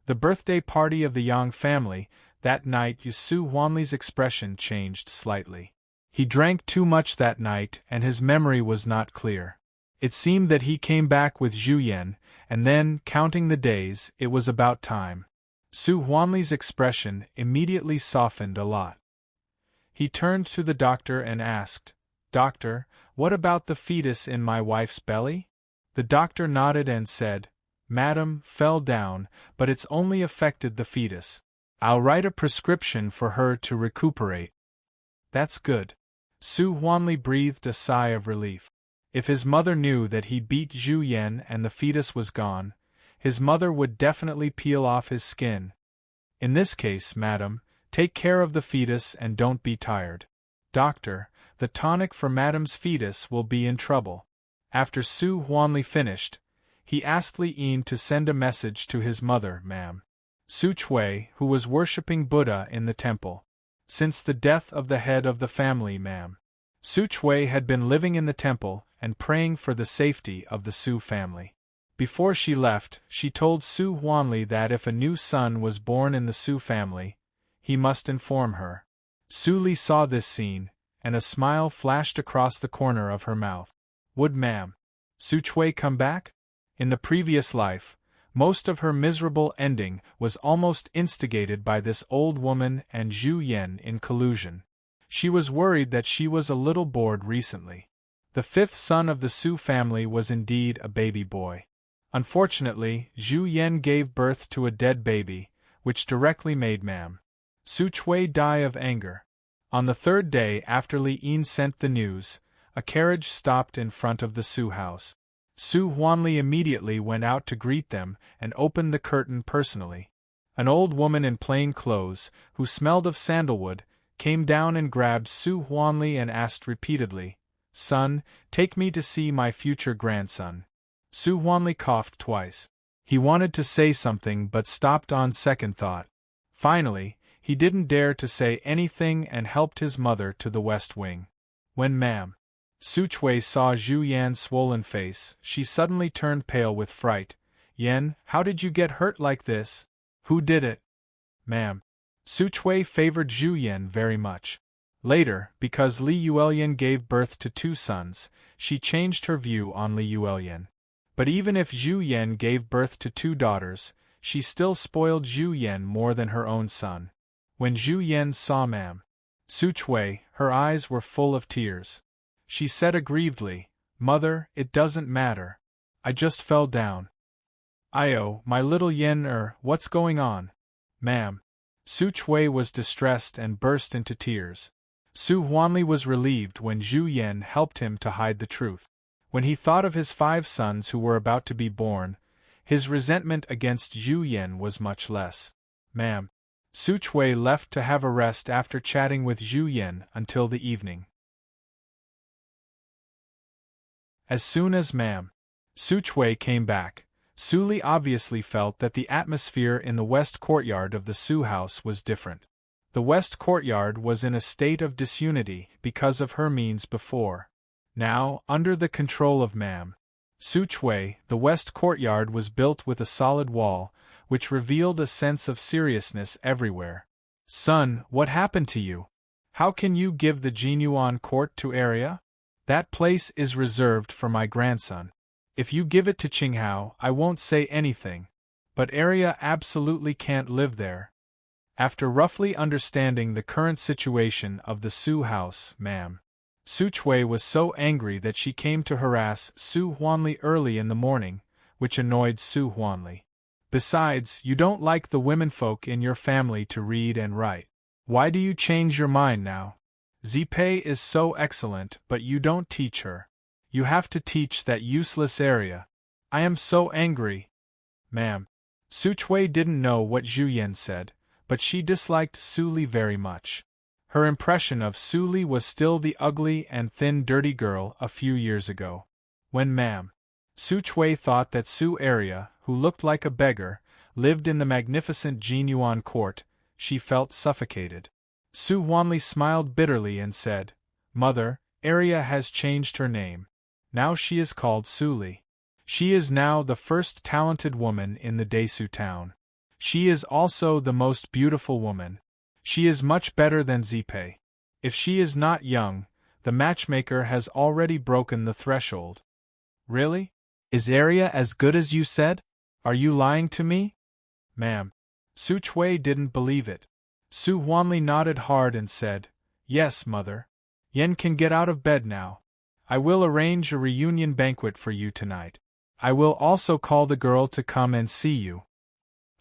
[SPEAKER 1] the birthday party of the Yang family that night?" Su Huanli's expression changed slightly. He drank too much that night and his memory was not clear. It seemed that he came back with Zhu Yan, and then, counting the days, it was about time. Su Huanli's expression immediately softened a lot. He turned to the doctor and asked, "Doctor, what about the fetus in my wife's belly?" The doctor nodded and said, "Madam, fell down, but it's only affected the fetus. I'll write a prescription for her to recuperate." "That's good." Su Huanli breathed a sigh of relief. If his mother knew that he beat Zhu Yan and the fetus was gone, his mother would definitely peel off his skin. "In this case, madam, take care of the fetus and don't be tired. Doctor, the tonic for madam's fetus will be in trouble." After Su Huanli finished, he asked Li Yin to send a message to his mother, ma'am. Su Chui, who was worshipping Buddha in the temple. Since the death of the head of the family, ma'am. Su Chui had been living in the temple and praying for the safety of the Su family. Before she left, she told Su Huanli that if a new son was born in the Su family, he must inform her. Su Li saw this scene, and a smile flashed across the corner of her mouth. Would ma'am Su Chui come back? In the previous life, most of her miserable ending was almost instigated by this old woman and Zhu Yan in collusion. She was worried that she was a little bored recently. The fifth son of the Su family was indeed a baby boy. Unfortunately, Zhu Yan gave birth to a dead baby, which directly made ma'am Su Chui die of anger. On the third day after Li Yin sent the news, a carriage stopped in front of the Su house. Su Huanli immediately went out to greet them and opened the curtain personally. An old woman in plain clothes, who smelled of sandalwood, came down and grabbed Su Huanli and asked repeatedly, "Son, take me to see my future grandson." Su Huanli coughed twice. He wanted to say something but stopped on second thought. Finally, he didn't dare to say anything and helped his mother to the west wing. When ma'am Su Chui saw Zhu Yan's swollen face, she suddenly turned pale with fright. "Yan, how did you get hurt like this? Who did it?" "Ma'am." Su Chui favored Zhu Yan very much. Later, because Li Yuelian gave birth to two sons, she changed her view on Li Yuelian. But even if Zhu Yan gave birth to two daughters, she still spoiled Zhu Yan more than her own son. When Zhu Yan saw ma'am Su Chui, her eyes were full of tears. She said aggrievedly, "Mother, it doesn't matter. I just fell down." "Io, my little Yan what's going on?" "Ma'am." Su Chui was distressed and burst into tears. Su Huanli was relieved when Zhu Yan helped him to hide the truth. When he thought of his 5 sons who were about to be born, his resentment against Zhu Yan was much less. "Ma'am." Su Chui left to have a rest after chatting with Zhu Yan until the evening. As soon as ma'am Su Chui came back, Su Li obviously felt that the atmosphere in the west courtyard of the Su house was different. The west courtyard was in a state of disunity because of her means before. Now, under the control of ma'am Su Chui, the west courtyard was built with a solid wall, which revealed a sense of seriousness everywhere. "Son, what happened to you? How can you give the Jinyuan court to Area? That place is reserved for my grandson." If you give it to Qinghao, I won't say anything. But Arya absolutely can't live there. After roughly understanding the current situation of the Su house, ma'am, Su Chui was so angry that she came to harass Su Huanli early in the morning, which annoyed Su Huanli. Besides, you don't like the womenfolk in your family to read and write. Why do you change your mind now? Zipei is so excellent, but you don't teach her. You have to teach that useless Arya. I am so angry. Ma'am. Su Chui didn't know what Zhu Yan said, but she disliked Su Li very much. Her impression of Su Li was still the ugly and thin dirty girl a few years ago. When Ma'am Su Chui thought that Su Arya, who looked like a beggar, lived in the magnificent Jinyuan court, she felt suffocated. Su Huanli smiled bitterly and said, Mother, Arya has changed her name. Now she is called Su Li. She is now the first talented woman in the Desu town. She is also the most beautiful woman. She is much better than Zipei. If she is not young, the matchmaker has already broken the threshold. Really? Is Arya as good as you said? Are you lying to me? Ma'am. Su Chui didn't believe it. Su Huanli nodded hard and said, Yes, mother. Yen can get out of bed now. I will arrange a reunion banquet for you tonight. I will also call the girl to come and see you.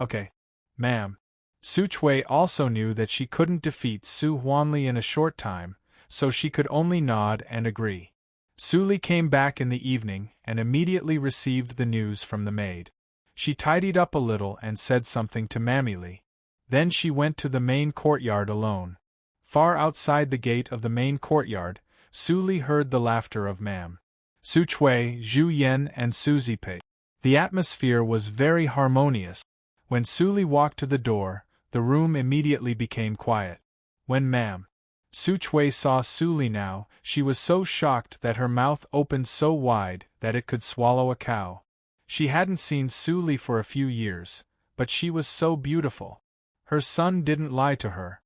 [SPEAKER 1] Okay. Ma'am. Su Chui also knew that she couldn't defeat Su Huanli in a short time, so she could only nod and agree. Su Li came back in the evening and immediately received the news from the maid. She tidied up a little and said something to Mammy Li. Then she went to the main courtyard alone. Far outside the gate of the main courtyard, Su Li heard the laughter of Ma'am Su Chui, Zhu Yan and Su Zipei. The atmosphere was very harmonious. When Su Li walked to the door, the room immediately became quiet. When Ma'am Su Chui saw Su Li now, she was so shocked that her mouth opened so wide that it could swallow a cow. She hadn't seen Su Li for a few years, but she was so beautiful. Her son didn't lie to her.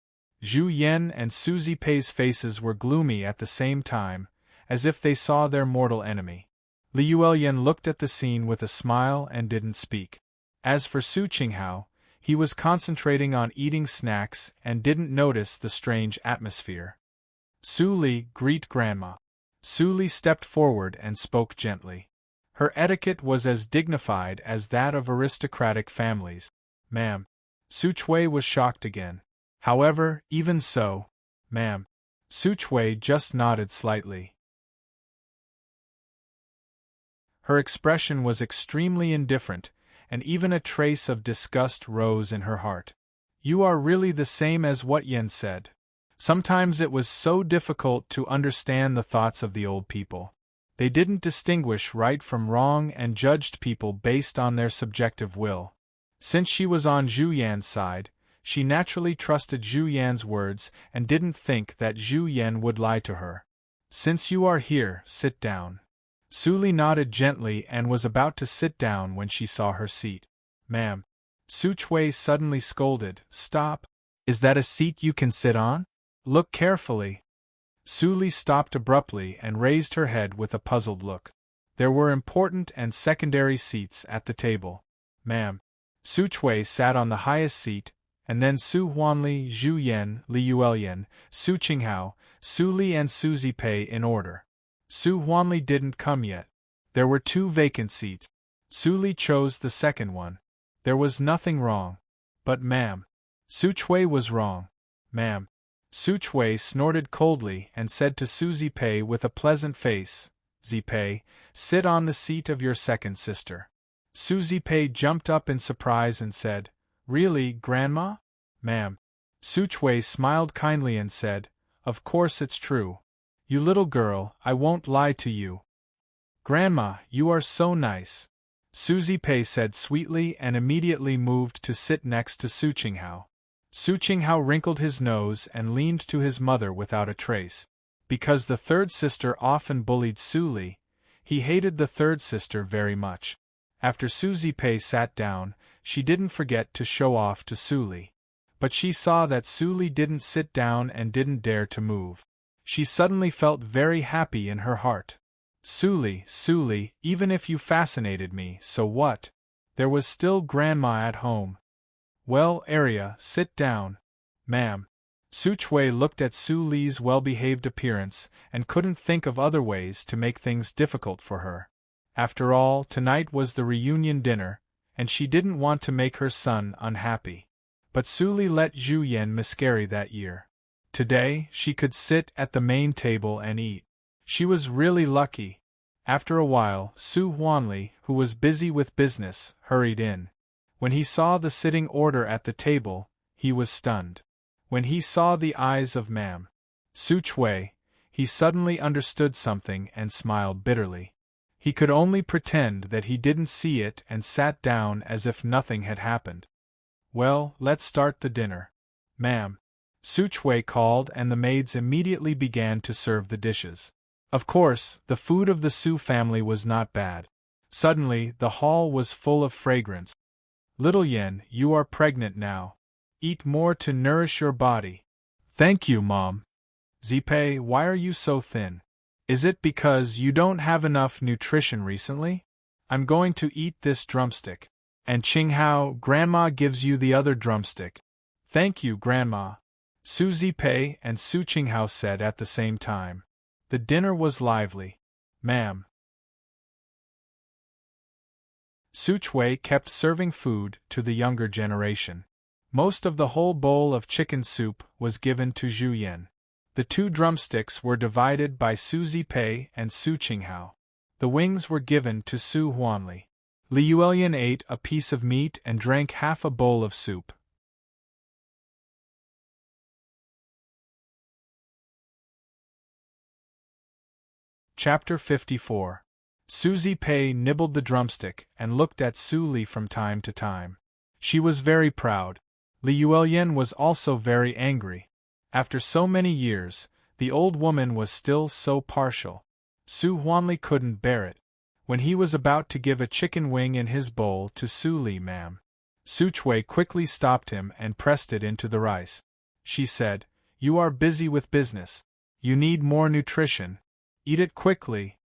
[SPEAKER 1] Zhu Yan and Su Zipei's faces were gloomy at the same time, as if they saw their mortal enemy. Li Yuelyan looked at the scene with a smile and didn't speak. As for Su Qinghao, he was concentrating on eating snacks and didn't notice the strange atmosphere. Su Li, greet Grandma. Su Li stepped forward and spoke gently. Her etiquette was as dignified as that of aristocratic families. Ma'am. Su Chui was shocked again. However, even so, Ma'am Su Chui just nodded slightly. Her expression was extremely indifferent, and even a trace of disgust rose in her heart. You are really the same as what Yen said. Sometimes it was so difficult to understand the thoughts of the old people. They didn't distinguish right from wrong and judged people based on their subjective will. Since she was on Zhu Yan's side, she naturally trusted Zhu Yan's words and didn't think that Zhu Yan would lie to her. Since you are here, sit down. Su Li nodded gently and was about to sit down when she saw her seat. Ma'am. Su Chui suddenly scolded, Stop. Is that a seat you can sit on? Look carefully. Su Li stopped abruptly and raised her head with a puzzled look. There were important and secondary seats at the table. Ma'am. Su Chui sat on the highest seat, and then Su Huanli, Zhu Yan, Li Yuelyan, Su Qinghao, Su Li and Su Zipei in order. Su Huanli didn't come yet. There were 2 vacant seats. Su Li chose the second one. There was nothing wrong. But Ma'am Su Chui was wrong. Ma'am Su Chui snorted coldly and said to Su Zipei with a pleasant face, Zipei, sit on the seat of your second sister. Su Zipei jumped up in surprise and said, Really, Grandma? Ma'am Su Chui smiled kindly and said, Of course it's true. You little girl, I won't lie to you. Grandma, you are so nice. Su Zipei said sweetly and immediately moved to sit next to Su Qinghao. Su Qinghao wrinkled his nose and leaned to his mother without a trace. Because the third sister often bullied Su Li, he hated the third sister very much. After Su Zipei sat down, she didn't forget to show off to Su Li. But she saw that Su Li didn't sit down and didn't dare to move. She suddenly felt very happy in her heart. Su Li, even if you fascinated me, so what? There was still Grandma at home. Well, Arya, sit down. Ma'am. Su Chui looked at Su Li's well-behaved appearance and couldn't think of other ways to make things difficult for her. After all, tonight was the reunion dinner, and she didn't want to make her son unhappy. But Su Li let Zhu Yan miscarry that year. Today, she could sit at the main table and eat. She was really lucky. After a while, Su Huanli, who was busy with business, hurried in. When he saw the sitting order at the table, he was stunned. When he saw the eyes of Ma'am Su Chui, he suddenly understood something and smiled bitterly. He could only pretend that he didn't see it and sat down as if nothing had happened. Well, let's start the dinner. Ma'am Su Chui called, and the maids immediately began to serve the dishes. Of course, the food of the Su family was not bad. Suddenly, the hall was full of fragrance. Little Yen, you are pregnant now. Eat more to nourish your body. Thank you, Mom. Zipei, why are you so thin? Is it because you don't have enough nutrition recently? I'm going to eat this drumstick. And Qinghao, Grandma gives you the other drumstick. Thank you, Grandma. Su Zipei and Su Qinghao said at the same time. The dinner was lively. Ma'am Su Chui kept serving food to the younger generation. Most of the whole bowl of chicken soup was given to Zhu Yan. The 2 drumsticks were divided by Su Zipei and Su Qinghao. The wings were given to Su Huanli. Li Yuelian ate a piece of meat and drank half a bowl of soup. Chapter 54. Su Zipei nibbled the drumstick and looked at Su Li from time to time. She was very proud. Li Yuelian was also very angry. After so many years, the old woman was still so partial. Su Huanli couldn't bear it. When he was about to give a chicken wing in his bowl to Su Li, Ma'am Su Chui quickly stopped him and pressed it into the rice. She said, "You are busy with business. You need more nutrition. Eat it quickly."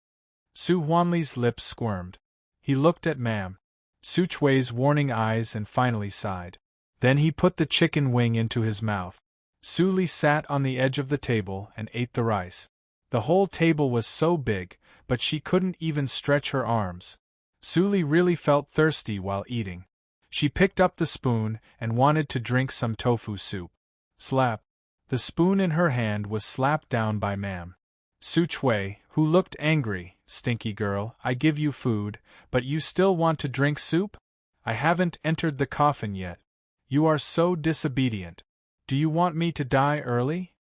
[SPEAKER 1] Su Huanli's lips squirmed. He looked at Ma'am Su Chui's warning eyes and finally sighed. Then he put the chicken wing into his mouth. Su Li sat on the edge of the table and ate the rice. The whole table was so big, but she couldn't even stretch her arms. Su Li really felt thirsty while eating. She picked up the spoon and wanted to drink some tofu soup. Slap! The spoon in her hand was slapped down by Ma'am Su Chui, who looked angry. "Stinky girl, I give you food, but you still want to drink soup? I haven't entered the coffin yet. You are so disobedient. Do you want me to die early?"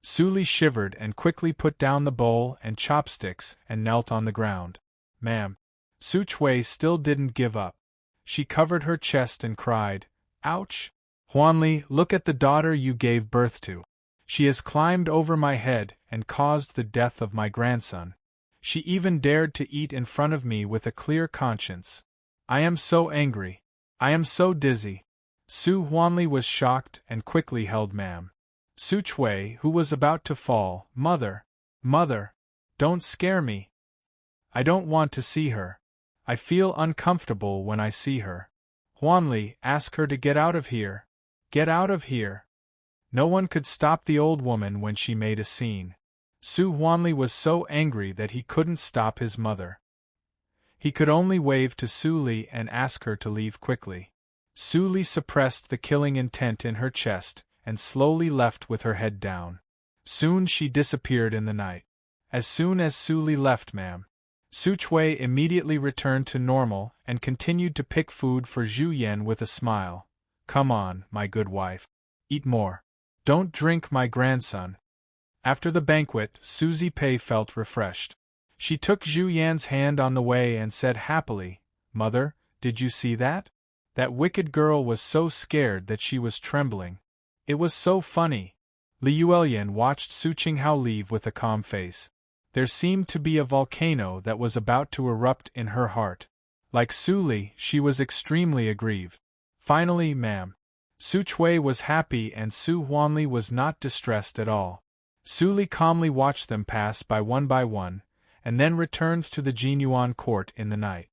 [SPEAKER 1] Su Li shivered and quickly put down the bowl and chopsticks and knelt on the ground. Ma'am Su Chui still didn't give up. She covered her chest and cried, "Ouch! Huanli, look at the daughter you gave birth to. She has climbed over my head and caused the death of my grandson. She even dared to eat in front of me with a clear conscience. I am so angry. I am so dizzy." Su Huanli was shocked and quickly held Ma'am Su Chui, who was about to fall. Mother, don't scare me. I don't want to see her. I feel uncomfortable when I see her. Huanli, ask her to get out of here. Get out of here." No one could stop the old woman when she made a scene. Su Huanli was so angry that he couldn't stop his mother. He could only wave to Su Li and ask her to leave quickly. Su Li suppressed the killing intent in her chest and slowly left with her head down. Soon she disappeared in the night. As soon as Su Li left, Ma'am Su Chui immediately returned to normal and continued to pick food for Zhu Yan with a smile. "Come on, my good wife. Eat more. Don't drink my grandson." After the banquet, Su Zipei felt refreshed. She took Zhu Yan's hand on the way and said happily, "Mother, did you see that? That wicked girl was so scared that she was trembling. It was so funny." Li Yuelian watched Su Qinghao leave with a calm face. There seemed to be a volcano that was about to erupt in her heart. Like Su Li, she was extremely aggrieved. Finally, Ma'am Su Chui was happy and Su Huanli was not distressed at all. Su Li calmly watched them pass by one, and then returned to the Jinyuan court in the night.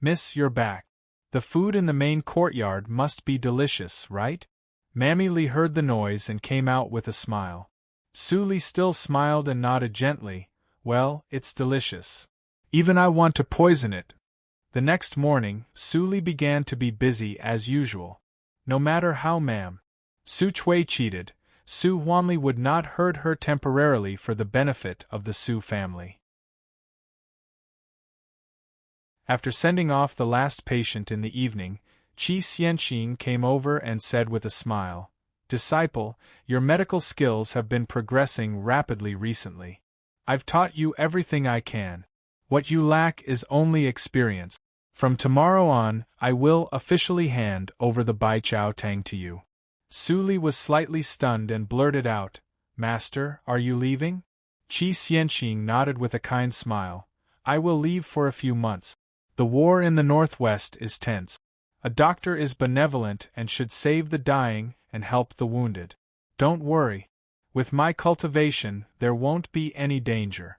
[SPEAKER 1] Miss, you're back. The food in the main courtyard must be delicious, right? Mammy Lee heard the noise and came out with a smile. Su Li still smiled and nodded gently. Well, it's delicious. Even I want to poison it. The next morning, Su Li began to be busy as usual. No matter how Su Chui cheated, Su Huanli would not hurt her temporarily for the benefit of the Su family. After sending off the last patient in the evening, Qi Xianqing came over and said with a smile, Disciple, your medical skills have been progressing rapidly recently. I've taught you everything I can. What you lack is only experience. From tomorrow on, I will officially hand over the Bai Chao Tang to you. Su Li was slightly stunned and blurted out, Master, are you leaving? Qi Xianqing nodded with a kind smile. I will leave for a few months. The war in the northwest is tense. A doctor is benevolent and should save the dying and help the wounded. Don't worry. With my cultivation, there won't be any danger.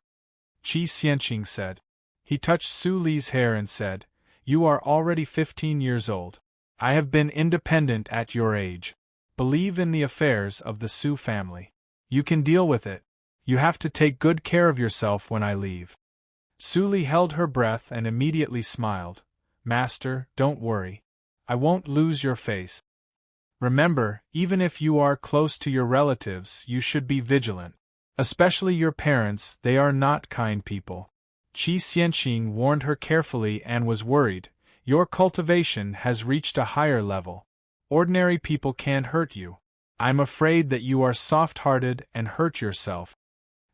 [SPEAKER 1] Qi Xianqing said. He touched Su Li's hair and said, You are already 15 years old. I have been independent at your age. Believe in the affairs of the Su family. You can deal with it. You have to take good care of yourself when I leave. Su Li held her breath and immediately smiled. Master, don't worry. I won't lose your face. Remember, even if you are close to your relatives, you should be vigilant. Especially your parents, they are not kind people. Qi Xianqing warned her carefully and was worried. Your cultivation has reached a higher level. Ordinary people can't hurt you. I'm afraid that you are soft-hearted and hurt yourself.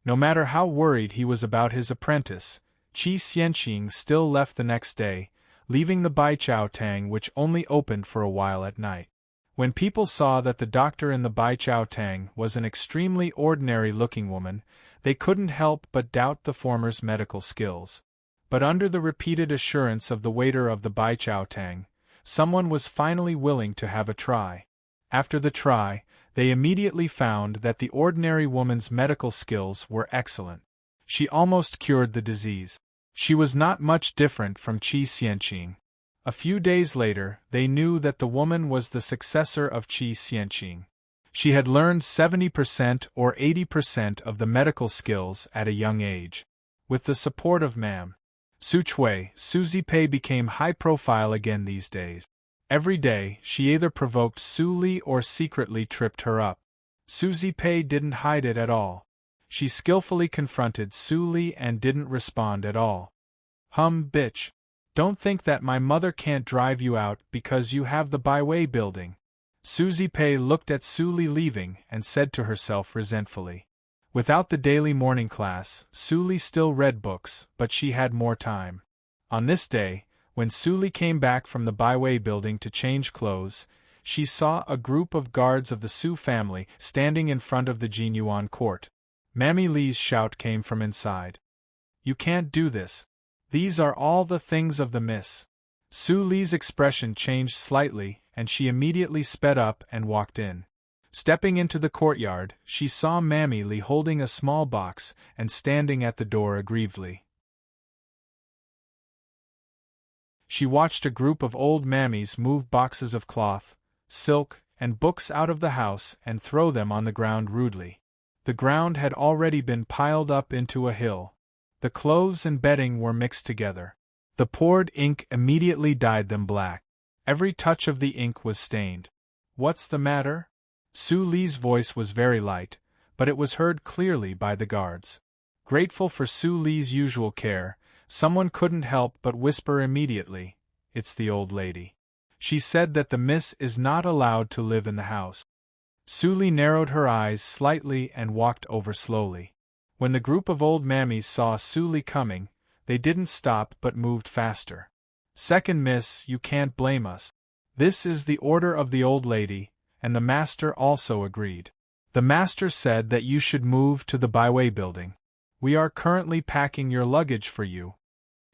[SPEAKER 1] No matter how worried he was about his apprentice, Qi Xianqing still left the next day, leaving the Bai Chao Tang which only opened for a while at night. When people saw that the doctor in the Bai Chao Tang was an extremely ordinary-looking woman, they couldn't help but doubt the former's medical skills. But under the repeated assurance of the waiter of the Bai Chao Tang, someone was finally willing to have a try. After the try, they immediately found that the ordinary woman's medical skills were excellent. She almost cured the disease. She was not much different from Qi Xianqing. A few days later, they knew that the woman was the successor of Qi Xianqing. She had learned 70% or 80% of the medical skills at a young age. With the support of Su Chui, Suzy Pei became high-profile again these days. Every day, she either provoked Su Li or secretly tripped her up. Suzy Pei didn't hide it at all. She skillfully confronted Su Li and didn't respond at all. Bitch. Don't think that my mother can't drive you out because you have the Baiwei building. Suzy Pei looked at Su Li leaving and said to herself resentfully. Without the daily morning class, Su Li still read books, but she had more time. On this day, when Su Li came back from the Baiwei building to change clothes, she saw a group of guards of the Su family standing in front of the Jinyuan court. Mammy Li's shout came from inside. You can't do this. These are all the things of the miss. Su Li's expression changed slightly, and she immediately sped up and walked in. Stepping into the courtyard, she saw Mammy Li holding a small box and standing at the door aggrievedly. She watched a group of old mammies move boxes of cloth, silk, and books out of the house and throw them on the ground rudely. The ground had already been piled up into a hill. The clothes and bedding were mixed together. The poured ink immediately dyed them black. Every touch of the ink was stained. What's the matter? Su Li's voice was very light, but it was heard clearly by the guards. Grateful for Su Li's usual care, someone couldn't help but whisper immediately, It's the old lady. She said that the miss is not allowed to live in the house. Su Li narrowed her eyes slightly and walked over slowly. When the group of old mammies saw Su Li coming, they didn't stop but moved faster. Second miss, you can't blame us. This is the order of the old lady, and the master also agreed. The master said that you should move to the Baiwei building. We are currently packing your luggage for you.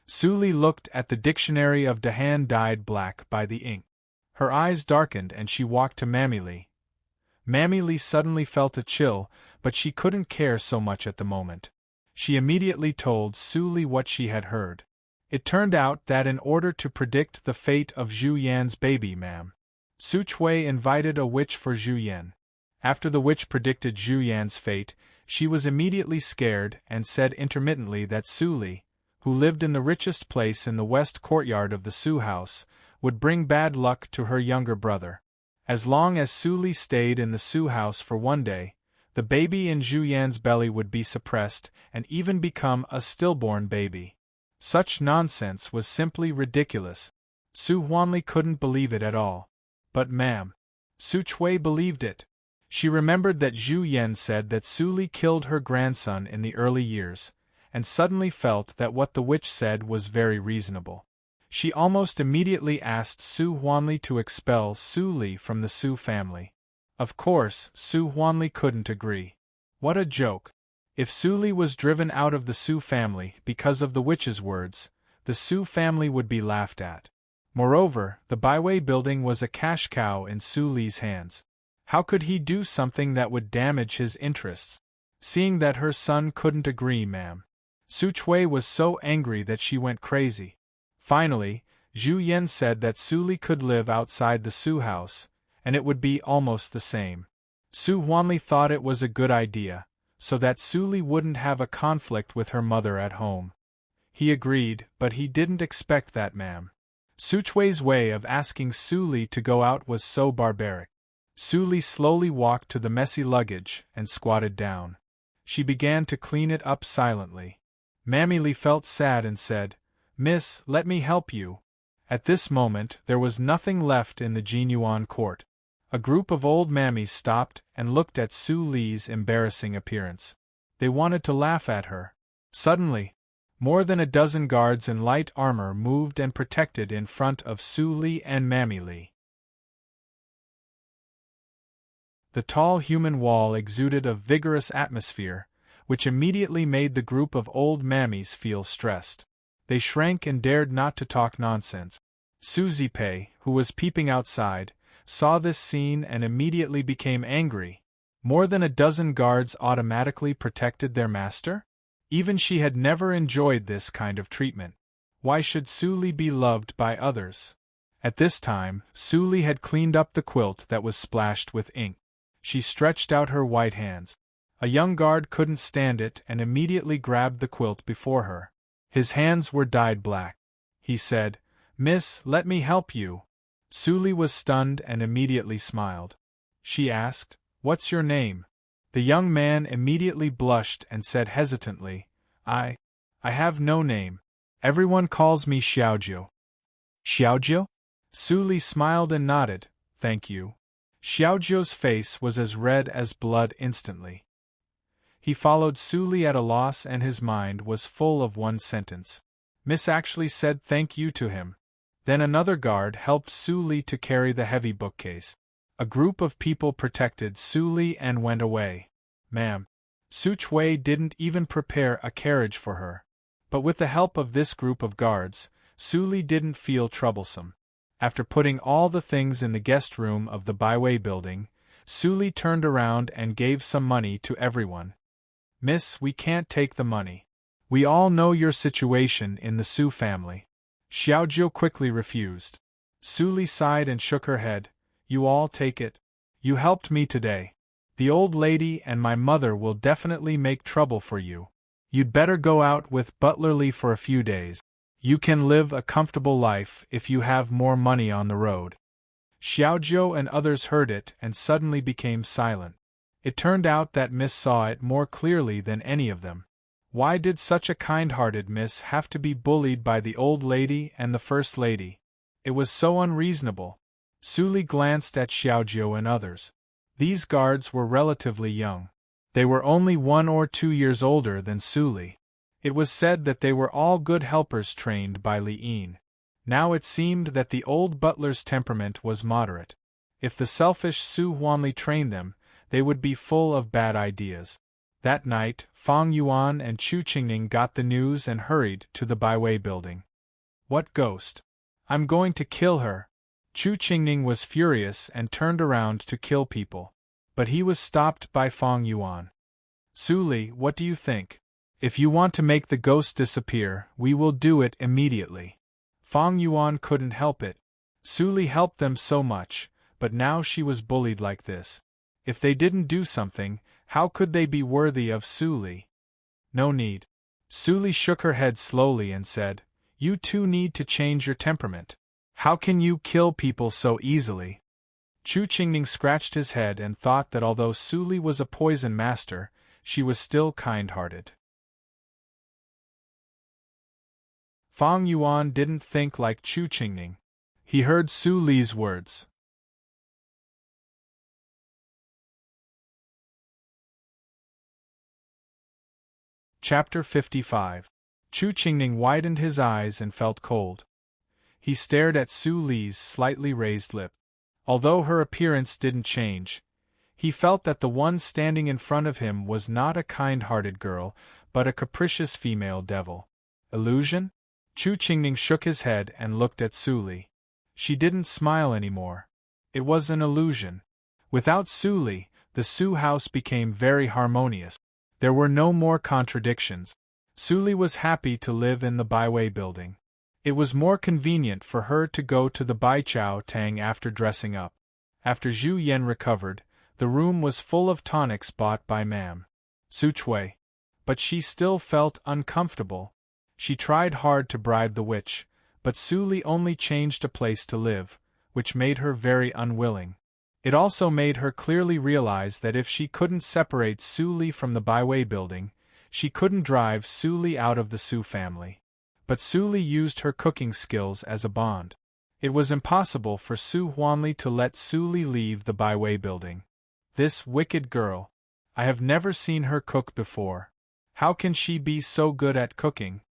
[SPEAKER 1] Su Li looked at the dictionary of Dahan dyed black by the ink. Her eyes darkened and she walked to Mammy Li. Mammy Li suddenly felt a chill, but she couldn't care so much at the moment. She immediately told Su Li what she had heard. It turned out that in order to predict the fate of Zhu Yan's baby, ma'am, Su Chui invited a witch for Zhu Yan. After the witch predicted Zhu Yan's fate, she was immediately scared and said intermittently that Su Li, who lived in the richest place in the west courtyard of the Su house, would bring bad luck to her younger brother. As long as Su Li stayed in the Su house for one day, the baby in Zhu Yan's belly would be suppressed and even become a stillborn baby. Such nonsense was simply ridiculous. Su Huanli couldn't believe it at all. But ma'am, Su Chui believed it. She remembered that Zhu Yan said that Su Li killed her grandson in the early years, and suddenly felt that what the witch said was very reasonable. She almost immediately asked Su Huanli to expel Su Li from the Su family. Of course, Su Huanli couldn't agree. What a joke! If Su Li was driven out of the Su family because of the witch's words, the Su family would be laughed at. Moreover, the Baiwei building was a cash cow in Su Li's hands. How could he do something that would damage his interests? Seeing that her son couldn't agree, ma'am, Su Chui was so angry that she went crazy. Finally, Zhu Yan said that Su Li could live outside the Su house, and it would be almost the same. Su Huanli thought it was a good idea, so that Su Li wouldn't have a conflict with her mother at home. He agreed, but he didn't expect that, ma'am. Su Chui's way of asking Su Li to go out was so barbaric. Su Li slowly walked to the messy luggage and squatted down. She began to clean it up silently. Mammy Li felt sad and said, "Miss, let me help you." At this moment there was nothing left in the Jinyuan court. A group of old mammies stopped and looked at Su Li's embarrassing appearance. They wanted to laugh at her. Suddenly, more than a dozen guards in light armor moved and protected in front of Su Li and Mammy Li. The tall human wall exuded a vigorous atmosphere, which immediately made the group of old mammies feel stressed. They shrank and dared not to talk nonsense. Su Zipei, who was peeping outside, saw this scene and immediately became angry. More than a dozen guards automatically protected their master? Even she had never enjoyed this kind of treatment. Why should Su Li be loved by others? At this time, Su Li had cleaned up the quilt that was splashed with ink. She stretched out her white hands. A young guard couldn't stand it and immediately grabbed the quilt before her. His hands were dyed black. He said, "Miss, let me help you." Su Li was stunned and immediately smiled. She asked, "What's your name?" The young man immediately blushed and said hesitantly, I have no name. Everyone calls me Xiaojiu." "Xiaojiu?" Su Li smiled and nodded, "Thank you." Xiaojiu's face was as red as blood instantly. He followed Su Li at a loss and his mind was full of one sentence. Miss actually said thank you to him. Then another guard helped Su Li to carry the heavy bookcase. A group of people protected Su Li and went away. "Ma'am." Su Chui didn't even prepare a carriage for her. But with the help of this group of guards, Su Li didn't feel troublesome. After putting all the things in the guest room of the Baiwei building, Su Li turned around and gave some money to everyone. "Miss, we can't take the money. We all know your situation in the Su family." Xiaojiu quickly refused. Su Li sighed and shook her head. "You all take it. You helped me today. The old lady and my mother will definitely make trouble for you. You'd better go out with Butler Li for a few days. You can live a comfortable life if you have more money on the road." Xiaojiu and others heard it and suddenly became silent. It turned out that Miss saw it more clearly than any of them. Why did such a kind-hearted Miss have to be bullied by the old lady and the first lady? It was so unreasonable. Su Li glanced at Xiaojiu and others. These guards were relatively young. They were only 1 or 2 years older than Su Li. It was said that they were all good helpers trained by Li Yin. Now it seemed that the old butler's temperament was moderate. If the selfish Su Huanli trained them, they would be full of bad ideas. That night, Fang Yuan and Chu Qingning got the news and hurried to the Baiwei building. "What ghost? I'm going to kill her." Chu Qingning was furious and turned around to kill people. But he was stopped by Fang Yuan. "Su Li, what do you think? If you want to make the ghost disappear, we will do it immediately. Fang Yuan couldn't help it. Su Li helped them so much, but now she was bullied like this. If they didn't do something, how could they be worthy of Su Li? No need. Su Li shook her head slowly and said, "You two need to change your temperament. How can you kill people so easily?" Chu Qingning scratched his head and thought that although Su Li was a poison master, she was still kind-hearted. Fang Yuan didn't think like Chu Qingning. He heard Su Li's words. Chapter 55. Chu Qingning widened his eyes and felt cold. He stared at Su Li's slightly raised lip. Although her appearance didn't change, he felt that the one standing in front of him was not a kind-hearted girl, but a capricious female devil. Illusion? Chu Qingning shook his head and looked at Su Li. She didn't smile anymore. It was an illusion. Without Su Li, the Su house became very harmonious. There were no more contradictions. Su Li was happy to live in the Baiwei building. It was more convenient for her to go to the Baichao Tang after dressing up. After Zhu Yan recovered, the room was full of tonics bought by Mam Su Chui. But she still felt uncomfortable. She tried hard to bribe the witch, but Su Li only changed a place to live, which made her very unwilling. It also made her clearly realize that if she couldn't separate Su Li from the Baiwei building, she couldn't drive Su Li out of the Su family. But Su Li used her cooking skills as a bond. It was impossible for Su Huanli to let Su Li leave the Baiwei building. This wicked girl. I have never seen her cook before. How can she be so good at cooking?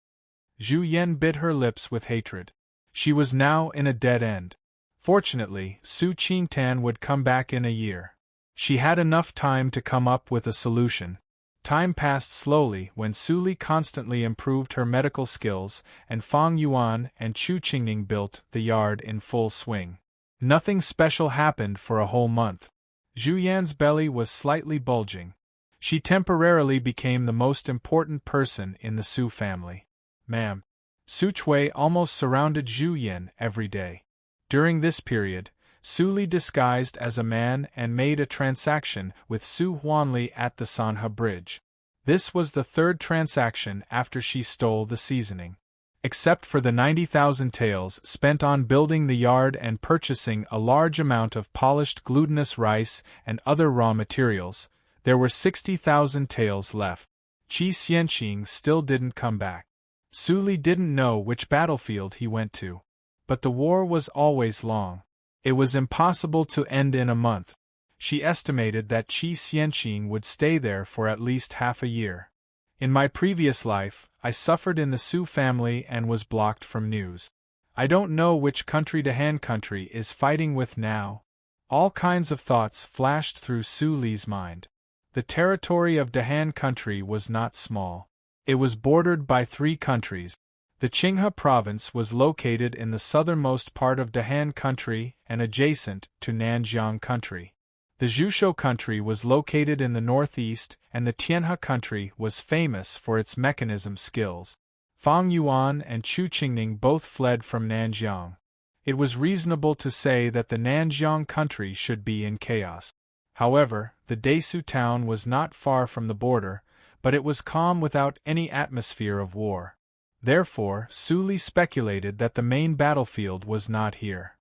[SPEAKER 1] Zhu Yan bit her lips with hatred. She was now in a dead end. Fortunately, Su Qingtan would come back in a year. She had enough time to come up with a solution. Time passed slowly when Su Li constantly improved her medical skills, and Fang Yuan and Chu Qingning built the yard in full swing. Nothing special happened for a whole month. Zhu Yan's belly was slightly bulging. She temporarily became the most important person in the Su family. Ma'am. Su Chui almost surrounded Zhu Yan every day. During this period, Su Li disguised as a man and made a transaction with Su Huanli at the Sanhe Bridge. This was the third transaction after she stole the seasoning. Except for the 90,000 taels spent on building the yard and purchasing a large amount of polished glutinous rice and other raw materials, there were 60,000 taels left. Qi Xianqing still didn't come back. Su Li didn't know which battlefield he went to. But the war was always long. It was impossible to end in a month. She estimated that Qi Xianqing would stay there for at least half a year. In my previous life, I suffered in the Su family and was blocked from news. I don't know which country the Han country is fighting with now. All kinds of thoughts flashed through Su Li's mind. The territory of the Han country was not small. It was bordered by 3 countries. The Qinghe province was located in the southernmost part of the Han country and adjacent to Nanjiang country. The Zhushou country was located in the northeast, and the Tianhe country was famous for its mechanism skills. Fang Yuan and Chu Qingning both fled from Nanjiang. It was reasonable to say that the Nanjiang country should be in chaos. However, the Desu town was not far from the border, but it was calm without any atmosphere of war. Therefore, Su Li speculated that the main battlefield was not here.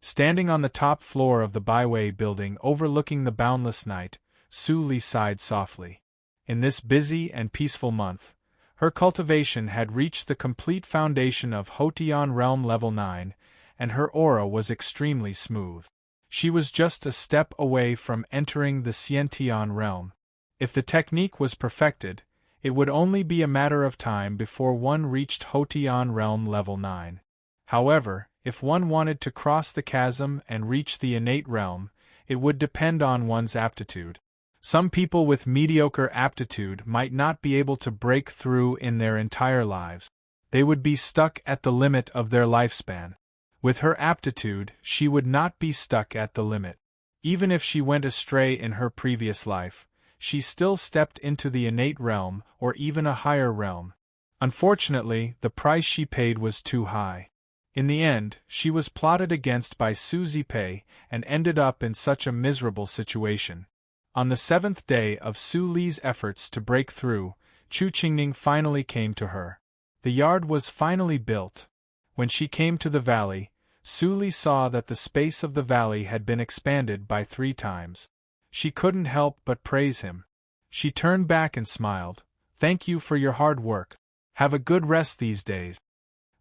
[SPEAKER 1] Standing on the top floor of the Baiwei building overlooking the boundless night, Su Li sighed softly. In this busy and peaceful month, her cultivation had reached the complete foundation of Hotian Realm Level 9, and her aura was extremely smooth. She was just a step away from entering the Xiantian realm. If the technique was perfected, it would only be a matter of time before one reached Hotian Realm Level 9. However, if one wanted to cross the chasm and reach the innate realm, it would depend on one's aptitude. Some people with mediocre aptitude might not be able to break through in their entire lives. They would be stuck at the limit of their lifespan. With her aptitude, she would not be stuck at the limit. Even if she went astray in her previous life, she still stepped into the innate realm or even a higher realm. Unfortunately, the price she paid was too high. In the end, she was plotted against by Su Zipei and ended up in such a miserable situation. On the 7th day of Su Li's efforts to break through, Chu Qingning finally came to her. The yard was finally built. When she came to the valley, Su Li saw that the space of the valley had been expanded by 3 times. She couldn't help but praise him. She turned back and smiled. "Thank you for your hard work. Have a good rest these days."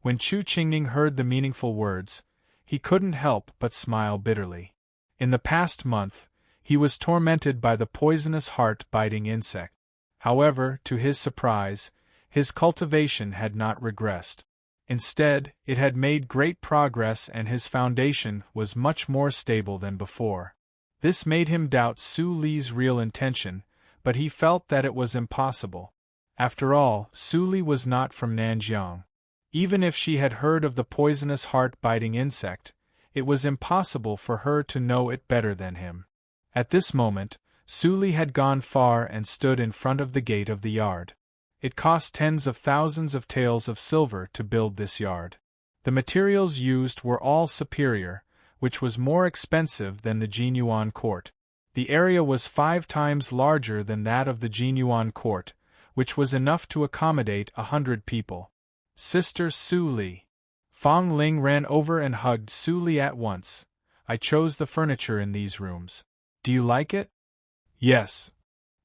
[SPEAKER 1] When Chu Qingning heard the meaningful words, he couldn't help but smile bitterly. In the past month, he was tormented by the poisonous heart-biting insect. However, to his surprise, his cultivation had not regressed. Instead, it had made great progress and his foundation was much more stable than before. This made him doubt Su Li's real intention, but he felt that it was impossible. After all, Su Li was not from Nanjiang. Even if she had heard of the poisonous heart-biting insect, it was impossible for her to know it better than him. At this moment, Su Li had gone far and stood in front of the gate of the yard. It cost tens of thousands of taels of silver to build this yard. The materials used were all superior, which was more expensive than the Jinyuan court. The area was 5 times larger than that of the Jinyuan court, which was enough to accommodate 100 people. "Sister Su Li." Fang Ling ran over and hugged Su Li at once. "I chose the furniture in these rooms. Do you like it?" "Yes."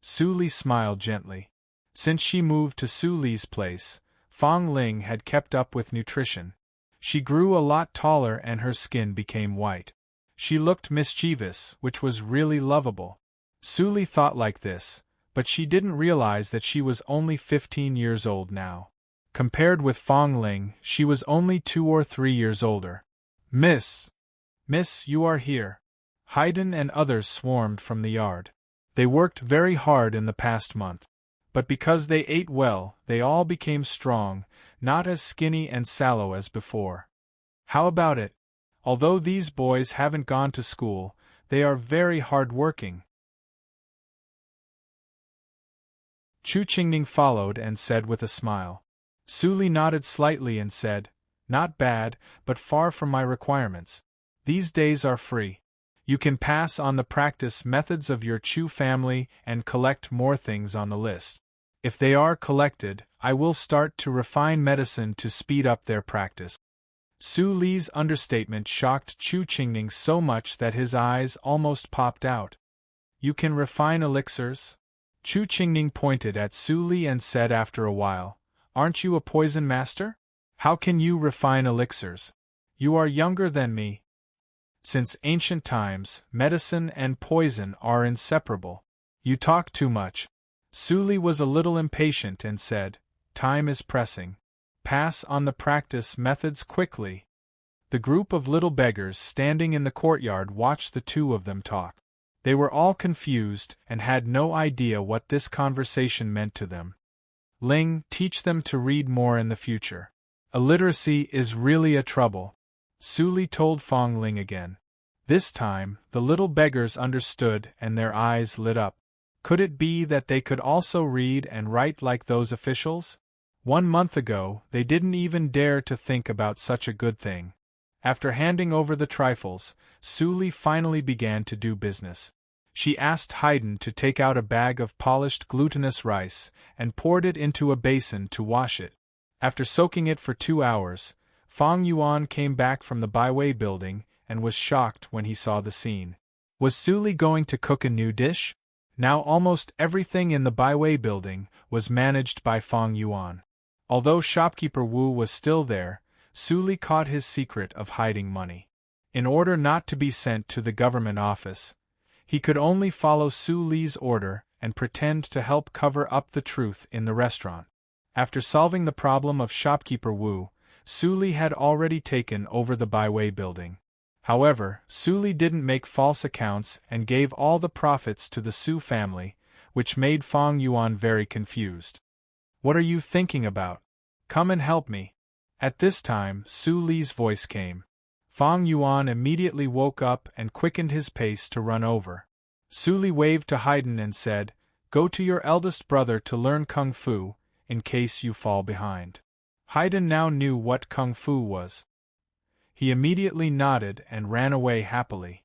[SPEAKER 1] Su Li smiled gently. Since she moved to Su Li's place, Fang Ling had kept up with nutrition. She grew a lot taller and her skin became white. She looked mischievous, which was really lovable. Su Li thought like this, but she didn't realize that she was only 15 years old now. Compared with Fang Ling, she was only 2 or 3 years older. Miss, you are here." Haydn and others swarmed from the yard. They worked very hard in the past month. But because they ate well, they all became strong, not as skinny and sallow as before. How about it? Although these boys haven't gone to school, they are very hard-working. Chu Qingning followed and said with a smile. Su Li nodded slightly and said, "Not bad, but far from my requirements. These days are free. You can pass on the practice methods of your Chu family and collect more things on the list. If they are collected, I will start to refine medicine to speed up their practice." Su Li's understatement shocked Chu Qingning so much that his eyes almost popped out. "You can refine elixirs?" Chu Qingning pointed at Su Li and said after a while, "Aren't you a poison master? How can you refine elixirs? You are younger than me." Since ancient times, medicine and poison are inseparable. "You talk too much." Su Li was a little impatient and said, "Time is pressing. Pass on the practice methods quickly." The group of little beggars standing in the courtyard watched the two of them talk. They were all confused and had no idea what this conversation meant to them. "Ling, teach them to read more in the future. Illiteracy is really a trouble," Su Li told Fang Ling again. This time, the little beggars understood and their eyes lit up. Could it be that they could also read and write like those officials? 1 month ago, they didn't even dare to think about such a good thing. After handing over the trifles, Su Li finally began to do business. She asked Haydn to take out a bag of polished glutinous rice and poured it into a basin to wash it. After soaking it for 2 hours, Fang Yuan came back from the Baiwei building and was shocked when he saw the scene. Was Su Li going to cook a new dish? Now almost everything in the Baiwei building was managed by Fang Yuan. Although shopkeeper Wu was still there, Su Li caught his secret of hiding money. In order not to be sent to the government office, he could only follow Su Li's order and pretend to help cover up the truth in the restaurant. After solving the problem of shopkeeper Wu, Su Li had already taken over the Baiwei building. However, Su Li didn't make false accounts and gave all the profits to the Su family, which made Fang Yuan very confused. "What are you thinking about? Come and help me." At this time, Su Li's voice came. Fang Yuan immediately woke up and quickened his pace to run over. Su Li waved to Haydn and said, Go to your eldest brother to learn kung fu, in case you fall behind. Haydn now knew what kung fu was. He immediately nodded and ran away happily.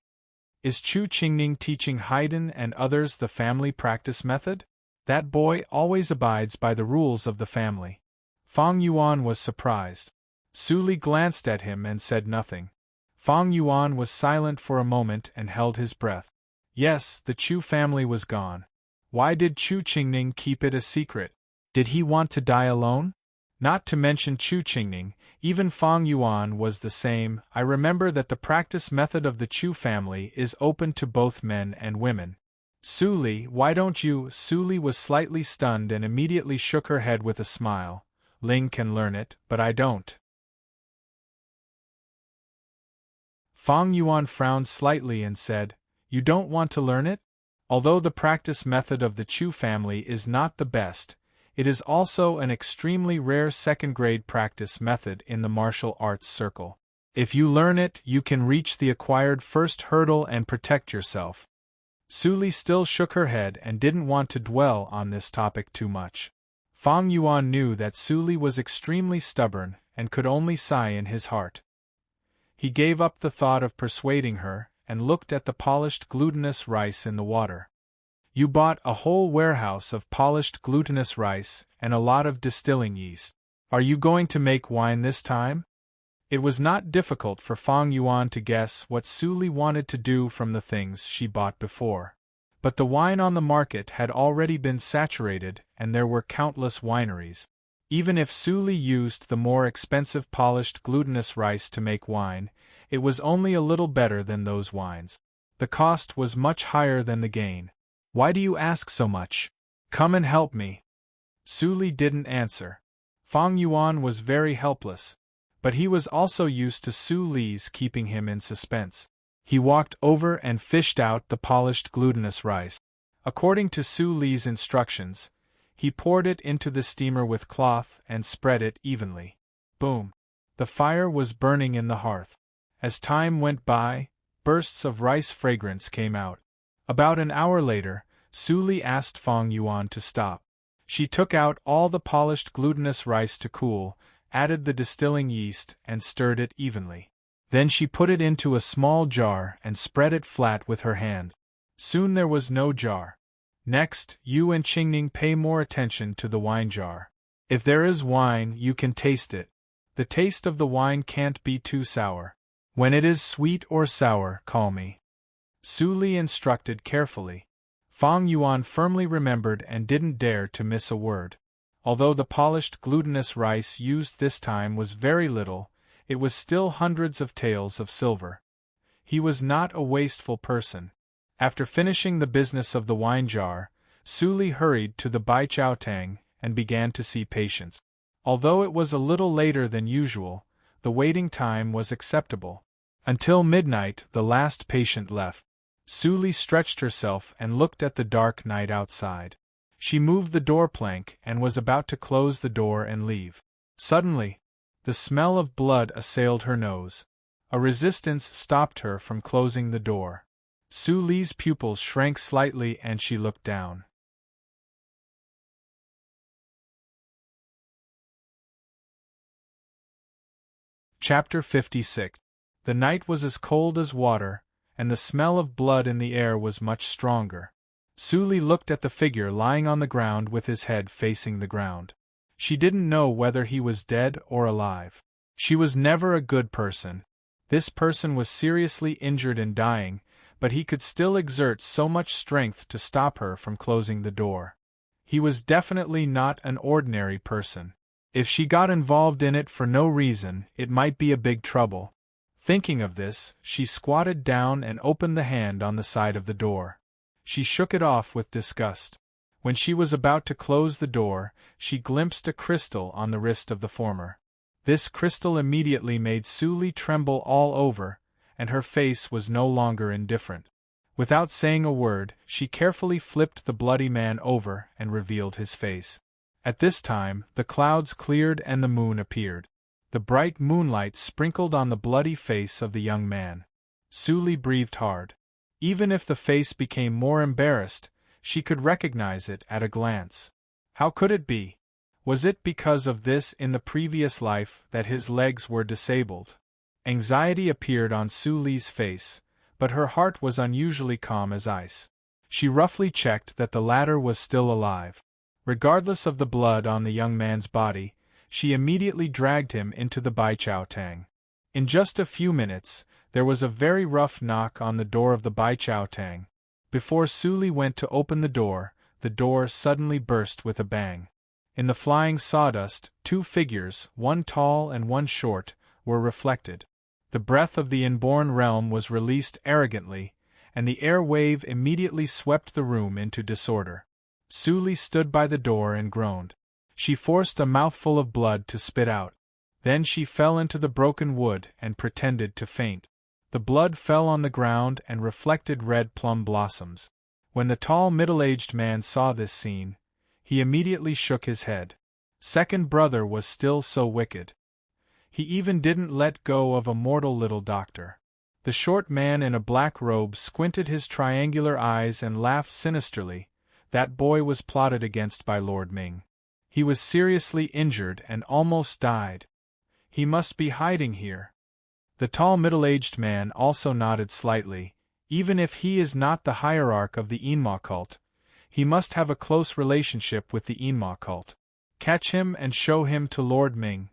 [SPEAKER 1] Is Chu Qingning teaching Haydn and others the family practice method? That boy always abides by the rules of the family. Fang Yuan was surprised. Su Li glanced at him and said nothing. Fang Yuan was silent for a moment and held his breath. Yes, the Chu family was gone. Why did Chu Qingning keep it a secret? Did he want to die alone? Not to mention Chu Qingning, even Fang Yuan was the same. I remember that the practice method of the Chu family is open to both men and women. Su Li, why don't you? Su Li was slightly stunned and immediately shook her head with a smile. Ling can learn it, but I don't. Fang Yuan frowned slightly and said, You don't want to learn it? Although the practice method of the Chu family is not the best, it is also an extremely rare second-grade practice method in the martial arts circle. If you learn it, you can reach the acquired first hurdle and protect yourself. Su Li still shook her head and didn't want to dwell on this topic too much. Fang Yuan knew that Su Li was extremely stubborn and could only sigh in his heart. He gave up the thought of persuading her and looked at the polished glutinous rice in the water. You bought a whole warehouse of polished glutinous rice and a lot of distilling yeast. Are you going to make wine this time? It was not difficult for Fang Yuan to guess what Su Li wanted to do from the things she bought before. But the wine on the market had already been saturated and there were countless wineries. Even if Su Li used the more expensive polished glutinous rice to make wine, it was only a little better than those wines. The cost was much higher than the gain. Why do you ask so much? Come and help me. Su Li didn't answer. Fang Yuan was very helpless, but he was also used to Su Li's keeping him in suspense. He walked over and fished out the polished glutinous rice. According to Su Li's instructions, he poured it into the steamer with cloth and spread it evenly. Boom! The fire was burning in the hearth. As time went by, bursts of rice fragrance came out. About an hour later, Su Li asked Fang Yuan to stop. She took out all the polished glutinous rice to cool, added the distilling yeast and stirred it evenly. Then she put it into a small jar and spread it flat with her hand. Soon there was no jar. Next, you and Qingning pay more attention to the wine jar. If there is wine, you can taste it. The taste of the wine can't be too sour. When it is sweet or sour, call me. Su Li instructed carefully. Fang Yuan firmly remembered and didn't dare to miss a word. Although the polished glutinous rice used this time was very little, it was still hundreds of taels of silver. He was not a wasteful person. After finishing the business of the wine jar, Su Li hurried to the Baijiaotang and began to see patients. Although it was a little later than usual, the waiting time was acceptable. Until midnight, the last patient left. Su Li stretched herself and looked at the dark night outside. She moved the door plank and was about to close the door and leave. Suddenly, the smell of blood assailed her nose. A resistance stopped her from closing the door. Su Li's pupils shrank slightly and she looked down. Chapter 56. The night was as cold as water, and the smell of blood in the air was much stronger. Su Li looked at the figure lying on the ground with his head facing the ground. She didn't know whether he was dead or alive. She was never a good person. This person was seriously injured and dying, but he could still exert so much strength to stop her from closing the door. He was definitely not an ordinary person. If she got involved in it for no reason, it might be a big trouble. Thinking of this, she squatted down and opened the hand on the side of the door. She shook it off with disgust. When she was about to close the door, she glimpsed a crystal on the wrist of the former. This crystal immediately made Su Li tremble all over, and her face was no longer indifferent. Without saying a word, she carefully flipped the bloody man over and revealed his face. At this time, the clouds cleared and the moon appeared. The bright moonlight sprinkled on the bloody face of the young man. Su Li breathed hard. Even if the face became more embarrassed, She could recognize it at a glance. How could it be? Was it because of this in the previous life that his legs were disabled? Anxiety appeared on Suli's face, but her heart was unusually calm as ice. She roughly checked that the latter was still alive. Regardless of the blood on the young man's body, she immediately dragged him into the Baijiaotang. In just a few minutes, there was a very rough knock on the door of the Baijiaotang. Before Suli went to open the door suddenly burst with a bang. In the flying sawdust, two figures, one tall and one short, were reflected. The breath of the inborn realm was released arrogantly, and the air wave immediately swept the room into disorder. Suli stood by the door and groaned. She forced a mouthful of blood to spit out. Then she fell into the broken wood and pretended to faint. The blood fell on the ground and reflected red plum blossoms. When the tall middle-aged man saw this scene, he immediately shook his head. Second brother was still so wicked. He even didn't let go of a mortal little doctor. The short man in a black robe squinted his triangular eyes and laughed sinisterly. That boy was plotted against by Lord Ming. He was seriously injured and almost died. He must be hiding here. The tall middle-aged man also nodded slightly. Even if he is not the hierarch of the Yinma cult, he must have a close relationship with the Yinma cult. Catch him and show him to Lord Ming.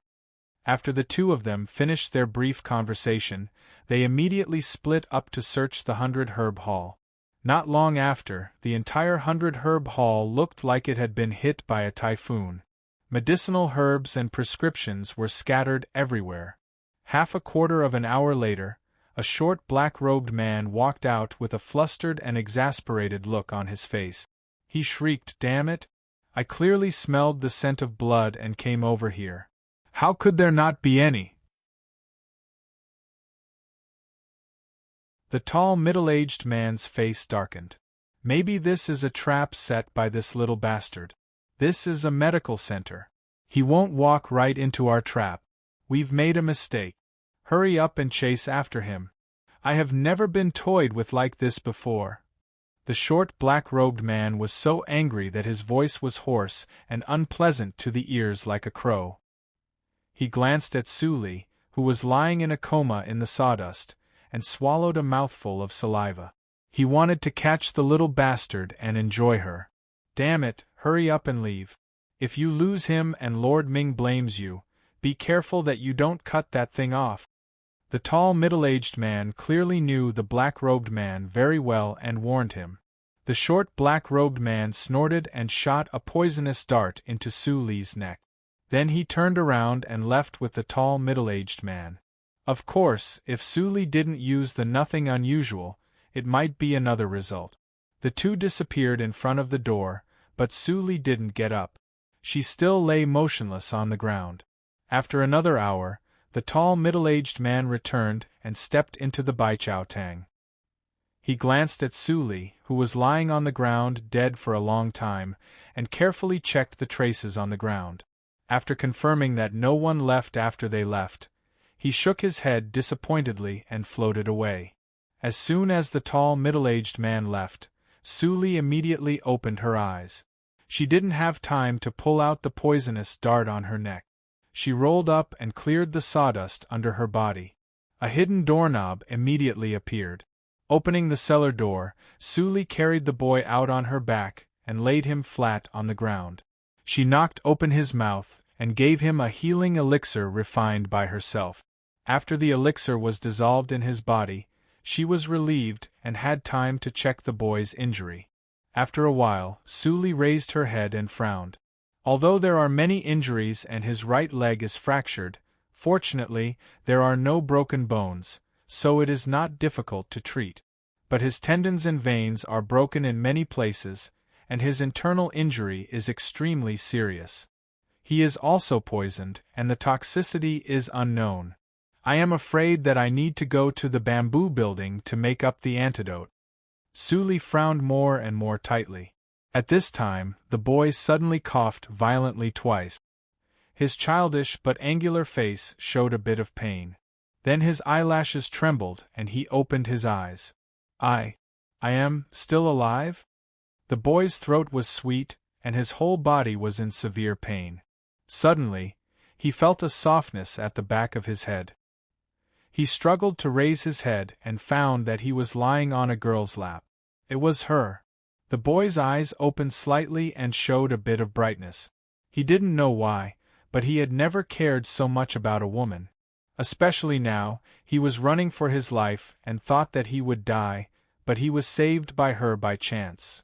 [SPEAKER 1] After the two of them finished their brief conversation, they immediately split up to search the 100 Herb Hall. Not long after, the entire 100 Herb Hall looked like it had been hit by a typhoon. Medicinal herbs and prescriptions were scattered everywhere. Half a quarter of an hour later, a short black-robed man walked out with a flustered and exasperated look on his face. He shrieked, "Damn it! I clearly smelled the scent of blood and came over here. How could there not be any?" The tall middle-aged man's face darkened. Maybe this is a trap set by this little bastard. This is a medical center. He won't walk right into our trap. We've made a mistake. Hurry up and chase after him. I have never been toyed with like this before. The short black-robed man was so angry that his voice was hoarse and unpleasant to the ears like a crow. He glanced at Suli, who was lying in a coma in the sawdust, and swallowed a mouthful of saliva. He wanted to catch the little bastard and enjoy her. Damn it, hurry up and leave. If you lose him and Lord Ming blames you, be careful that you don't cut that thing off. The tall middle-aged man clearly knew the black-robed man very well and warned him. The short black-robed man snorted and shot a poisonous dart into Suli's neck. Then he turned around and left with the tall middle-aged man. Of course, if Suli didn't use the nothing unusual, it might be another result. The two disappeared in front of the door, but Suli didn't get up. She still lay motionless on the ground. After another hour, the tall middle-aged man returned and stepped into the Baijiaotang. He glanced at Suli, who was lying on the ground dead for a long time, and carefully checked the traces on the ground. After confirming that no one left after they left, he shook his head disappointedly and floated away. As soon as the tall middle-aged man left, Suli immediately opened her eyes. She didn't have time to pull out the poisonous dart on her neck. She rolled up and cleared the sawdust under her body. A hidden doorknob immediately appeared. Opening the cellar door, Suli carried the boy out on her back and laid him flat on the ground. She knocked open his mouth and gave him a healing elixir refined by herself. After the elixir was dissolved in his body, she was relieved and had time to check the boy's injury. After a while, Suli raised her head and frowned. Although there are many injuries and his right leg is fractured, fortunately, there are no broken bones, so it is not difficult to treat. But his tendons and veins are broken in many places, and his internal injury is extremely serious. He is also poisoned, and the toxicity is unknown. I am afraid that I need to go to the bamboo building to make up the antidote. Suli frowned more and more tightly. At this time, the boy suddenly coughed violently twice. His childish but angular face showed a bit of pain. Then his eyelashes trembled and he opened his eyes. I am still alive? The boy's throat was sweet, and his whole body was in severe pain. Suddenly, he felt a softness at the back of his head. He struggled to raise his head and found that he was lying on a girl's lap. It was her. The boy's eyes opened slightly and showed a bit of brightness. He didn't know why, but he had never cared so much about a woman. Especially now, he was running for his life and thought that he would die, but he was saved by her by chance.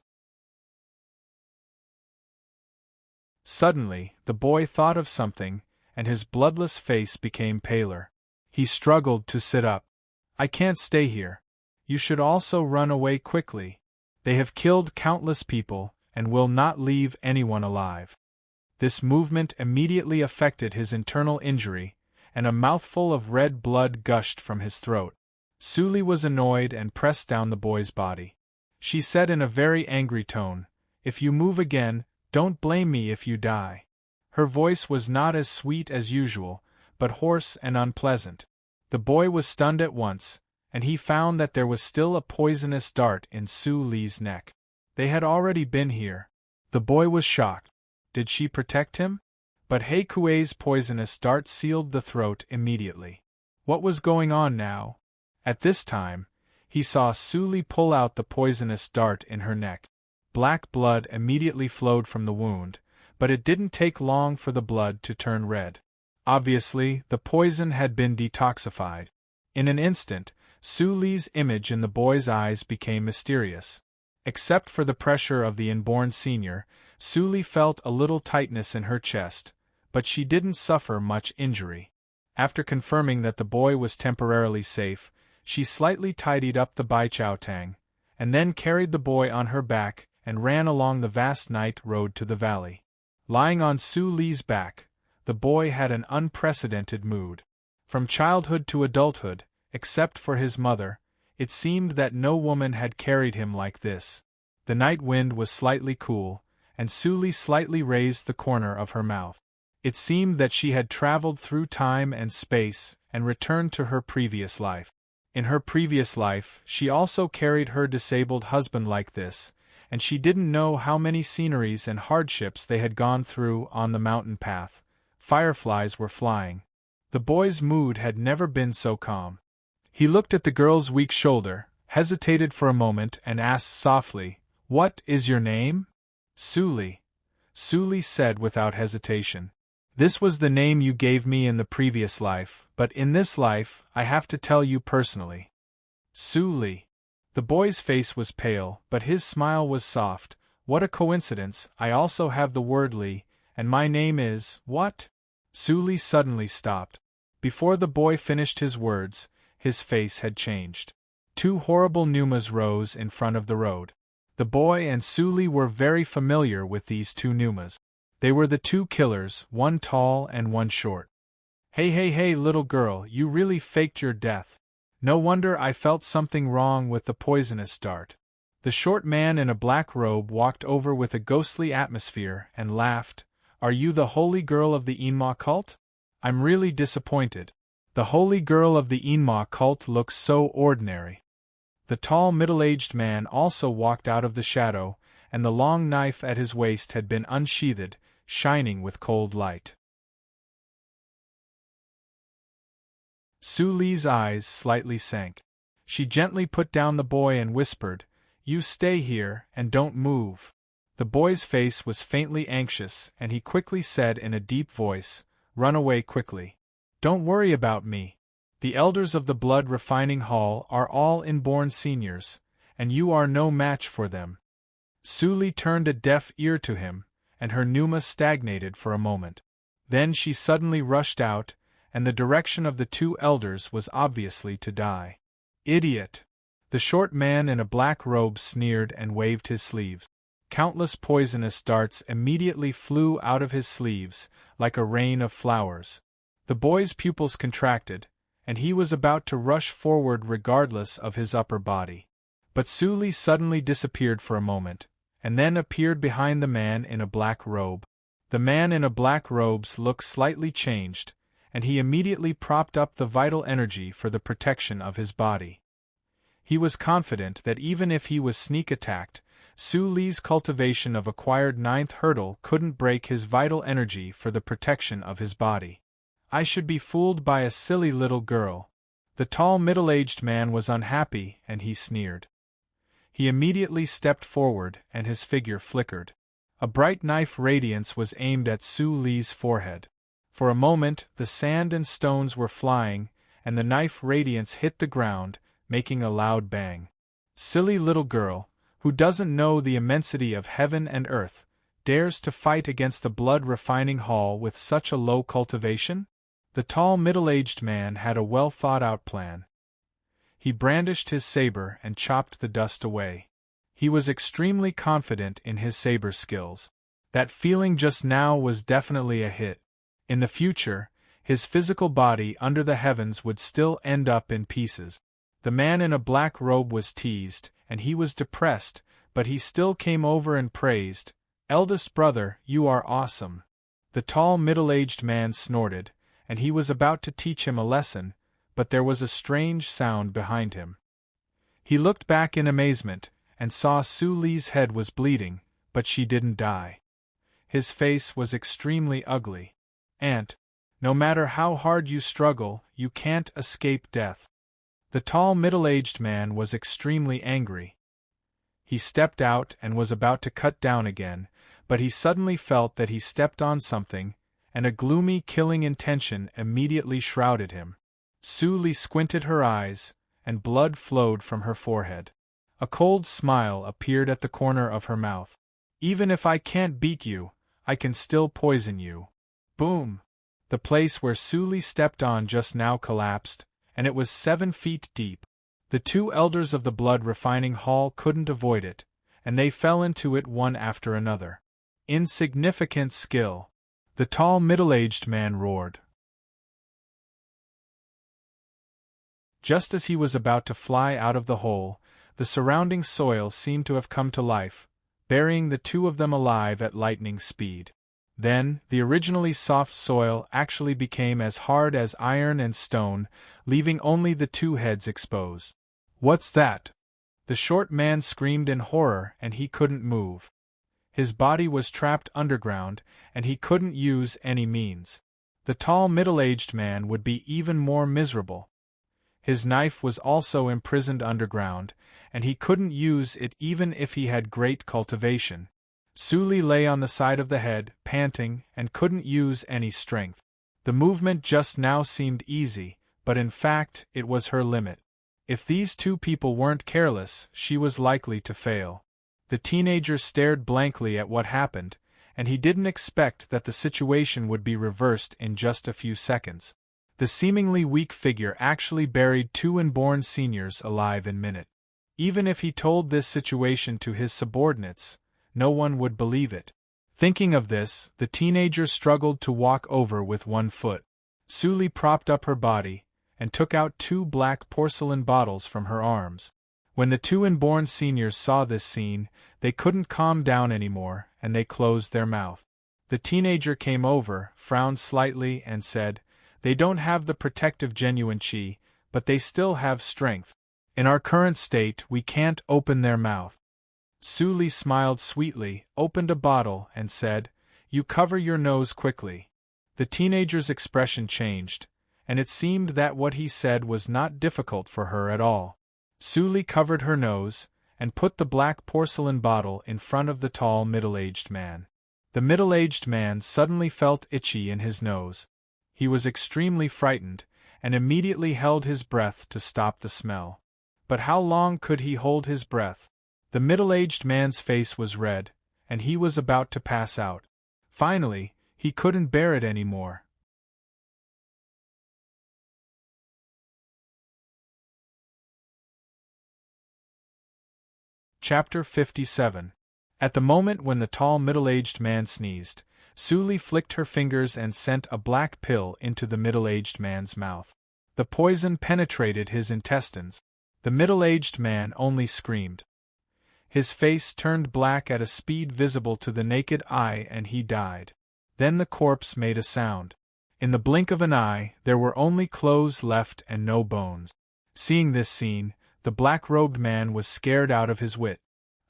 [SPEAKER 1] Suddenly, the boy thought of something, and his bloodless face became paler. He struggled to sit up. "I can't stay here. You should also run away quickly. They have killed countless people, and will not leave anyone alive." This movement immediately affected his internal injury, and a mouthful of red blood gushed from his throat. Suli was annoyed and pressed down the boy's body. She said in a very angry tone, "If you move again, don't blame me if you die." Her voice was not as sweet as usual, but hoarse and unpleasant. The boy was stunned at once, and he found that there was still a poisonous dart in Suli's neck. They had already been here. The boy was shocked. Did she protect him? But Heikuei's poisonous dart sealed the throat immediately. What was going on now? At this time, he saw Suli pull out the poisonous dart in her neck. Black blood immediately flowed from the wound, but it didn't take long for the blood to turn red. Obviously, the poison had been detoxified. In an instant, Suli's image in the boy's eyes became mysterious. Except for the pressure of the inborn senior, Suli felt a little tightness in her chest, but she didn't suffer much injury. After confirming that the boy was temporarily safe, she slightly tidied up the Baichaotang, and then carried the boy on her back and ran along the vast night road to the valley. Lying on Suli's back, the boy had an unprecedented mood. From childhood to adulthood, except for his mother, it seemed that no woman had carried him like this. The night wind was slightly cool, and Suli slightly raised the corner of her mouth. It seemed that she had traveled through time and space and returned to her previous life. In her previous life, she also carried her disabled husband like this, and she didn't know how many sceneries and hardships they had gone through on the mountain path. Fireflies were flying. The boy's mood had never been so calm. He looked at the girl's weak shoulder, hesitated for a moment and asked softly, "What is your name?" "Suli," Suli said without hesitation. "This was the name you gave me in the previous life, but in this life, I have to tell you personally." "Suli." The boy's face was pale, but his smile was soft. "What a coincidence, I also have the word Li, and my name is, what?" Suli suddenly stopped. Before the boy finished his words, his face had changed. Two horrible Numas rose in front of the road. The boy and Suli were very familiar with these two Numas. They were the two killers, one tall and one short. Hey, little girl, you really faked your death. No wonder I felt something wrong with the poisonous dart." The short man in a black robe walked over with a ghostly atmosphere and laughed. "Are you the holy girl of the Inma cult? I'm really disappointed. The holy girl of the Inma cult looks so ordinary." The tall middle-aged man also walked out of the shadow, and the long knife at his waist had been unsheathed, shining with cold light. Suli's eyes slightly sank. She gently put down the boy and whispered, "You stay here and don't move." The boy's face was faintly anxious, and he quickly said in a deep voice, "Run away quickly. Don't worry about me. The elders of the Blood Refining Hall are all inborn seniors, and you are no match for them." Suli turned a deaf ear to him, and her Numa stagnated for a moment. Then she suddenly rushed out, and the direction of the two elders was obviously to die. "Idiot!" The short man in a black robe sneered and waved his sleeves. Countless poisonous darts immediately flew out of his sleeves, like a rain of flowers. The boy's pupils contracted, and he was about to rush forward regardless of his upper body. But Suli suddenly disappeared for a moment, and then appeared behind the man in a black robe. The man in a black robe's look slightly changed, and he immediately propped up the vital energy for the protection of his body. He was confident that even if he was sneak attacked, Su Li's cultivation of acquired ninth hurdle couldn't break his vital energy for the protection of his body. I should be fooled by a silly little girl. The tall middle-aged man was unhappy, and he sneered. He immediately stepped forward, and his figure flickered. A bright knife radiance was aimed at Su Li's forehead. For a moment, the sand and stones were flying, and the knife radiance hit the ground, making a loud bang. Silly little girl, who doesn't know the immensity of heaven and earth, dares to fight against the blood-refining hall with such a low cultivation? The tall middle-aged man had a well-thought-out plan. He brandished his saber and chopped the dust away. He was extremely confident in his saber skills. That feeling just now was definitely a hit. In the future, his physical body under the heavens would still end up in pieces. The man in a black robe was teased, and he was depressed, but he still came over and praised, "Eldest brother, you are awesome." The tall middle-aged man snorted, and he was about to teach him a lesson, but there was a strange sound behind him. He looked back in amazement, and saw Su Li's head was bleeding, but she didn't die. His face was extremely ugly. "Aunt, no matter how hard you struggle, you can't escape death." The tall middle-aged man was extremely angry. He stepped out and was about to cut down again, but he suddenly felt that he stepped on something, and a gloomy killing intention immediately shrouded him. Su Li squinted her eyes, and blood flowed from her forehead. A cold smile appeared at the corner of her mouth. "Even if I can't beat you, I can still poison you." Boom! The place where Su Li stepped on just now collapsed, and it was 7 feet deep. The two elders of the blood-refining hall couldn't avoid it, and they fell into it one after another. Insignificant skill! The tall middle-aged man roared. Just as he was about to fly out of the hole, the surrounding soil seemed to have come to life, burying the two of them alive at lightning speed. Then, the originally soft soil actually became as hard as iron and stone, leaving only the two heads exposed. "What's that?" The short man screamed in horror, and he couldn't move. His body was trapped underground, and he couldn't use any means. The tall middle-aged man would be even more miserable. His knife was also imprisoned underground, and he couldn't use it even if he had great cultivation. Su Li lay on the side of the head, panting, and couldn't use any strength. The movement just now seemed easy, but in fact, it was her limit. If these two people weren't careless, she was likely to fail. The teenager stared blankly at what happened, and he didn't expect that the situation would be reversed in just a few seconds. The seemingly weak figure actually buried two unborn seniors alive in minute. Even if he told this situation to his subordinates, no one would believe it. Thinking of this, the teenager struggled to walk over with one foot. Su Li propped up her body, and took out 2 black porcelain bottles from her arms. When the two unborn seniors saw this scene, they couldn't calm down anymore, and they closed their mouth. The teenager came over, frowned slightly, and said, "They don't have the protective genuine qi, but they still have strength. In our current state, we can't open their mouth." Su Li smiled sweetly, opened a bottle, and said, "You cover your nose quickly." The teenager's expression changed, and it seemed that what he said was not difficult for her at all. Su Li covered her nose, and put the black porcelain bottle in front of the tall middle-aged man. The middle-aged man suddenly felt itchy in his nose. He was extremely frightened, and immediately held his breath to stop the smell. But how long could he hold his breath? The middle-aged man's face was red, and he was about to pass out. Finally, he couldn't bear it anymore. Chapter 57. At the moment when the tall middle-aged man sneezed, Su Li flicked her fingers and sent a black pill into the middle-aged man's mouth. The poison penetrated his intestines. The middle-aged man only screamed. His face turned black at a speed visible to the naked eye, and he died. Then the corpse made a sound. In the blink of an eye, there were only clothes left and no bones. Seeing this scene, the black-robed man was scared out of his wit.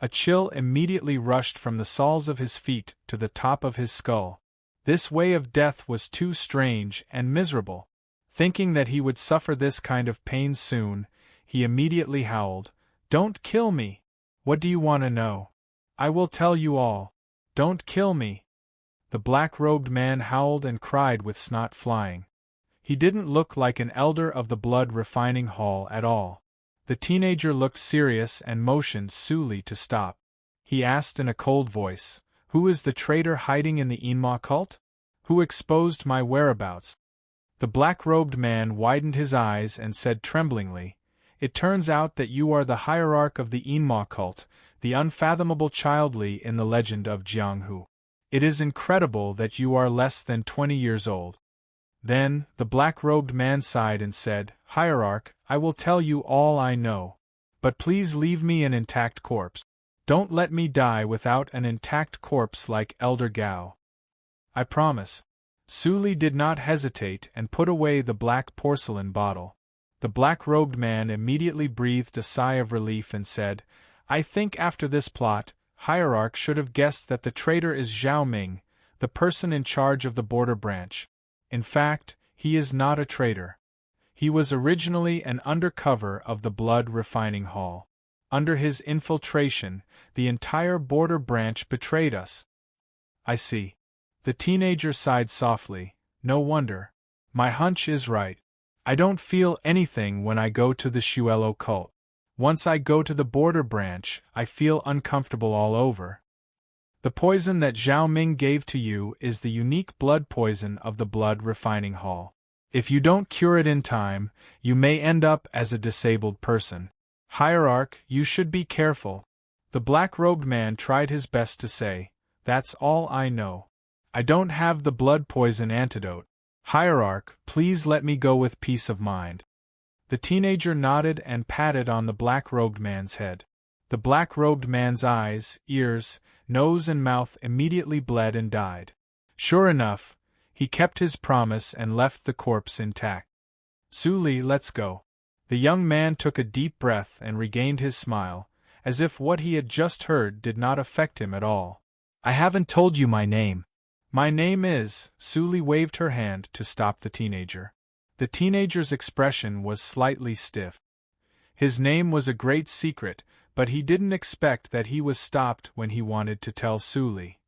[SPEAKER 1] A chill immediately rushed from the soles of his feet to the top of his skull. This way of death was too strange and miserable. Thinking that he would suffer this kind of pain soon, he immediately howled, "Don't kill me! What do you want to know? I will tell you all. Don't kill me!" The black-robed man howled and cried with snot flying. He didn't look like an elder of the blood-refining hall at all. The teenager looked serious and motioned Suli to stop. He asked in a cold voice, "Who is the traitor hiding in the Enma cult? Who exposed my whereabouts?" The black-robed man widened his eyes and said tremblingly, "It turns out that you are the hierarch of the Enma cult, the unfathomable child Li in the legend of Jianghu. It is incredible that you are less than 20 years old." Then, the black-robed man sighed and said, "Hierarch, I will tell you all I know. But please leave me an intact corpse. Don't let me die without an intact corpse like Elder Gao." "I promise." Suli did not hesitate and put away the black porcelain bottle. The black-robed man immediately breathed a sigh of relief and said, "I think after this plot, Hierarch should have guessed that the traitor is Zhao Ming, the person in charge of the border branch. In fact, he is not a traitor. He was originally an undercover of the blood refining hall. Under his infiltration, the entire border branch betrayed us." "I see." The teenager sighed softly. "No wonder. My hunch is right. I don't feel anything when I go to the Shuelo cult. Once I go to the border branch, I feel uncomfortable all over. The poison that Zhao Ming gave to you is the unique blood poison of the blood refining hall. If you don't cure it in time, you may end up as a disabled person. Hierarch, you should be careful." The black-robed man tried his best to say, "That's all I know. I don't have the blood poison antidote. Hierarch, please let me go with peace of mind." The teenager nodded and patted on the black-robed man's head. The black-robed man's eyes, ears, nose and mouth immediately bled and died. Sure enough, he kept his promise and left the corpse intact. "Suli, let's go." The young man took a deep breath and regained his smile, as if what he had just heard did not affect him at all. "I haven't told you my name." "My name is—" Suli waved her hand to stop the teenager. The teenager's expression was slightly stiff. His name was a great secret, but he didn't expect that he was stopped when he wanted to tell Suli.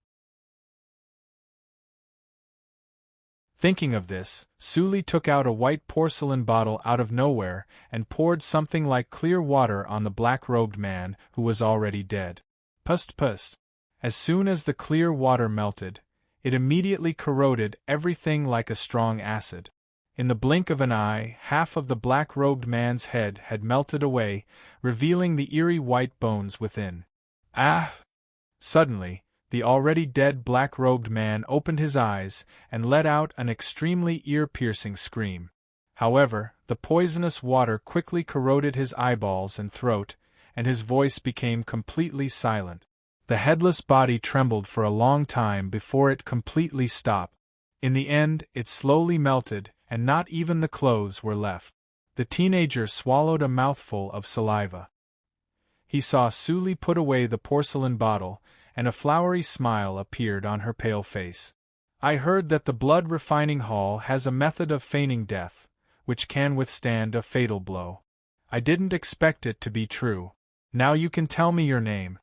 [SPEAKER 1] Thinking of this, Suli took out a white porcelain bottle out of nowhere and poured something like clear water on the black-robed man, who was already dead. Pust pust. As soon as the clear water melted, it immediately corroded everything like a strong acid. In the blink of an eye, half of the black-robed man's head had melted away, revealing the eerie white bones within. "Ah!" Suddenly, the already dead black-robed man opened his eyes and let out an extremely ear-piercing scream. However, the poisonous water quickly corroded his eyeballs and throat, and his voice became completely silent. The headless body trembled for a long time before it completely stopped. In the end, it slowly melted, and not even the clothes were left. The teenager swallowed a mouthful of saliva. He saw Suli put away the porcelain bottle, and a flowery smile appeared on her pale face. "I heard that the blood refining hall has a method of feigning death, which can withstand a fatal blow. I didn't expect it to be true. Now you can tell me your name."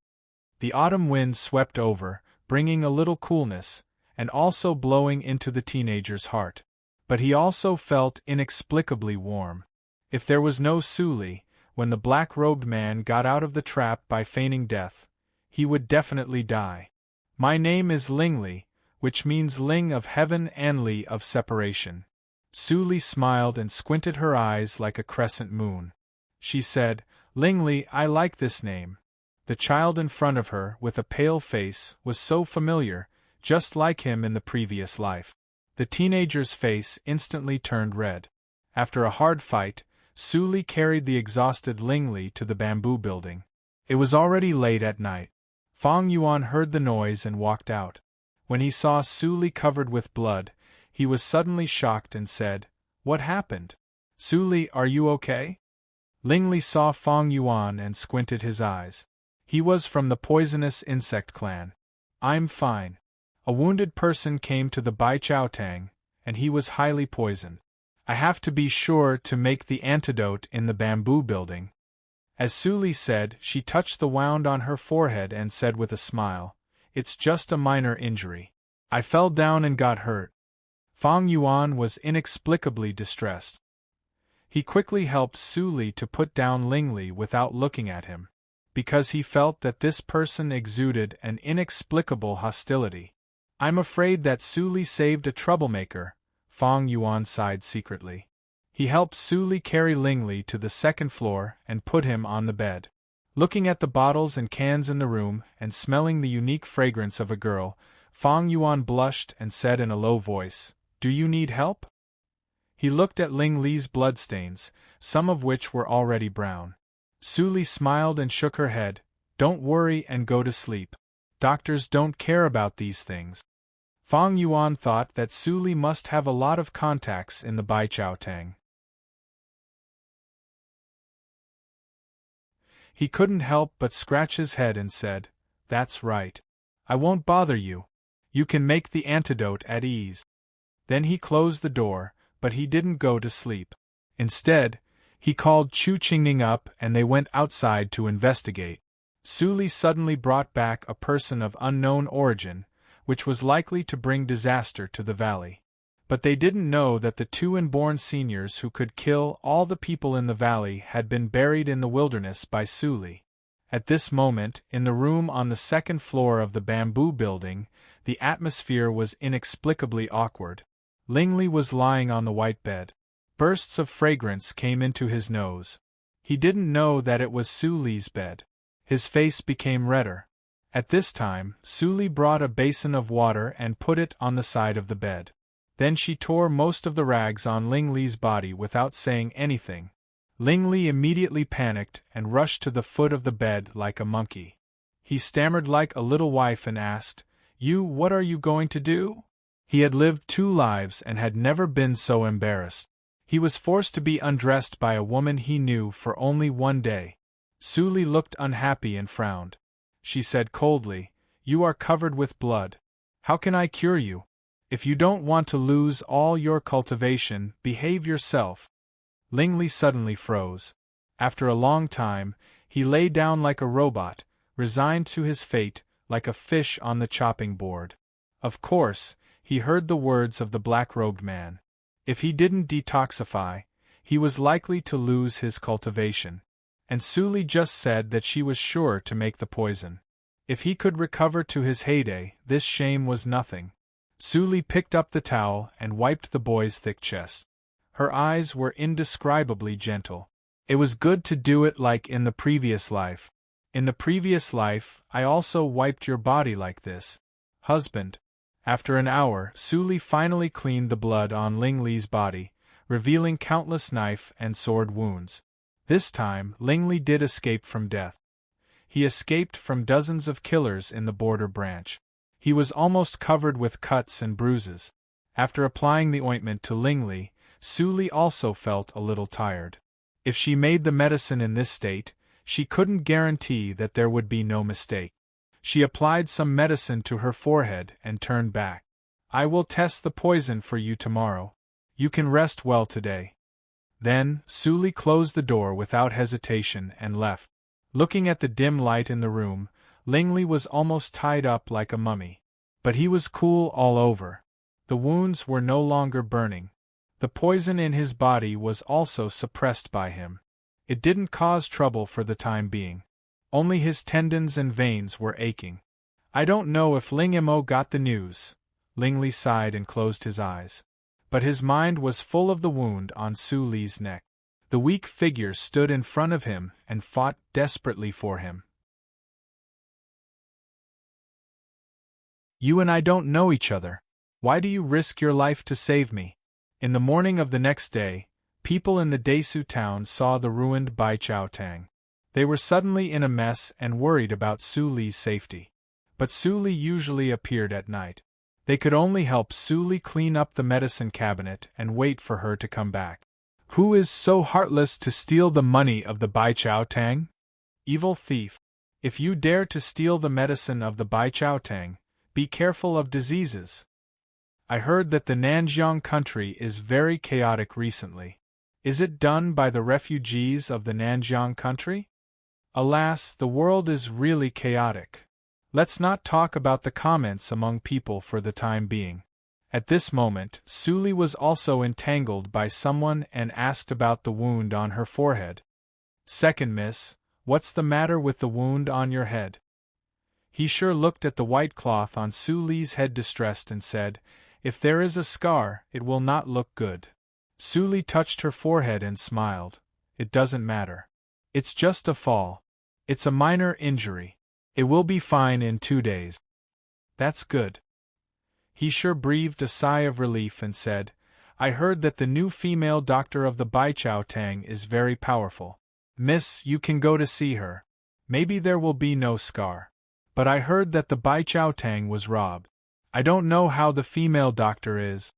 [SPEAKER 1] The autumn wind swept over, bringing a little coolness, and also blowing into the teenager's heart. But he also felt inexplicably warm. If there was no Suli, when the black-robed man got out of the trap by feigning death, he would definitely die. "My name is Lingli, which means Ling of heaven and Li of separation." Suli smiled and squinted her eyes like a crescent moon. She said, "Lingli, I like this name." The child in front of her, with a pale face, was so familiar, just like him in the previous life. The teenager's face instantly turned red. After a hard fight, Suli carried the exhausted Lingli to the bamboo building. It was already late at night. Fang Yuan heard the noise and walked out. When he saw Suli covered with blood, he was suddenly shocked and said, "What happened? Suli, are you okay?" Lingli saw Fang Yuan and squinted his eyes. He was from the poisonous insect clan. I'm fine. A wounded person came to the Bai Chao Tang, and he was highly poisoned. I have to be sure to make the antidote in the bamboo building. As Su Li said, she touched the wound on her forehead and said with a smile, "It's just a minor injury. I fell down and got hurt." Fang Yuan was inexplicably distressed. He quickly helped Su Li to put down Ling Li without looking at him, because he felt that this person exuded an inexplicable hostility. "I'm afraid that Su Li saved a troublemaker," Fang Yuan sighed secretly. He helped Su Li carry Ling Li to the second floor and put him on the bed. Looking at the bottles and cans in the room and smelling the unique fragrance of a girl, Fang Yuan blushed and said in a low voice, "Do you need help?" He looked at Ling Li's bloodstains, some of which were already brown. Su Li smiled and shook her head. "Don't worry and go to sleep. Doctors don't care about these things." Fang Yuan thought that Su Li must have a lot of contacts in the Bai Chao Tang. He couldn't help but scratch his head and said, "That's right. I won't bother you. You can make the antidote at ease." Then he closed the door, but he didn't go to sleep. Instead, he called Chu Qingning up and they went outside to investigate. Su Li suddenly brought back a person of unknown origin, which was likely to bring disaster to the valley. But they didn't know that the two inborn seniors who could kill all the people in the valley had been buried in the wilderness by Su Li. At this moment, in the room on the second floor of the bamboo building, the atmosphere was inexplicably awkward. Ling Li was lying on the white bed. Bursts of fragrance came into his nose. He didn't know that it was Su Li's bed. His face became redder. At this time, Su Li brought a basin of water and put it on the side of the bed. Then she tore most of the rags on Ling Li's body without saying anything. Ling Li immediately panicked and rushed to the foot of the bed like a monkey. He stammered like a little wife and asked, What are you going to do?" He had lived 2 lives and had never been so embarrassed. He was forced to be undressed by a woman he knew for only 1 day. Su Li looked unhappy and frowned. She said coldly, "You are covered with blood. How can I cure you? If you don't want to lose all your cultivation, behave yourself." Ling Li suddenly froze. After a long time, he lay down like a robot, resigned to his fate, like a fish on the chopping board. Of course, he heard the words of the black-robed man. If he didn't detoxify, he was likely to lose his cultivation. And Su Li just said that she was sure to make the poison. If he could recover to his heyday, this shame was nothing. Su Li picked up the towel and wiped the boy's thick chest. Her eyes were indescribably gentle. "It was good to do it like in the previous life. In the previous life, I also wiped your body like this, husband." After an hour, Su Li finally cleaned the blood on Ling Li's body, revealing countless knife and sword wounds. This time, Ling Li did escape from death. He escaped from dozens of killers in the border branch. He was almost covered with cuts and bruises. After applying the ointment to Ling Li, Su Li also felt a little tired. If she made the medicine in this state, she couldn't guarantee that there would be no mistake. She applied some medicine to her forehead and turned back. "I will test the poison for you tomorrow. You can rest well today." Then, Su Li closed the door without hesitation and left. Looking at the dim light in the room, Ling Li was almost tied up like a mummy. But he was cool all over. The wounds were no longer burning. The poison in his body was also suppressed by him. It didn't cause trouble for the time being. Only his tendons and veins were aching. "I don't know if Ling Mo got the news." Ling Li sighed and closed his eyes. But his mind was full of the wound on Su Li's neck. The weak figure stood in front of him and fought desperately for him. "You and I don't know each other. Why do you risk your life to save me?" In the morning of the next day, people in the Desu town saw the ruined Bai Chao Tang. They were suddenly in a mess and worried about Su Li's safety. But Su Li usually appeared at night. They could only help Su Li clean up the medicine cabinet and wait for her to come back. "Who is so heartless to steal the money of the Bai Chao Tang?" "Evil thief." If you dare to steal the medicine of the Bai Chao Tang, be careful of diseases. I heard that the Nanjiang country is very chaotic recently. Is it done by the refugees of the Nanjiang country? Alas, the world is really chaotic. Let's not talk about the comments among people for the time being. At this moment, Suli was also entangled by someone and asked about the wound on her forehead. Second miss, what's the matter with the wound on your head? He sure looked at the white cloth on Suli's head distressed and said, if there is a scar, it will not look good. Suli touched her forehead and smiled. It doesn't matter. It's just a fall. It's a minor injury. It will be fine in 2 days. That's good. He sure breathed a sigh of relief and said, I heard that the new female doctor of the Bai Chao Tang is very powerful. Miss, you can go to see her. Maybe there will be no scar. But I heard that the Bai Chao Tang was robbed. I don't know how the female doctor is.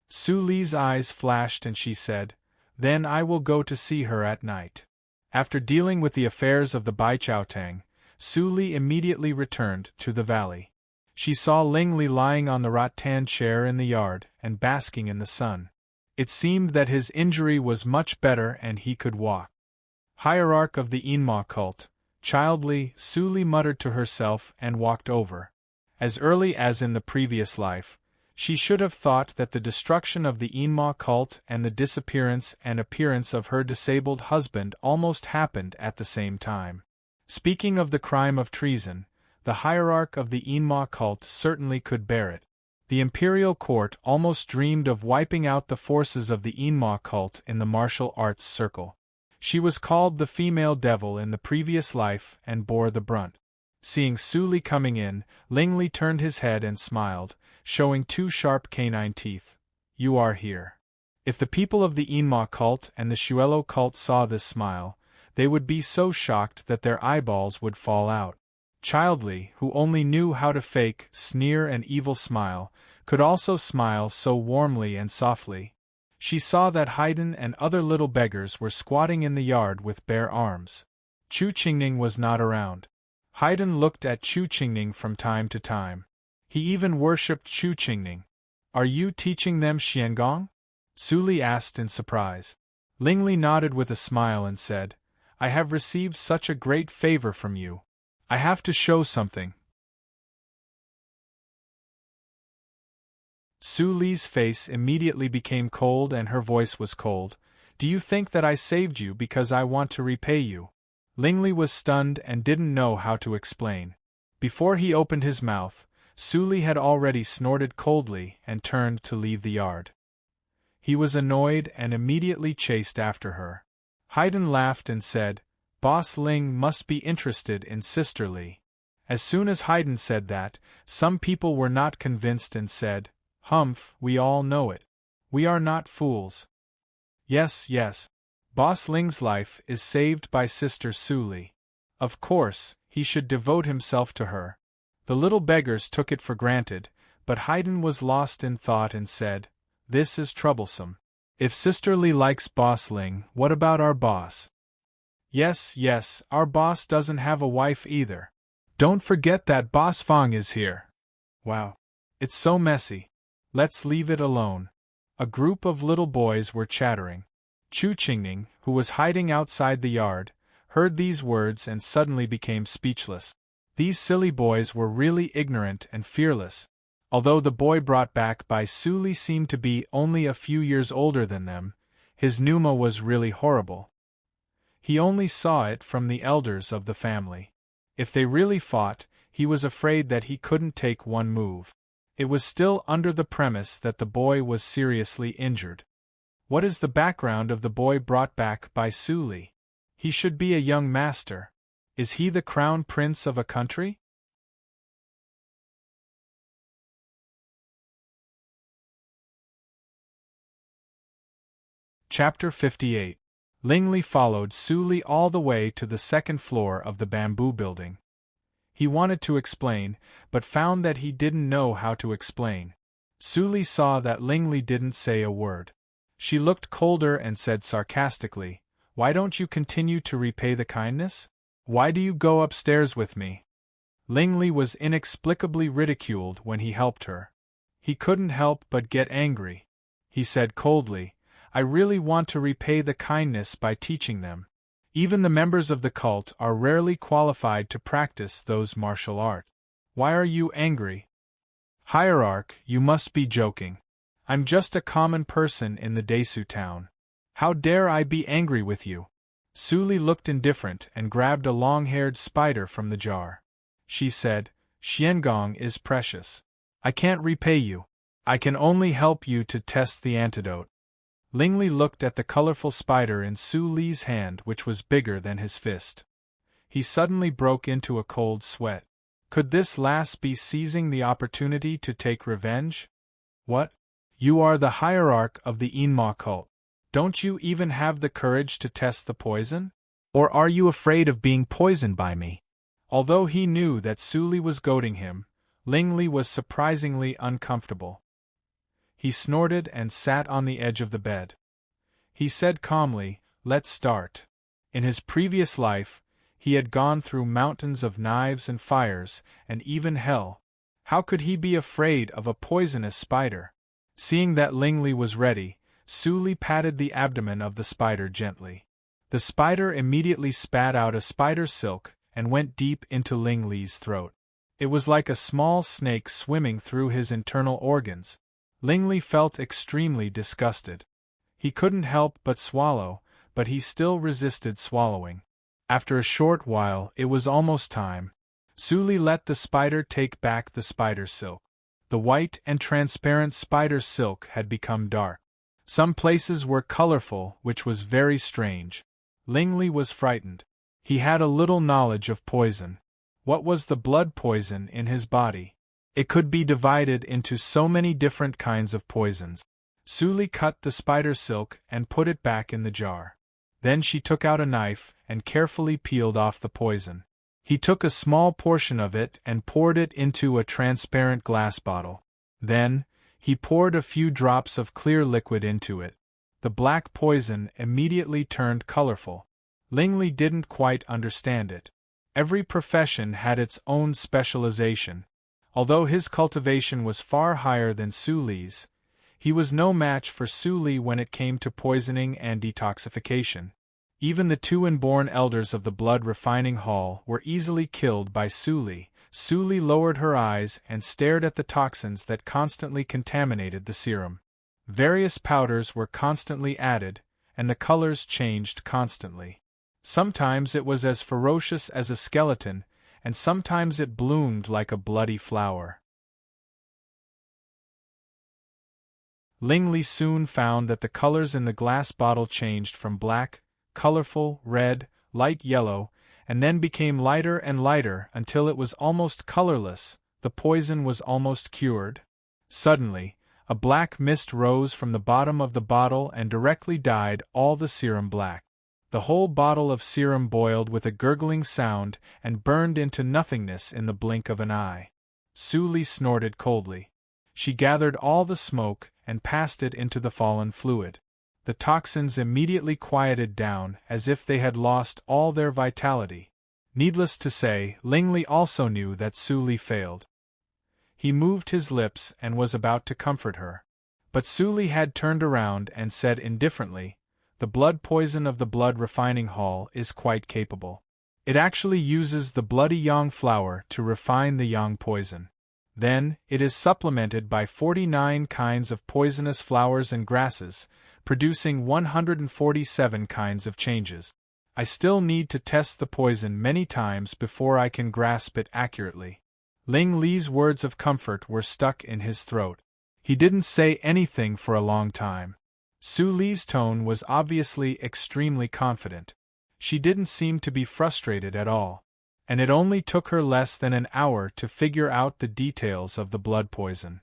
[SPEAKER 1] Suli's eyes flashed and she said, then I will go to see her at night. After dealing with the affairs of the Bai Chao Tang, Suli immediately returned to the valley. She saw Lingli lying on the rattan chair in the yard and basking in the sun. It seemed that his injury was much better and he could walk. Hierarch of the Inma cult, childly, Suli muttered to herself and walked over. As early as in the previous life, she should have thought that the destruction of the Inma cult and the disappearance and appearance of her disabled husband almost happened at the same time. Speaking of the crime of treason, the hierarch of the Inma cult certainly could bear it. The imperial court almost dreamed of wiping out the forces of the Inma cult in the martial arts circle. She was called the female devil in the previous life and bore the brunt. Seeing Suli coming in, Lingli turned his head and smiled, showing 2 sharp canine teeth. You are here. If the people of the Inma cult and the Shuelo cult saw this smile, they would be so shocked that their eyeballs would fall out. Childly, who only knew how to fake, sneer and evil smile, could also smile so warmly and softly. She saw that Haydn and other little beggars were squatting in the yard with bare arms. Chu Qingning was not around. Haydn looked at Chu Qingning from time to time. He even worshipped Chu Qingning. Are you teaching them Xiangong? Suli asked in surprise. Lingli nodded with a smile and said, I have received such a great favor from you. I have to show something. Suli's face immediately became cold and her voice was cold. Do you think that I saved you because I want to repay you? Lingli was stunned and didn't know how to explain. Before he opened his mouth, Suli had already snorted coldly and turned to leave the yard. He was annoyed and immediately chased after her. Haydn laughed and said, Boss Ling must be interested in Sister Li. As soon as Haydn said that, some people were not convinced and said, Humph, we all know it. We are not fools. Yes, yes. Boss Ling's life is saved by Sister Suli. Of course, he should devote himself to her. The little beggars took it for granted, but Haydn was lost in thought and said, This is troublesome. If Sister Li likes Boss Ling, what about our boss? Yes, yes, our boss doesn't have a wife either. Don't forget that Boss Fang is here. Wow. It's so messy. Let's leave it alone. A group of little boys were chattering. Chu Qingning, who was hiding outside the yard, heard these words and suddenly became speechless. These silly boys were really ignorant and fearless. Although the boy brought back by Suli seemed to be only a few years older than them, his pneuma was really horrible. He only saw it from the elders of the family. If they really fought, he was afraid that he couldn't take one move. It was still under the premise that the boy was seriously injured. What is the background of the boy brought back by Suli? He should be a young master. Is he the crown prince of a country? Chapter 58. Lingli followed Suli all the way to the second floor of the bamboo building. He wanted to explain, but found that he didn't know how to explain. Suli saw that Lingli didn't say a word. She looked colder and said sarcastically, Why don't you continue to repay the kindness? Why do you go upstairs with me? Ling Li was inexplicably ridiculed when he helped her. He couldn't help but get angry. He said coldly, I really want to repay the kindness by teaching them. Even the members of the cult are rarely qualified to practice those martial arts. Why are you angry? Hierarch, you must be joking. I'm just a common person in the Desu town. How dare I be angry with you? Su Li looked indifferent and grabbed a long-haired spider from the jar. She said, Xiangong is precious. I can't repay you. I can only help you to test the antidote. Ling Li looked at the colorful spider in Su Li's hand, which was bigger than his fist. He suddenly broke into a cold sweat. Could this last be seizing the opportunity to take revenge? What? You are the hierarch of the Inma cult. Don't you even have the courage to test the poison? Or are you afraid of being poisoned by me? Although he knew that Su Li was goading him, Ling Li was surprisingly uncomfortable. He snorted and sat on the edge of the bed. He said calmly, Let's start. In his previous life, he had gone through mountains of knives and fires, and even hell. How could he be afraid of a poisonous spider? Seeing that Ling Li was ready, Su Li patted the abdomen of the spider gently. The spider immediately spat out a spider silk and went deep into Ling Li's throat. It was like a small snake swimming through his internal organs. Ling Li felt extremely disgusted. He couldn't help but swallow, but he still resisted swallowing. After a short while, it was almost time. Su Li let the spider take back the spider silk. The white and transparent spider silk had become dark. Some places were colorful, which was very strange. Ling Li was frightened. He had a little knowledge of poison. What was the blood poison in his body? It could be divided into so many different kinds of poisons. Su Li cut the spider silk and put it back in the jar. Then she took out a knife and carefully peeled off the poison. He took a small portion of it and poured it into a transparent glass bottle. Then, he poured a few drops of clear liquid into it. The black poison immediately turned colorful. Ling Li didn't quite understand it. Every profession had its own specialization. Although his cultivation was far higher than Su Li's, he was no match for Su Li when it came to poisoning and detoxification. Even the two inborn elders of the blood refining hall were easily killed by Su Li. Su Li lowered her eyes and stared at the toxins that constantly contaminated the serum. Various powders were constantly added, and the colors changed constantly. Sometimes it was as ferocious as a skeleton, and sometimes it bloomed like a bloody flower. Ling Li soon found that the colors in the glass bottle changed from black, colorful, red, light yellow, and then became lighter and lighter until it was almost colorless. The poison was almost cured. Suddenly, a black mist rose from the bottom of the bottle and directly dyed all the serum black. The whole bottle of serum boiled with a gurgling sound and burned into nothingness in the blink of an eye. Su Li snorted coldly. She gathered all the smoke and passed it into the fallen fluid. The toxins immediately quieted down as if they had lost all their vitality. Needless to say, Ling Li also knew that Su Li failed. He moved his lips and was about to comfort her. But Su Li had turned around and said indifferently, The blood poison of the blood refining hall is quite capable. It actually uses the bloody yang flower to refine the yang poison. Then, it is supplemented by 49 kinds of poisonous flowers and grasses, producing 147 kinds of changes. I still need to test the poison many times before I can grasp it accurately. Ling Li's words of comfort were stuck in his throat. He didn't say anything for a long time. Su Li's tone was obviously extremely confident. She didn't seem to be frustrated at all. And it only took her less than an hour to figure out the details of the blood poison.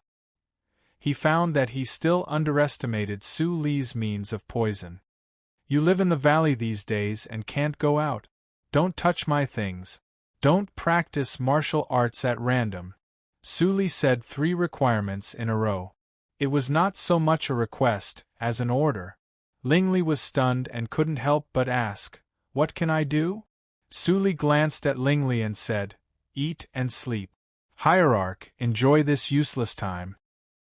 [SPEAKER 1] He found that he still underestimated Su Li's means of poison. You live in the valley these days and can't go out. Don't touch my things. Don't practice martial arts at random. Su Li said 3 requirements in a row. It was not so much a request as an order. Ling Li was stunned and couldn't help but ask, What can I do? Su glanced at Lingli and said, "Eat and sleep. Hierarch, enjoy this useless time."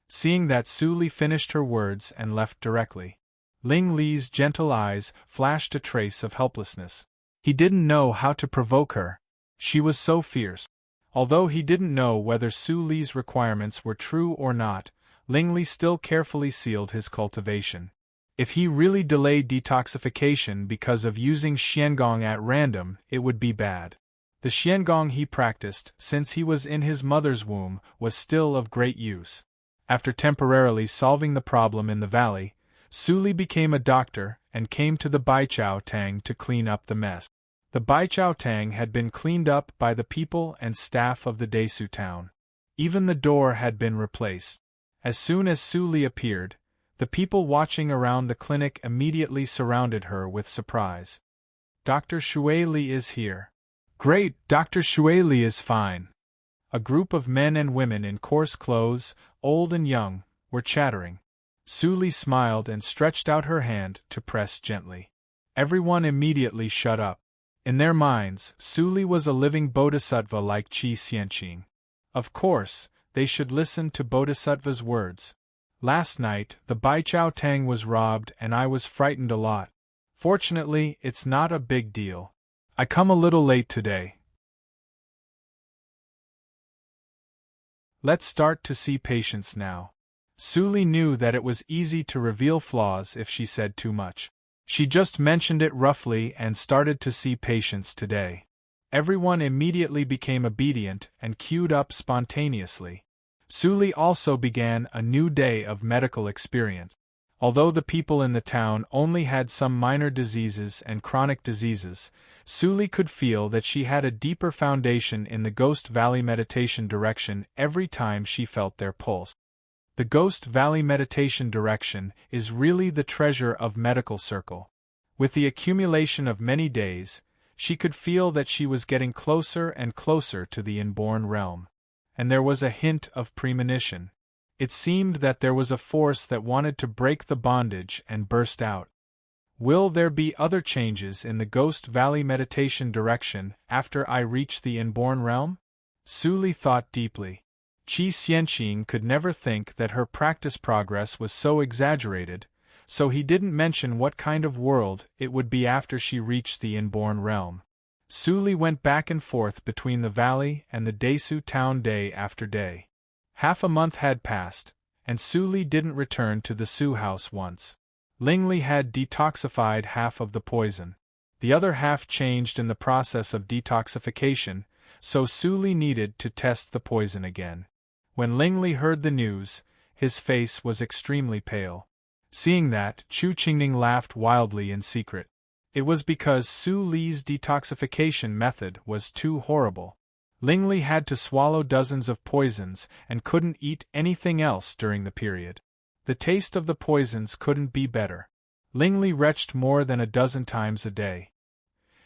[SPEAKER 1] Seeing that Su finished her words and left directly, Ling Li's gentle eyes flashed a trace of helplessness. He didn't know how to provoke her. She was so fierce. Although he didn't know whether Su Li's requirements were true or not, Ling Li still carefully sealed his cultivation. If he really delayed detoxification because of using Xiangong at random, it would be bad. The Xiangong he practiced since he was in his mother's womb was still of great use. After temporarily solving the problem in the valley, Su Li became a doctor and came to the Baichao Tang to clean up the mess. The Baichao Tang had been cleaned up by the people and staff of the Desu town. Even the door had been replaced. As soon as Su Li appeared, the people watching around the clinic immediately surrounded her with surprise. "Dr. Shui Li is here." "Great, Dr. Shui Li is fine." A group of men and women in coarse clothes, old and young, were chattering. Su Li smiled and stretched out her hand to press gently. Everyone immediately shut up. In their minds, Su Li was a living bodhisattva like Qi Xianqing. Of course, they should listen to bodhisattva's words. "Last night, the Baichao Tang was robbed and I was frightened a lot. Fortunately, it's not a big deal. I come a little late today." Let's start to see patients now. Su Li knew that it was easy to reveal flaws if she said too much. She just mentioned it roughly and started to see patients today. Everyone immediately became obedient and queued up spontaneously. Su Li also began a new day of medical experience. Although the people in the town only had some minor diseases and chronic diseases, Su Li could feel that she had a deeper foundation in the Ghost Valley meditation direction every time she felt their pulse. The Ghost Valley meditation direction is really the treasure of medical circle. With the accumulation of many days, she could feel that she was getting closer and closer to the inborn realm. And there was a hint of premonition. It seemed that there was a force that wanted to break the bondage and burst out. Will there be other changes in the Ghost Valley meditation direction after I reach the inborn realm? Su Li thought deeply. Qi Xianqing could never think that her practice progress was so exaggerated, so he didn't mention what kind of world it would be after she reached the inborn realm. Su Li went back and forth between the valley and the Desu town day after day. Half a month had passed, and Su Li didn't return to the Su house once. Ling Li had detoxified half of the poison. The other half changed in the process of detoxification, so Su Li needed to test the poison again. When Ling Li heard the news, his face was extremely pale. Seeing that, Chu Qingning laughed wildly in secret. It was because Su Li's detoxification method was too horrible. Ling Li had to swallow dozens of poisons and couldn't eat anything else during the period. The taste of the poisons couldn't be better. Ling Li retched more than a dozen times a day.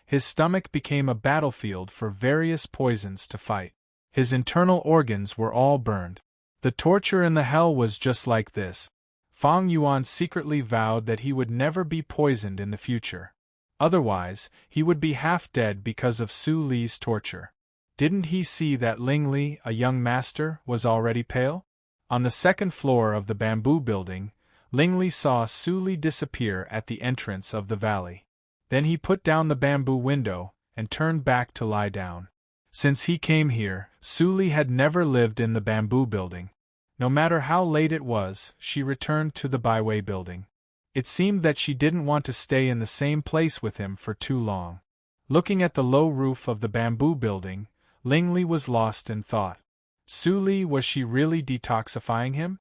[SPEAKER 1] His stomach became a battlefield for various poisons to fight. His internal organs were all burned. The torture in the hell was just like this. Fang Yuan secretly vowed that he would never be poisoned in the future. Otherwise, he would be half dead because of Su Li's torture. Didn't he see that Ling Li, a young master, was already pale? On the second floor of the bamboo building, Ling Li saw Su Li disappear at the entrance of the valley. Then he put down the bamboo window and turned back to lie down. Since he came here, Su Li had never lived in the bamboo building. No matter how late it was, she returned to the Baiwei building. It seemed that she didn't want to stay in the same place with him for too long. Looking at the low roof of the bamboo building, Ling Li was lost in thought. Su Li, was she really detoxifying him?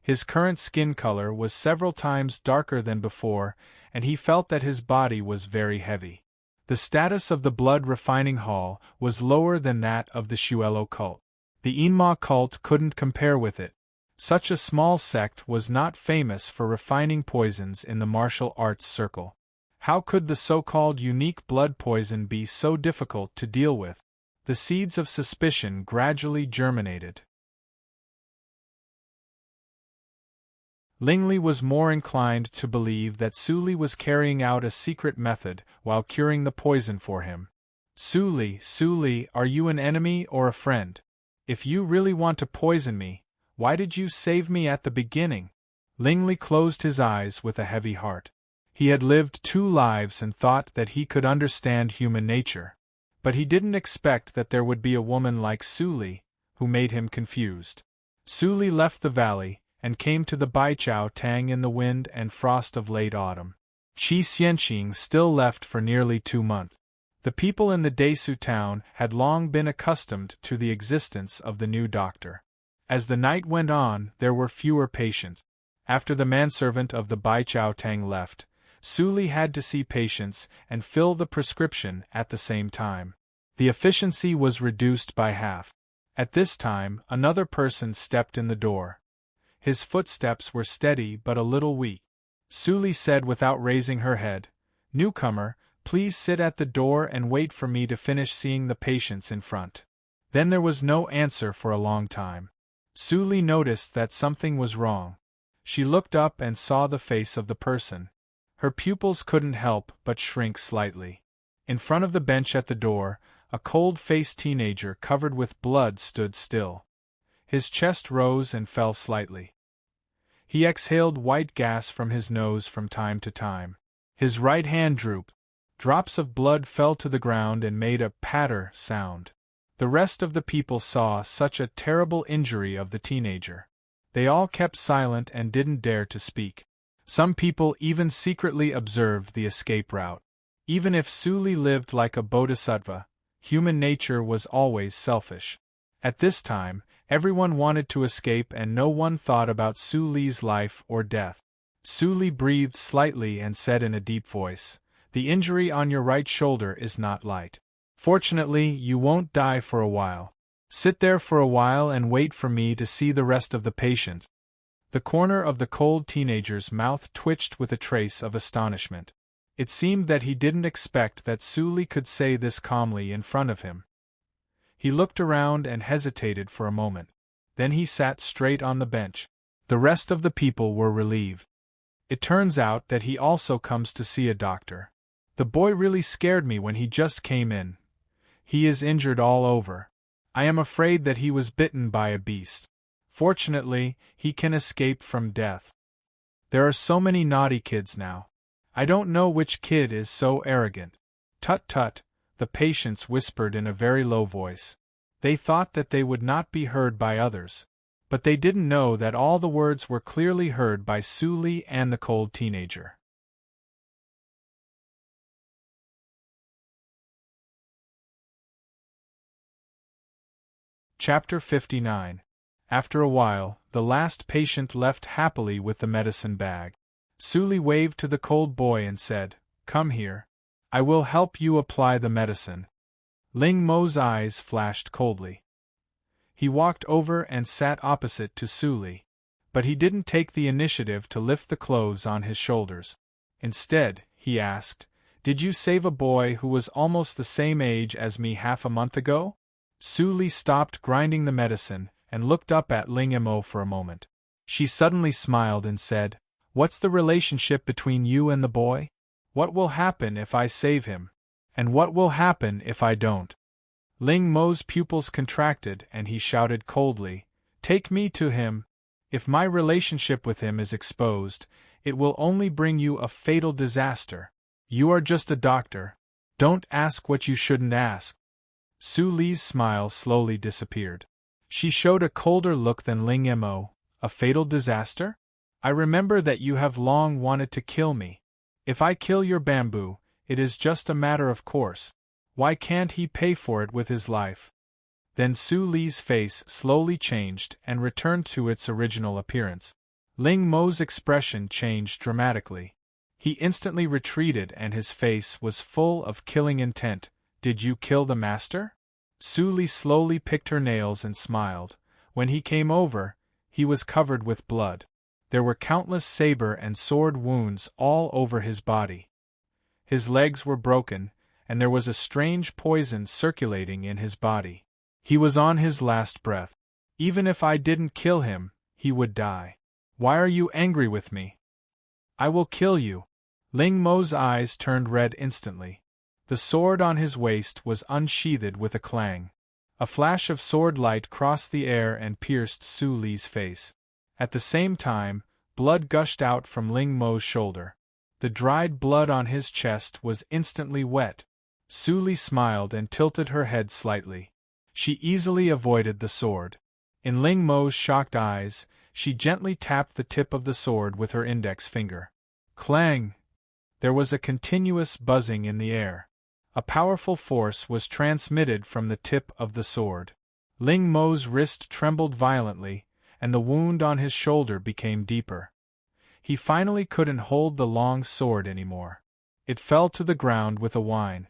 [SPEAKER 1] His current skin color was several times darker than before, and he felt that his body was very heavy. The status of the blood refining hall was lower than that of the Xuelo cult. The Yinma cult couldn't compare with it. Such a small sect was not famous for refining poisons in the martial arts circle. How could the so-called unique blood poison be so difficult to deal with? The seeds of suspicion gradually germinated. Ling Li was more inclined to believe that Su Li was carrying out a secret method while curing the poison for him. Su Li, are you an enemy or a friend? If you really want to poison me, why did you save me at the beginning? Ling Li closed his eyes with a heavy heart. He had lived 2 lives and thought that he could understand human nature. But he didn't expect that there would be a woman like Su Li, who made him confused. Su Li left the valley, and came to the Baichao Tang in the wind and frost of late autumn. Qi Xianqing still left for nearly 2 months. The people in the Desu town had long been accustomed to the existence of the new doctor. As the night went on, there were fewer patients. After the manservant of the Baichao Tang left, Su Li had to see patients and fill the prescription at the same time. The efficiency was reduced by half. At this time, another person stepped in the door. His footsteps were steady but a little weak. Su Li said without raising her head, "Newcomer, please sit at the door and wait for me to finish seeing the patients in front." Then there was no answer for a long time. Su Li noticed that something was wrong. She looked up and saw the face of the person. Her pupils couldn't help but shrink slightly. In front of the bench at the door, a cold-faced teenager covered with blood stood still. His chest rose and fell slightly. He exhaled white gas from his nose from time to time. His right hand drooped. Drops of blood fell to the ground and made a patter sound. The rest of the people saw such a terrible injury of the teenager. They all kept silent and didn't dare to speak. Some people even secretly observed the escape route. Even if Su Li lived like a bodhisattva, human nature was always selfish. At this time, everyone wanted to escape and no one thought about Su Li's life or death. Su Li breathed slightly and said in a deep voice, "The injury on your right shoulder is not light. Fortunately, you won't die for a while. Sit there for a while and wait for me to see the rest of the patients." The corner of the cold teenager's mouth twitched with a trace of astonishment. It seemed that he didn't expect that Su Li could say this calmly in front of him. He looked around and hesitated for a moment. Then he sat straight on the bench. The rest of the people were relieved. It turns out that he also comes to see a doctor. The boy really scared me when he just came in. He is injured all over. I am afraid that he was bitten by a beast. Fortunately, he can escape from death. There are so many naughty kids now. I don't know which kid is so arrogant. Tut tut, the patients whispered in a very low voice. They thought that they would not be heard by others. But they didn't know that all the words were clearly heard by Su Li and the cold teenager. Chapter 59. After a while, the last patient left happily with the medicine bag. Su Li waved to the cold boy and said, "Come here. I will help you apply the medicine." Ling Mo's eyes flashed coldly. He walked over and sat opposite to Su Li. But he didn't take the initiative to lift the clothes on his shoulders. Instead, he asked, "Did you save a boy who was almost the same age as me half a month ago?" Su Li stopped grinding the medicine and looked up at Ling Mo for a moment. She suddenly smiled and said, "What's the relationship between you and the boy? What will happen if I save him? And what will happen if I don't?" Ling Mo's pupils contracted and he shouted coldly, "Take me to him. If my relationship with him is exposed, it will only bring you a fatal disaster. You are just a doctor. Don't ask what you shouldn't ask." Su Li's smile slowly disappeared. She showed a colder look than Ling Mo. "A fatal disaster? I remember that you have long wanted to kill me. If I kill your bamboo, it is just a matter of course. Why can't he pay for it with his life?" Then Su Li's face slowly changed and returned to its original appearance. Ling Mo's expression changed dramatically. He instantly retreated and his face was full of killing intent. "Did you kill the master?" Su Li slowly picked her nails and smiled. When he came over, he was covered with blood. There were countless saber and sword wounds all over his body. His legs were broken, and there was a strange poison circulating in his body. He was on his last breath. "Even if I didn't kill him, he would die. Why are you angry with me?" "I will kill you." Ling Mo's eyes turned red instantly. The sword on his waist was unsheathed with a clang. A flash of sword light crossed the air and pierced Su Li's face. At the same time, blood gushed out from Ling Mo's shoulder. The dried blood on his chest was instantly wet. Su Li smiled and tilted her head slightly. She easily avoided the sword. In Ling Mo's shocked eyes, she gently tapped the tip of the sword with her index finger. Clang! There was a continuous buzzing in the air. A powerful force was transmitted from the tip of the sword. Ling Mo's wrist trembled violently, and the wound on his shoulder became deeper. He finally couldn't hold the long sword anymore. It fell to the ground with a whine.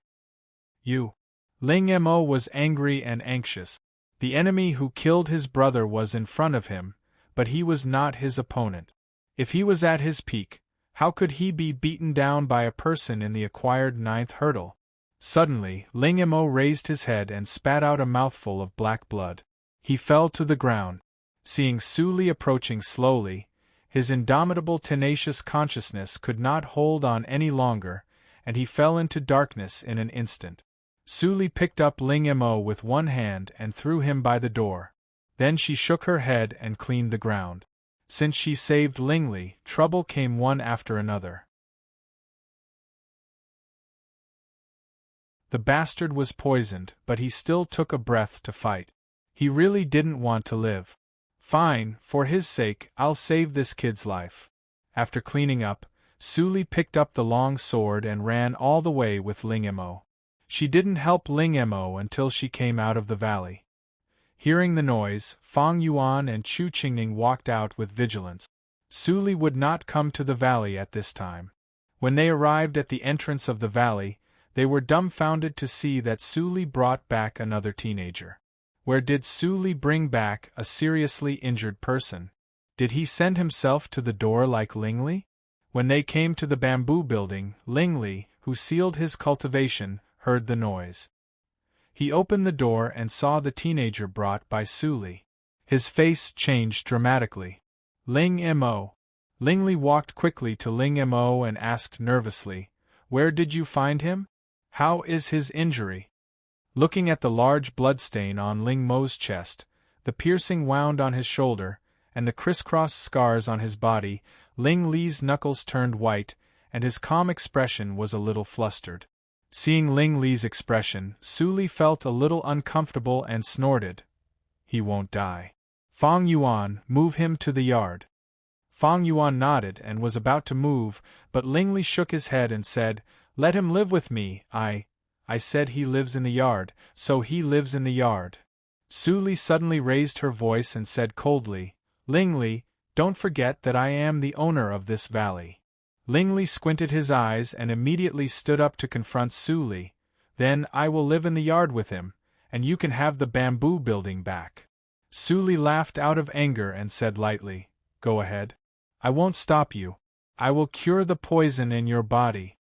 [SPEAKER 1] You! Ling Mo was angry and anxious. The enemy who killed his brother was in front of him, but he was not his opponent. If he was at his peak, how could he be beaten down by a person in the acquired 9th hurdle? Suddenly, Ling Mo raised his head and spat out a mouthful of black blood. He fell to the ground. Seeing Su Li approaching slowly, his indomitable tenacious consciousness could not hold on any longer, and he fell into darkness in an instant. Su Li picked up Ling Mo with one hand and threw him by the door. Then she shook her head and cleaned the ground. Since she saved Ling Li, trouble came one after another. The bastard was poisoned, but he still took a breath to fight. He really didn't want to live. Fine, for his sake, I'll save this kid's life. After cleaning up, Su Li picked up the long sword and ran all the way with Ling Mo. She didn't help Ling Mo until she came out of the valley. Hearing the noise, Fang Yuan and Chu Qingning walked out with vigilance. Su Li would not come to the valley at this time. When they arrived at the entrance of the valley, they were dumbfounded to see that Su Li brought back another teenager. Where did Su Li bring back a seriously injured person? Did he send himself to the door like Ling Li? When they came to the bamboo building, Ling Li, who sealed his cultivation, heard the noise. He opened the door and saw the teenager brought by Su Li. His face changed dramatically. Ling Mo. Ling Li walked quickly to Ling Mo and asked nervously, "Where did you find him? How is his injury?" Looking at the large bloodstain on Ling Mo's chest, the piercing wound on his shoulder, and the crisscross scars on his body, Ling Li's knuckles turned white, and his calm expression was a little flustered. Seeing Ling Li's expression, Su Li felt a little uncomfortable and snorted. "He won't die. Fang Yuan, move him to the yard." Fang Yuan nodded and was about to move, but Ling Li shook his head and said, "Let him live with me. I said he lives in the yard, so he lives in the yard." Su Li suddenly raised her voice and said coldly, "Ling Li, don't forget that I am the owner of this valley." Ling Li squinted his eyes and immediately stood up to confront Su Li. "Then I will live in the yard with him, and you can have the bamboo building back." Su Li laughed out of anger and said lightly, "Go ahead. I won't stop you. I will cure the poison in your body."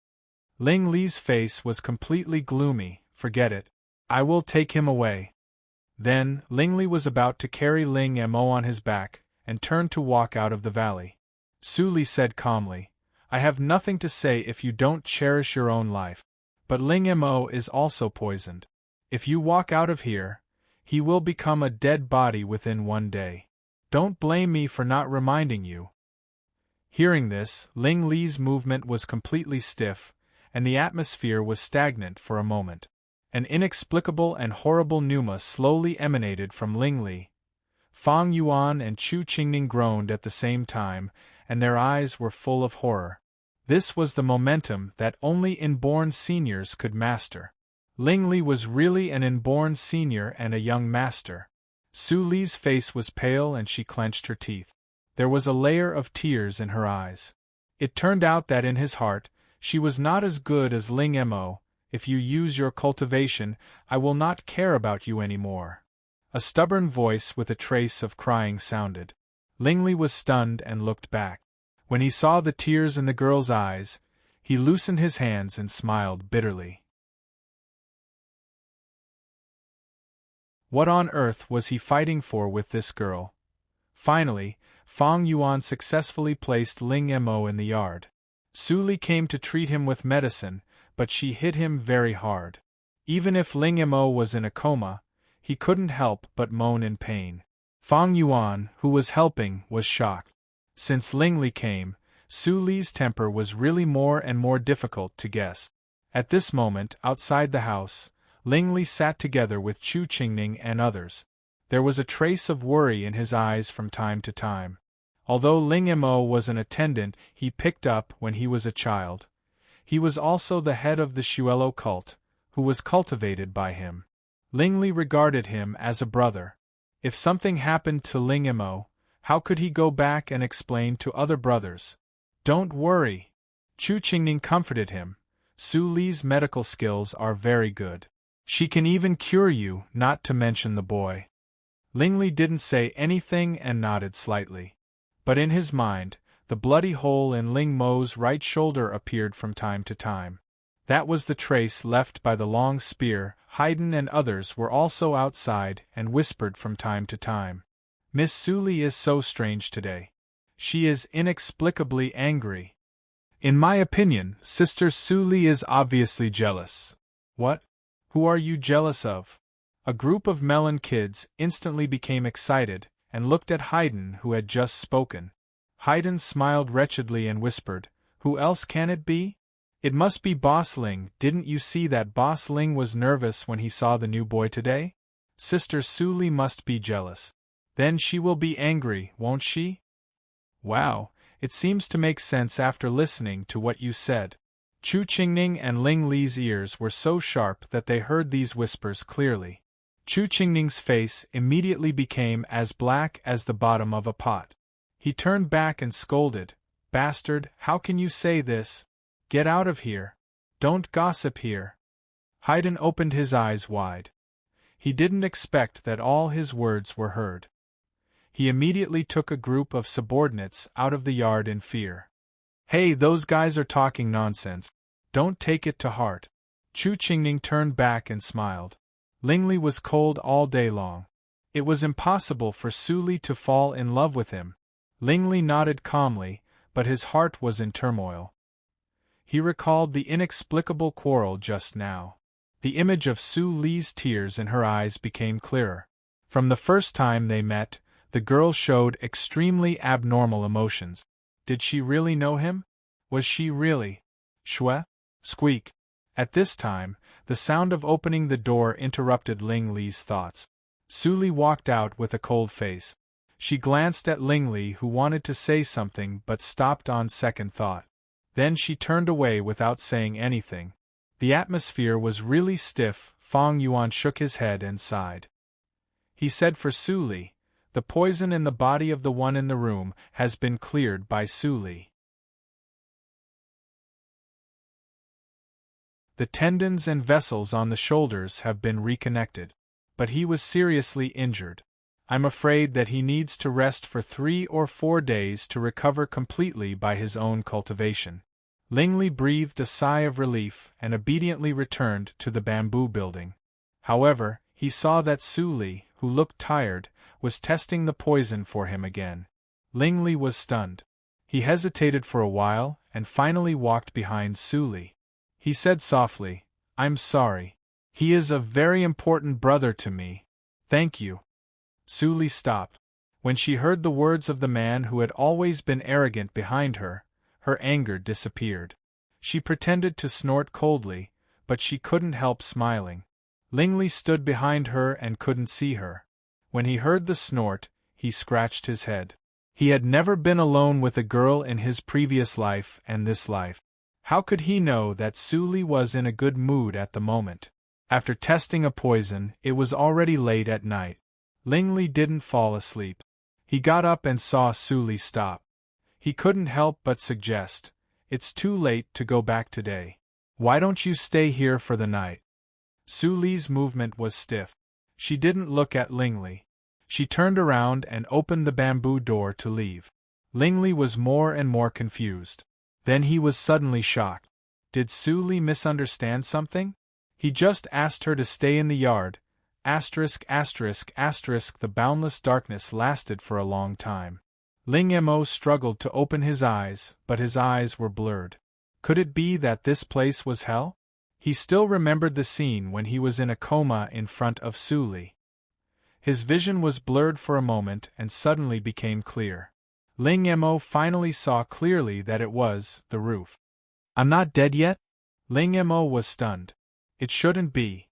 [SPEAKER 1] Ling Li's face was completely gloomy. "Forget it. I will take him away." Then, Ling Li was about to carry Ling Mo on his back, and turned to walk out of the valley. Su Li said calmly, "I have nothing to say if you don't cherish your own life. But Ling Mo is also poisoned. If you walk out of here, he will become a dead body within 1 day. Don't blame me for not reminding you." Hearing this, Ling Li's movement was completely stiff, and the atmosphere was stagnant for a moment. An inexplicable and horrible pneuma slowly emanated from Ling Li. Fang Yuan and Chu Qingning groaned at the same time, and their eyes were full of horror. This was the momentum that only inborn seniors could master. Ling Li was really an inborn senior and a young master. Su Li's face was pale and she clenched her teeth. There was a layer of tears in her eyes. It turned out that in his heart, she was not as good as Ling Mo. "If you use your cultivation, I will not care about you anymore." A stubborn voice with a trace of crying sounded. Ling Li was stunned and looked back. When he saw the tears in the girl's eyes, he loosened his hands and smiled bitterly. What on earth was he fighting for with this girl? Finally, Fang Yuan successfully placed Ling Mo in the yard. Su Li came to treat him with medicine, but she hit him very hard. Even if Ling Mo was in a coma, he couldn't help but moan in pain. Fang Yuan, who was helping, was shocked. Since Ling Li came, Su Li's temper was really more and more difficult to guess. At this moment, outside the house, Ling Li sat together with Chu Qingning and others. There was a trace of worry in his eyes from time to time. Although Ling Mo was an attendant he picked up when he was a child, he was also the head of the Xuelo cult, who was cultivated by him. Ling Li regarded him as a brother. If something happened to Ling Mo, how could he go back and explain to other brothers? Don't worry. Chu Qingning comforted him. Su Li's medical skills are very good. She can even cure you, not to mention the boy. Ling Li didn't say anything and nodded slightly. But in his mind, the bloody hole in Ling Mo's right shoulder appeared from time to time. That was the trace left by the long spear. Haydn and others were also outside and whispered from time to time. Miss Su Li is so strange today. She is inexplicably angry. In my opinion, Sister Su Li is obviously jealous. What? Who are you jealous of? A group of melon kids instantly became excited and looked at Haydn, who had just spoken. Haydn smiled wretchedly and whispered, "Who else can it be? It must be Boss Ling. Didn't you see that Boss Ling was nervous when he saw the new boy today? Sister Su Li must be jealous. Then she will be angry, won't she?" Wow, it seems to make sense after listening to what you said. Chu Qingning and Ling Li's ears were so sharp that they heard these whispers clearly. Chu Qingning's face immediately became as black as the bottom of a pot. He turned back and scolded, "Bastard, how can you say this? Get out of here. Don't gossip here." Haydn opened his eyes wide. He didn't expect that all his words were heard. He immediately took a group of subordinates out of the yard in fear. "Hey, those guys are talking nonsense. Don't take it to heart." Chu Qingning turned back and smiled. Ling Li was cold all day long. It was impossible for Su Li to fall in love with him. Ling Li nodded calmly, but his heart was in turmoil. He recalled the inexplicable quarrel just now. The image of Su Li's tears in her eyes became clearer. From the first time they met, the girl showed extremely abnormal emotions. Did she really know him? Was she really? Shue? Squeak. At this time, the sound of opening the door interrupted Ling Li's thoughts. Su Li walked out with a cold face. She glanced at Ling Li, who wanted to say something but stopped on second thought. Then she turned away without saying anything. The atmosphere was really stiff. Fang Yuan shook his head and sighed. He said for Su Li, "The poison in the body of the one in the room has been cleared by Su Li. The tendons and vessels on the shoulders have been reconnected. But he was seriously injured. I'm afraid that he needs to rest for 3 or 4 days to recover completely by his own cultivation." Ling Li breathed a sigh of relief and obediently returned to the bamboo building. However, he saw that Su Li, who looked tired, was testing the poison for him again. Ling Li was stunned. He hesitated for a while and finally walked behind Su Li. He said softly, "I'm sorry. He is a very important brother to me. Thank you." Su Li stopped. When she heard the words of the man who had always been arrogant behind her anger disappeared. She pretended to snort coldly, but she couldn't help smiling. Ling Li stood behind her and couldn't see her. When he heard the snort, he scratched his head. He had never been alone with a girl in his previous life and this life. How could he know that Su Li was in a good mood at the moment? After testing a poison, it was already late at night. Ling Li didn't fall asleep. He got up and saw Su Li stop. He couldn't help but suggest, "It's too late to go back today. Why don't you stay here for the night?" Su Li's movement was stiff. She didn't look at Ling Li. She turned around and opened the bamboo door to leave. Ling Li was more and more confused. Then he was suddenly shocked. Did Su Li misunderstand something? He just asked her to stay in the yard. The boundless darkness lasted for a long time. Ling Mo struggled to open his eyes, but his eyes were blurred. Could it be that this place was hell? He still remembered the scene when he was in a coma in front of Su Li. His vision was blurred for a moment and suddenly became clear. Ling Mo finally saw clearly that it was the roof. I'm not dead yet? Ling Mo was stunned. It shouldn't be.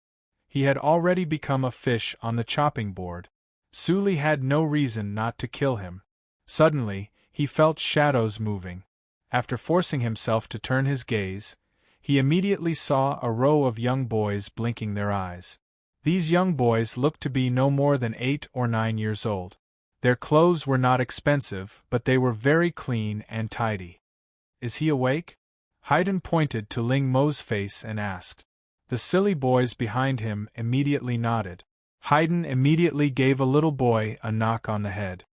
[SPEAKER 1] He had already become a fish on the chopping board. Su Li had no reason not to kill him. Suddenly, he felt shadows moving. After forcing himself to turn his gaze, he immediately saw a row of young boys blinking their eyes. These young boys looked to be no more than 8 or 9 years old. Their clothes were not expensive, but they were very clean and tidy. Is he awake? Haydn pointed to Ling Mo's face and asked. The silly boys behind him immediately nodded. Haydn immediately gave a little boy a knock on the head.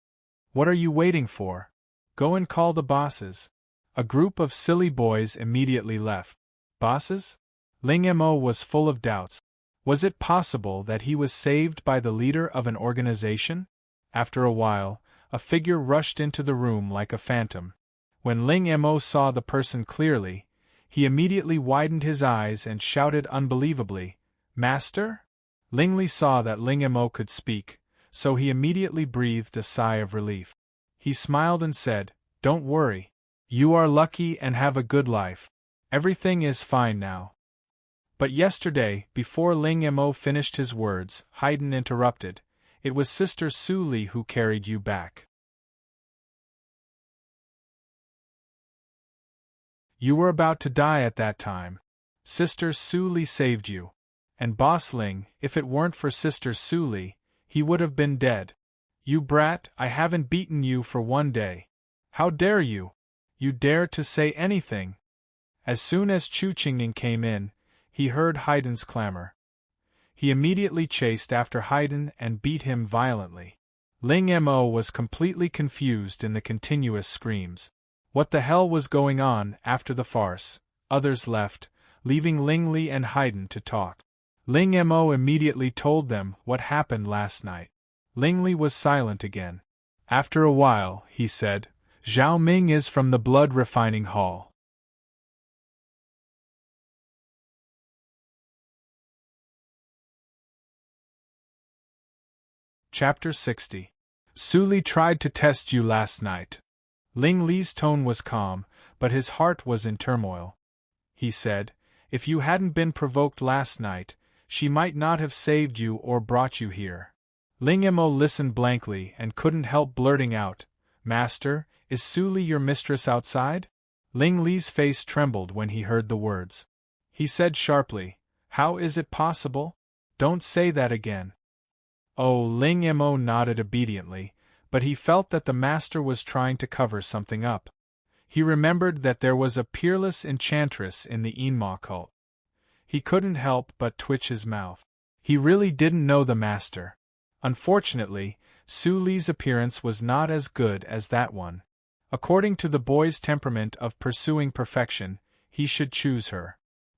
[SPEAKER 1] What are you waiting for? Go and call the bosses. A group of silly boys immediately left. Bosses? Ling Mo was full of doubts. Was it possible that he was saved by the leader of an organization? After a while, a figure rushed into the room like a phantom. When Ling Mo saw the person clearly, he immediately widened his eyes and shouted unbelievably, Master? Ling Li saw that Ling Mo could speak, so he immediately breathed a sigh of relief. He smiled and said, Don't worry. You are lucky and have a good life. Everything is fine now. But yesterday, before Ling Mo finished his words, Haydn interrupted. It was Sister Su Li who carried you back. You were about to die at that time. Sister Su Li saved you. And Boss Ling, if it weren't for Sister Su Li, he would have been dead. You brat, I haven't beaten you for 1 day. How dare you? You dare to say anything? As soon as Chu Qingning came in, he heard Haydn's clamor. He immediately chased after Haydn and beat him violently. Ling Mo was completely confused in the continuous screams. What the hell was going on after the farce? Others left, leaving Ling Li and Haydn to talk. Ling Mo immediately told them what happened last night. Ling Li was silent again. After a while, he said, Zhao Ming is from the blood refining hall. Chapter 60. Su Li tried to test you last night. Ling Li's tone was calm, but his heart was in turmoil. He said, If you hadn't been provoked last night, she might not have saved you or brought you here. Ling Mo listened blankly and couldn't help blurting out, Master, is Su Li your mistress outside? Ling Li's face trembled when he heard the words. He said sharply, How is it possible? Don't say that again. Oh, Ling Mo nodded obediently, but he felt that the master was trying to cover something up. He remembered that there was a peerless enchantress in the Enma cult. He couldn't help but twitch his mouth. He really didn't know the master. Unfortunately, Su Li's appearance was not as good as that one. According to the boy's temperament of pursuing perfection, he should choose her.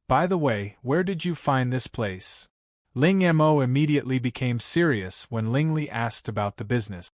[SPEAKER 1] By the way, where did you find this place? Ling Mo immediately became serious when Ling Li asked about the business.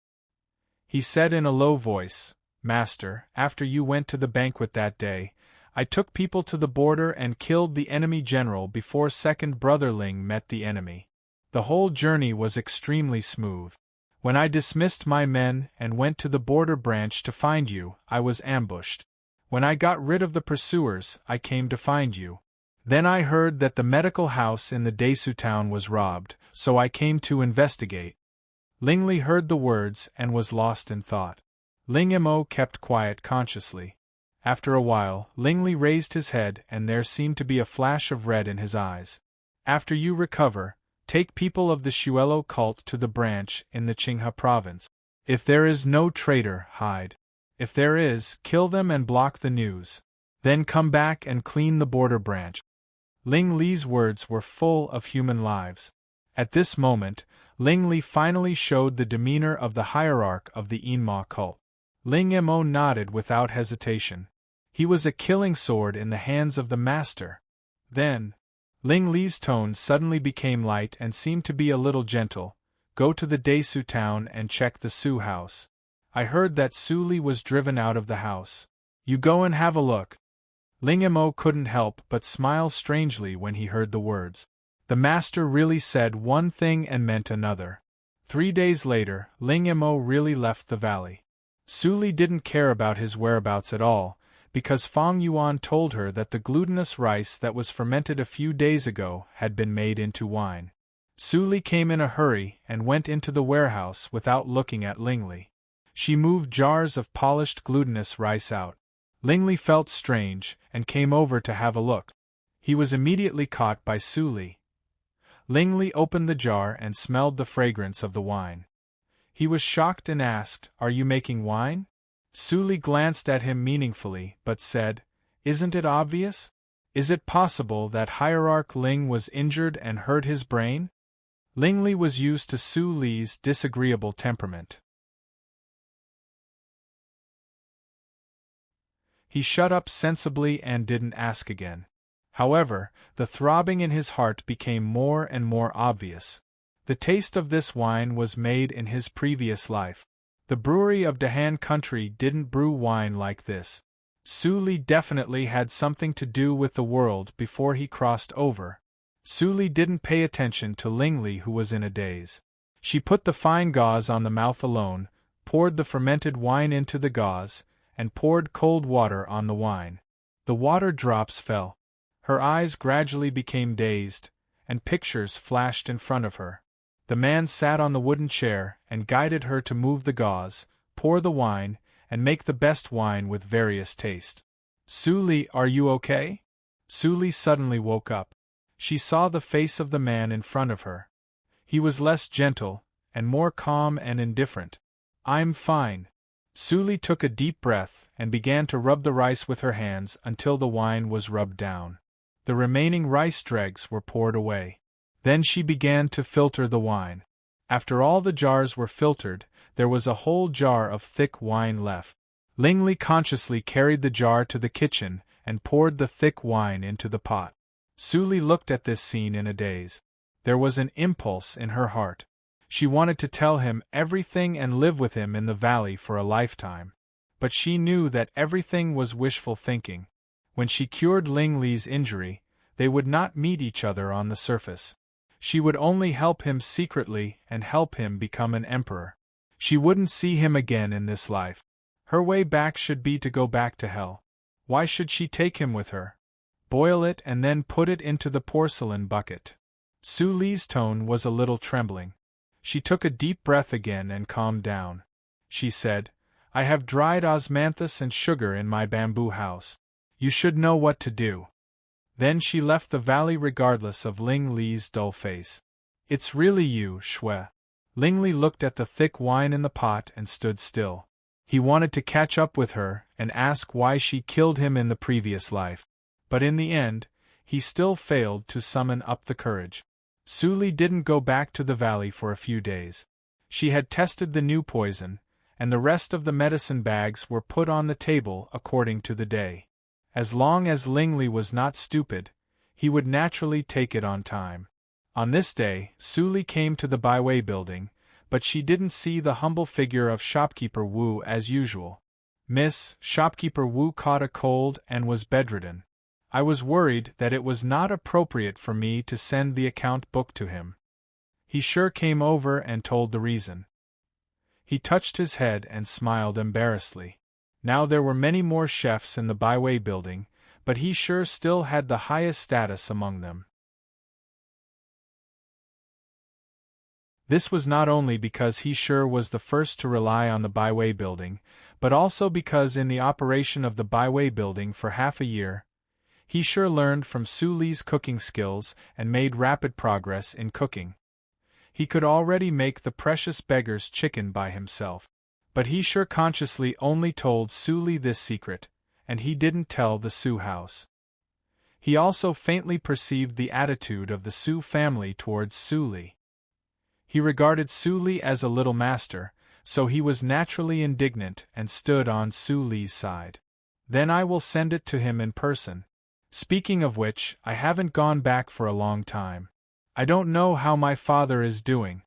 [SPEAKER 1] He said in a low voice, Master, after you went to the banquet that day, I took people to the border and killed the enemy general before second brother Ling met the enemy. The whole journey was extremely smooth. When I dismissed my men and went to the border branch to find you, I was ambushed. When I got rid of the pursuers, I came to find you. Then I heard that the medical house in the Desu town was robbed, so I came to investigate. Ling Li heard the words and was lost in thought. Ling Mo kept quiet consciously. After a while, Ling Li raised his head and there seemed to be a flash of red in his eyes. After you recover, take people of the Xuelo cult to the branch in the Qinghe province. If there is no traitor, hide. If there is, kill them and block the news. Then come back and clean the border branch. Ling Li's words were full of human lives. At this moment, Ling Li finally showed the demeanor of the hierarch of the Enma cult. Ling Mo nodded without hesitation. He was a killing sword in the hands of the master. Then, Ling Li's tone suddenly became light and seemed to be a little gentle. Go to the Desu town and check the Su house. I heard that Su Li was driven out of the house. You go and have a look. Ling Mo couldn't help but smile strangely when he heard the words. The master really said one thing and meant another. 3 days later, Ling Mo really left the valley. Su Li didn't care about his whereabouts at all, because Fang Yuan told her that the glutinous rice that was fermented a few days ago had been made into wine. Su Li came in a hurry and went into the warehouse without looking at Ling Li. She moved jars of polished glutinous rice out. Ling Li felt strange and came over to have a look. He was immediately caught by Su Li. Ling Li opened the jar and smelled the fragrance of the wine. He was shocked and asked, "Are you making wine?" Su Li glanced at him meaningfully but said, "Isn't it obvious? Is it possible that Hierarch Ling was injured and hurt his brain?" Ling Li was used to Su Li's disagreeable temperament. He shut up sensibly and didn't ask again. However, the throbbing in his heart became more and more obvious. The taste of this wine was made in his previous life. The brewery of Dahan country didn't brew wine like this. Su Li definitely had something to do with the world before he crossed over. Su Li didn't pay attention to Ling Li, who was in a daze. She put the fine gauze on the mouth alone, poured the fermented wine into the gauze, and poured cold water on the wine. The water drops fell. Her eyes gradually became dazed, and pictures flashed in front of her. The man sat on the wooden chair and guided her to move the gauze, pour the wine, and make the best wine with various taste. "Su Li, are you okay?" Su Li suddenly woke up. She saw the face of the man in front of her. He was less gentle, and more calm and indifferent. "I'm fine." Su Li took a deep breath and began to rub the rice with her hands until the wine was rubbed down. The remaining rice dregs were poured away. Then she began to filter the wine. After all the jars were filtered, there was a whole jar of thick wine left. Ling Li consciously carried the jar to the kitchen and poured the thick wine into the pot. Su Li looked at this scene in a daze. There was an impulse in her heart. She wanted to tell him everything and live with him in the valley for a lifetime. But she knew that everything was wishful thinking. When she cured Ling Li's injury, they would not meet each other on the surface. She would only help him secretly and help him become an emperor. She wouldn't see him again in this life. Her way back should be to go back to hell. Why should she take him with her? Boil it and then put it into the porcelain bucket. Su Li's tone was a little trembling. She took a deep breath again and calmed down. She said, "I have dried osmanthus and sugar in my bamboo house. You should know what to do." Then she left the valley regardless of Ling Li's dull face. "It's really you, Shui." Ling Li looked at the thick wine in the pot and stood still. He wanted to catch up with her and ask why she killed him in the previous life. But in the end, he still failed to summon up the courage. Su Li didn't go back to the valley for a few days. She had tested the new poison, and the rest of the medicine bags were put on the table according to the day. As long as Ling Li was not stupid, he would naturally take it on time. On this day, Su Li came to the Baiwei building, but she didn't see the humble figure of shopkeeper Wu as usual. "Miss, shopkeeper Wu caught a cold and was bedridden. I was worried that it was not appropriate for me to send the account book to him. He sure came over and told the reason." He touched his head and smiled embarrassedly. Now there were many more chefs in the Baiwei building, but he sure still had the highest status among them. This was not only because he sure was the first to rely on the Baiwei building, but also because in the operation of the Baiwei building for half a year, he sure learned from Su Li's cooking skills and made rapid progress in cooking. He could already make the precious beggar's chicken by himself. But he sure consciously only told Su Li this secret, and he didn't tell the Su house. He also faintly perceived the attitude of the Su family towards Su Li. He regarded Su Li as a little master, so he was naturally indignant and stood on Su Li's side. "Then I will send it to him in person. Speaking of which, I haven't gone back for a long time. I don't know how my father is doing."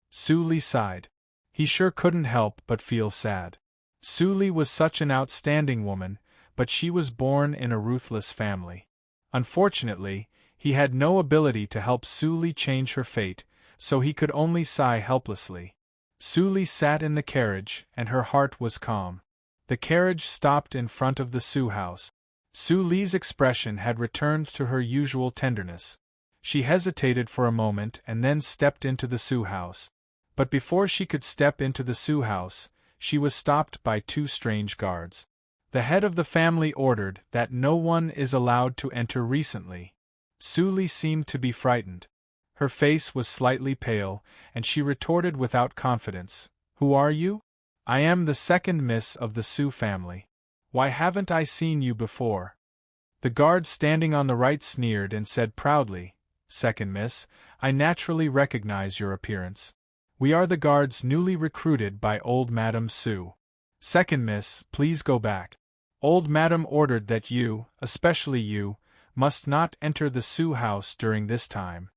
[SPEAKER 1] Su Li sighed. He sure couldn't help but feel sad. Su Li was such an outstanding woman, but she was born in a ruthless family. Unfortunately, he had no ability to help Suli change her fate, so he could only sigh helplessly. Suli sat in the carriage, and her heart was calm. The carriage stopped in front of the Su house. Suli's expression had returned to her usual tenderness. She hesitated for a moment and then stepped into the Su house. But before she could step into the Su house, she was stopped by two strange guards. The head of the family ordered that no one is allowed to enter recently. Suli seemed to be frightened. Her face was slightly pale, and she retorted without confidence, "Who are you?" "I am the second miss of the Su family. Why haven't I seen you before?" The guard standing on the right sneered and said proudly, "Second miss, I naturally recognize your appearance. We are the guards newly recruited by old Madame Su. Second miss, please go back. Old Madame ordered that you, especially you, must not enter the Su house during this time."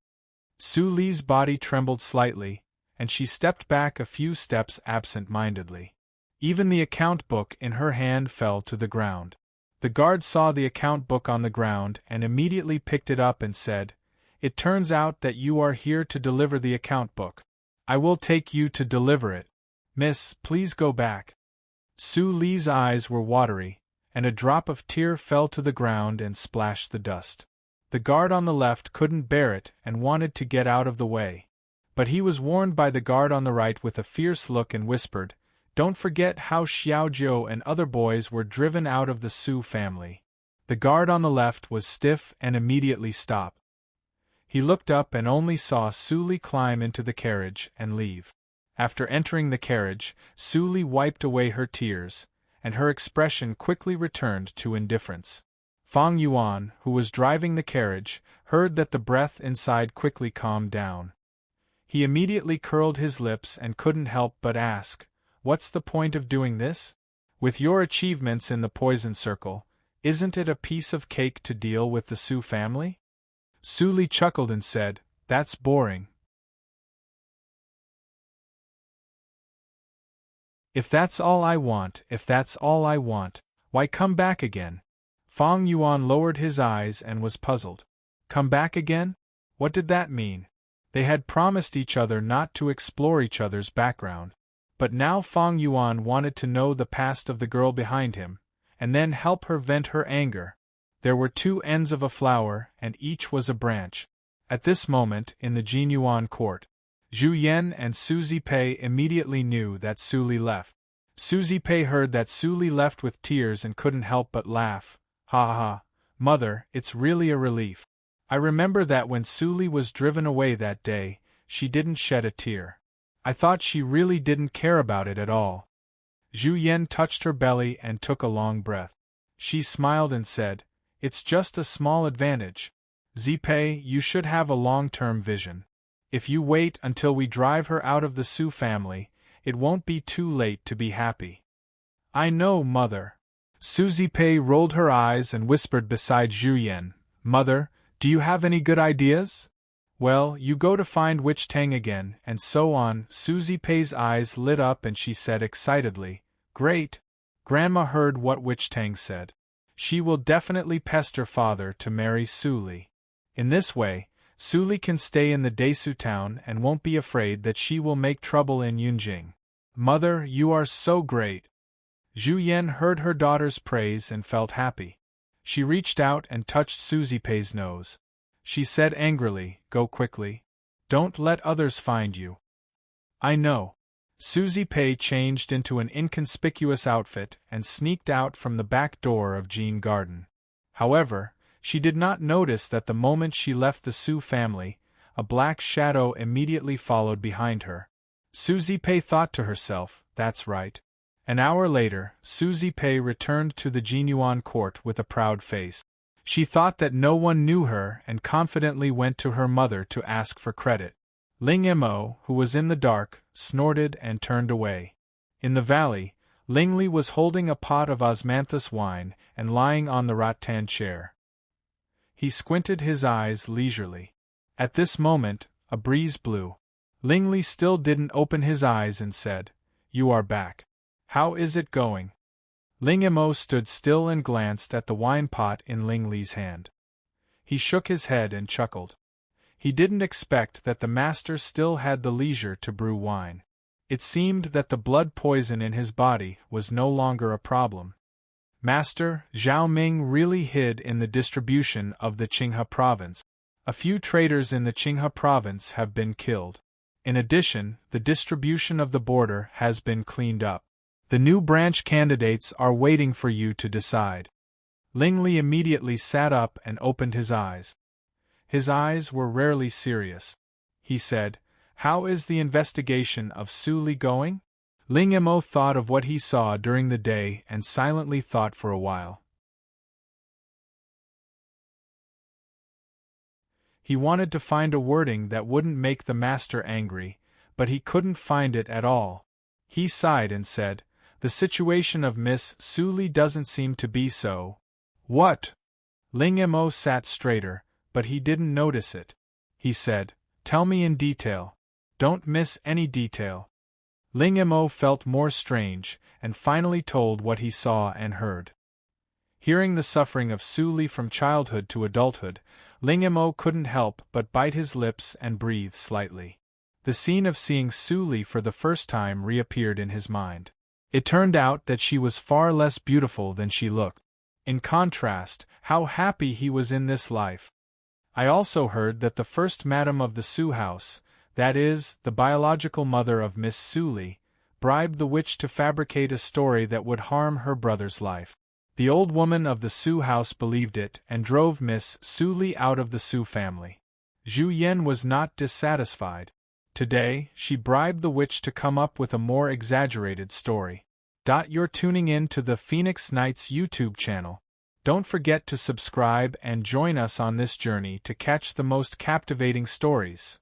[SPEAKER 1] Suli's body trembled slightly, and she stepped back a few steps absent-mindedly. Even the account book in her hand fell to the ground. The guard saw the account book on the ground and immediately picked it up and said, "It turns out that you are here to deliver the account book. I will take you to deliver it. Miss, please go back." Suli's eyes were watery, and a drop of tear fell to the ground and splashed the dust. The guard on the left couldn't bear it and wanted to get out of the way. But he was warned by the guard on the right with a fierce look and whispered, "Don't forget how Xiaojiu and other boys were driven out of the Su family." The guard on the left was stiff and immediately stopped. He looked up and only saw Suli climb into the carriage and leave. After entering the carriage, Suli wiped away her tears, and her expression quickly returned to indifference. Fang Yuan, who was driving the carriage, heard that the breath inside quickly calmed down. He immediately curled his lips and couldn't help but ask, "What's the point of doing this? With your achievements in the poison circle, isn't it a piece of cake to deal with the Su family?" Suli chuckled and said, "That's boring. If that's all I want, why come back again?" Fang Yuan lowered his eyes and was puzzled. Come back again? What did that mean? They had promised each other not to explore each other's background. But now Fang Yuan wanted to know the past of the girl behind him, and then help her vent her anger. There were two ends of a flower, and each was a branch. At this moment, in the Jinyuan court, Zhu Yan and Suzy Pei immediately knew that Suli left. Suzy Pei heard that Suli left with tears and couldn't help but laugh. "Ha ha, mother, it's really a relief. I remember that when Suli was driven away that day, she didn't shed a tear. I thought she really didn't care about it at all." Zhu Yan touched her belly and took a long breath. She smiled and said, "It's just a small advantage. Zipei, you should have a long-term vision. If you wait until we drive her out of the Su family, it won't be too late to be happy." "I know, mother." Suzy Pei rolled her eyes and whispered beside Zhu Yan, "Mother, do you have any good ideas?" "Well, you go to find Witch Tang again," and so on. Suzy Pei's eyes lit up and she said excitedly, "Great! Grandma heard what Witch Tang said. She will definitely pester father to marry Suli. In this way, Suli can stay in the Desu town and won't be afraid that she will make trouble in Yunjing." "Mother, you are so great." Zhu Yan heard her daughter's praise and felt happy. She reached out and touched Suzy Pei's nose. She said angrily, "Go quickly. Don't let others find you." "I know." Suzy Pei changed into an inconspicuous outfit and sneaked out from the back door of Jean Garden. However, she did not notice that the moment she left the Su family, a black shadow immediately followed behind her. Suzy Pei thought to herself, "That's right." An hour later, Suzy Pei returned to the Jinyuan court with a proud face. She thought that no one knew her and confidently went to her mother to ask for credit. Ling Mo, who was in the dark, snorted and turned away. In the valley, Ling Li was holding a pot of osmanthus wine and lying on the rattan chair. He squinted his eyes leisurely. At this moment, a breeze blew. Ling Li still didn't open his eyes and said, "You are back. How is it going?" Ling Mo stood still and glanced at the wine pot in Ling Li's hand. He shook his head and chuckled. He didn't expect that the master still had the leisure to brew wine. It seemed that the blood poison in his body was no longer a problem. Master, Zhao Ming really hid in the distribution of the Qinghe province. A few traders in the Qinghe province have been killed. In addition, the distribution of the border has been cleaned up. The new branch candidates are waiting for you to decide. Ling Li immediately sat up and opened his eyes. His eyes were rarely serious. He said, "How is the investigation of Su Li going?" Ling Mo thought of what he saw during the day and silently thought for a while. He wanted to find a wording that wouldn't make the master angry, but he couldn't find it at all. He sighed and said, "The situation of Miss Su Li doesn't seem to be so." "What?" Ling Mo sat straighter, but he didn't notice it. He said, "Tell me in detail. Don't miss any detail." Ling Mo felt more strange, and finally told what he saw and heard. Hearing the suffering of Su Li from childhood to adulthood, Ling Mo couldn't help but bite his lips and breathe slightly. The scene of seeing Su Li for the first time reappeared in his mind. It turned out that she was far less beautiful than she looked. In contrast, how happy he was in this life. I also heard that the first madam of the Su house, that is, the biological mother of Miss Su Li, bribed the witch to fabricate a story that would harm her brother's life. The old woman of the Su house believed it and drove Miss Su Li out of the Su family. Zhu Yan was not dissatisfied. Today, she bribed the witch to come up with a more exaggerated story. You're tuning in to the Phoenix Knights YouTube channel. Don't forget to subscribe and join us on this journey to catch the most captivating stories.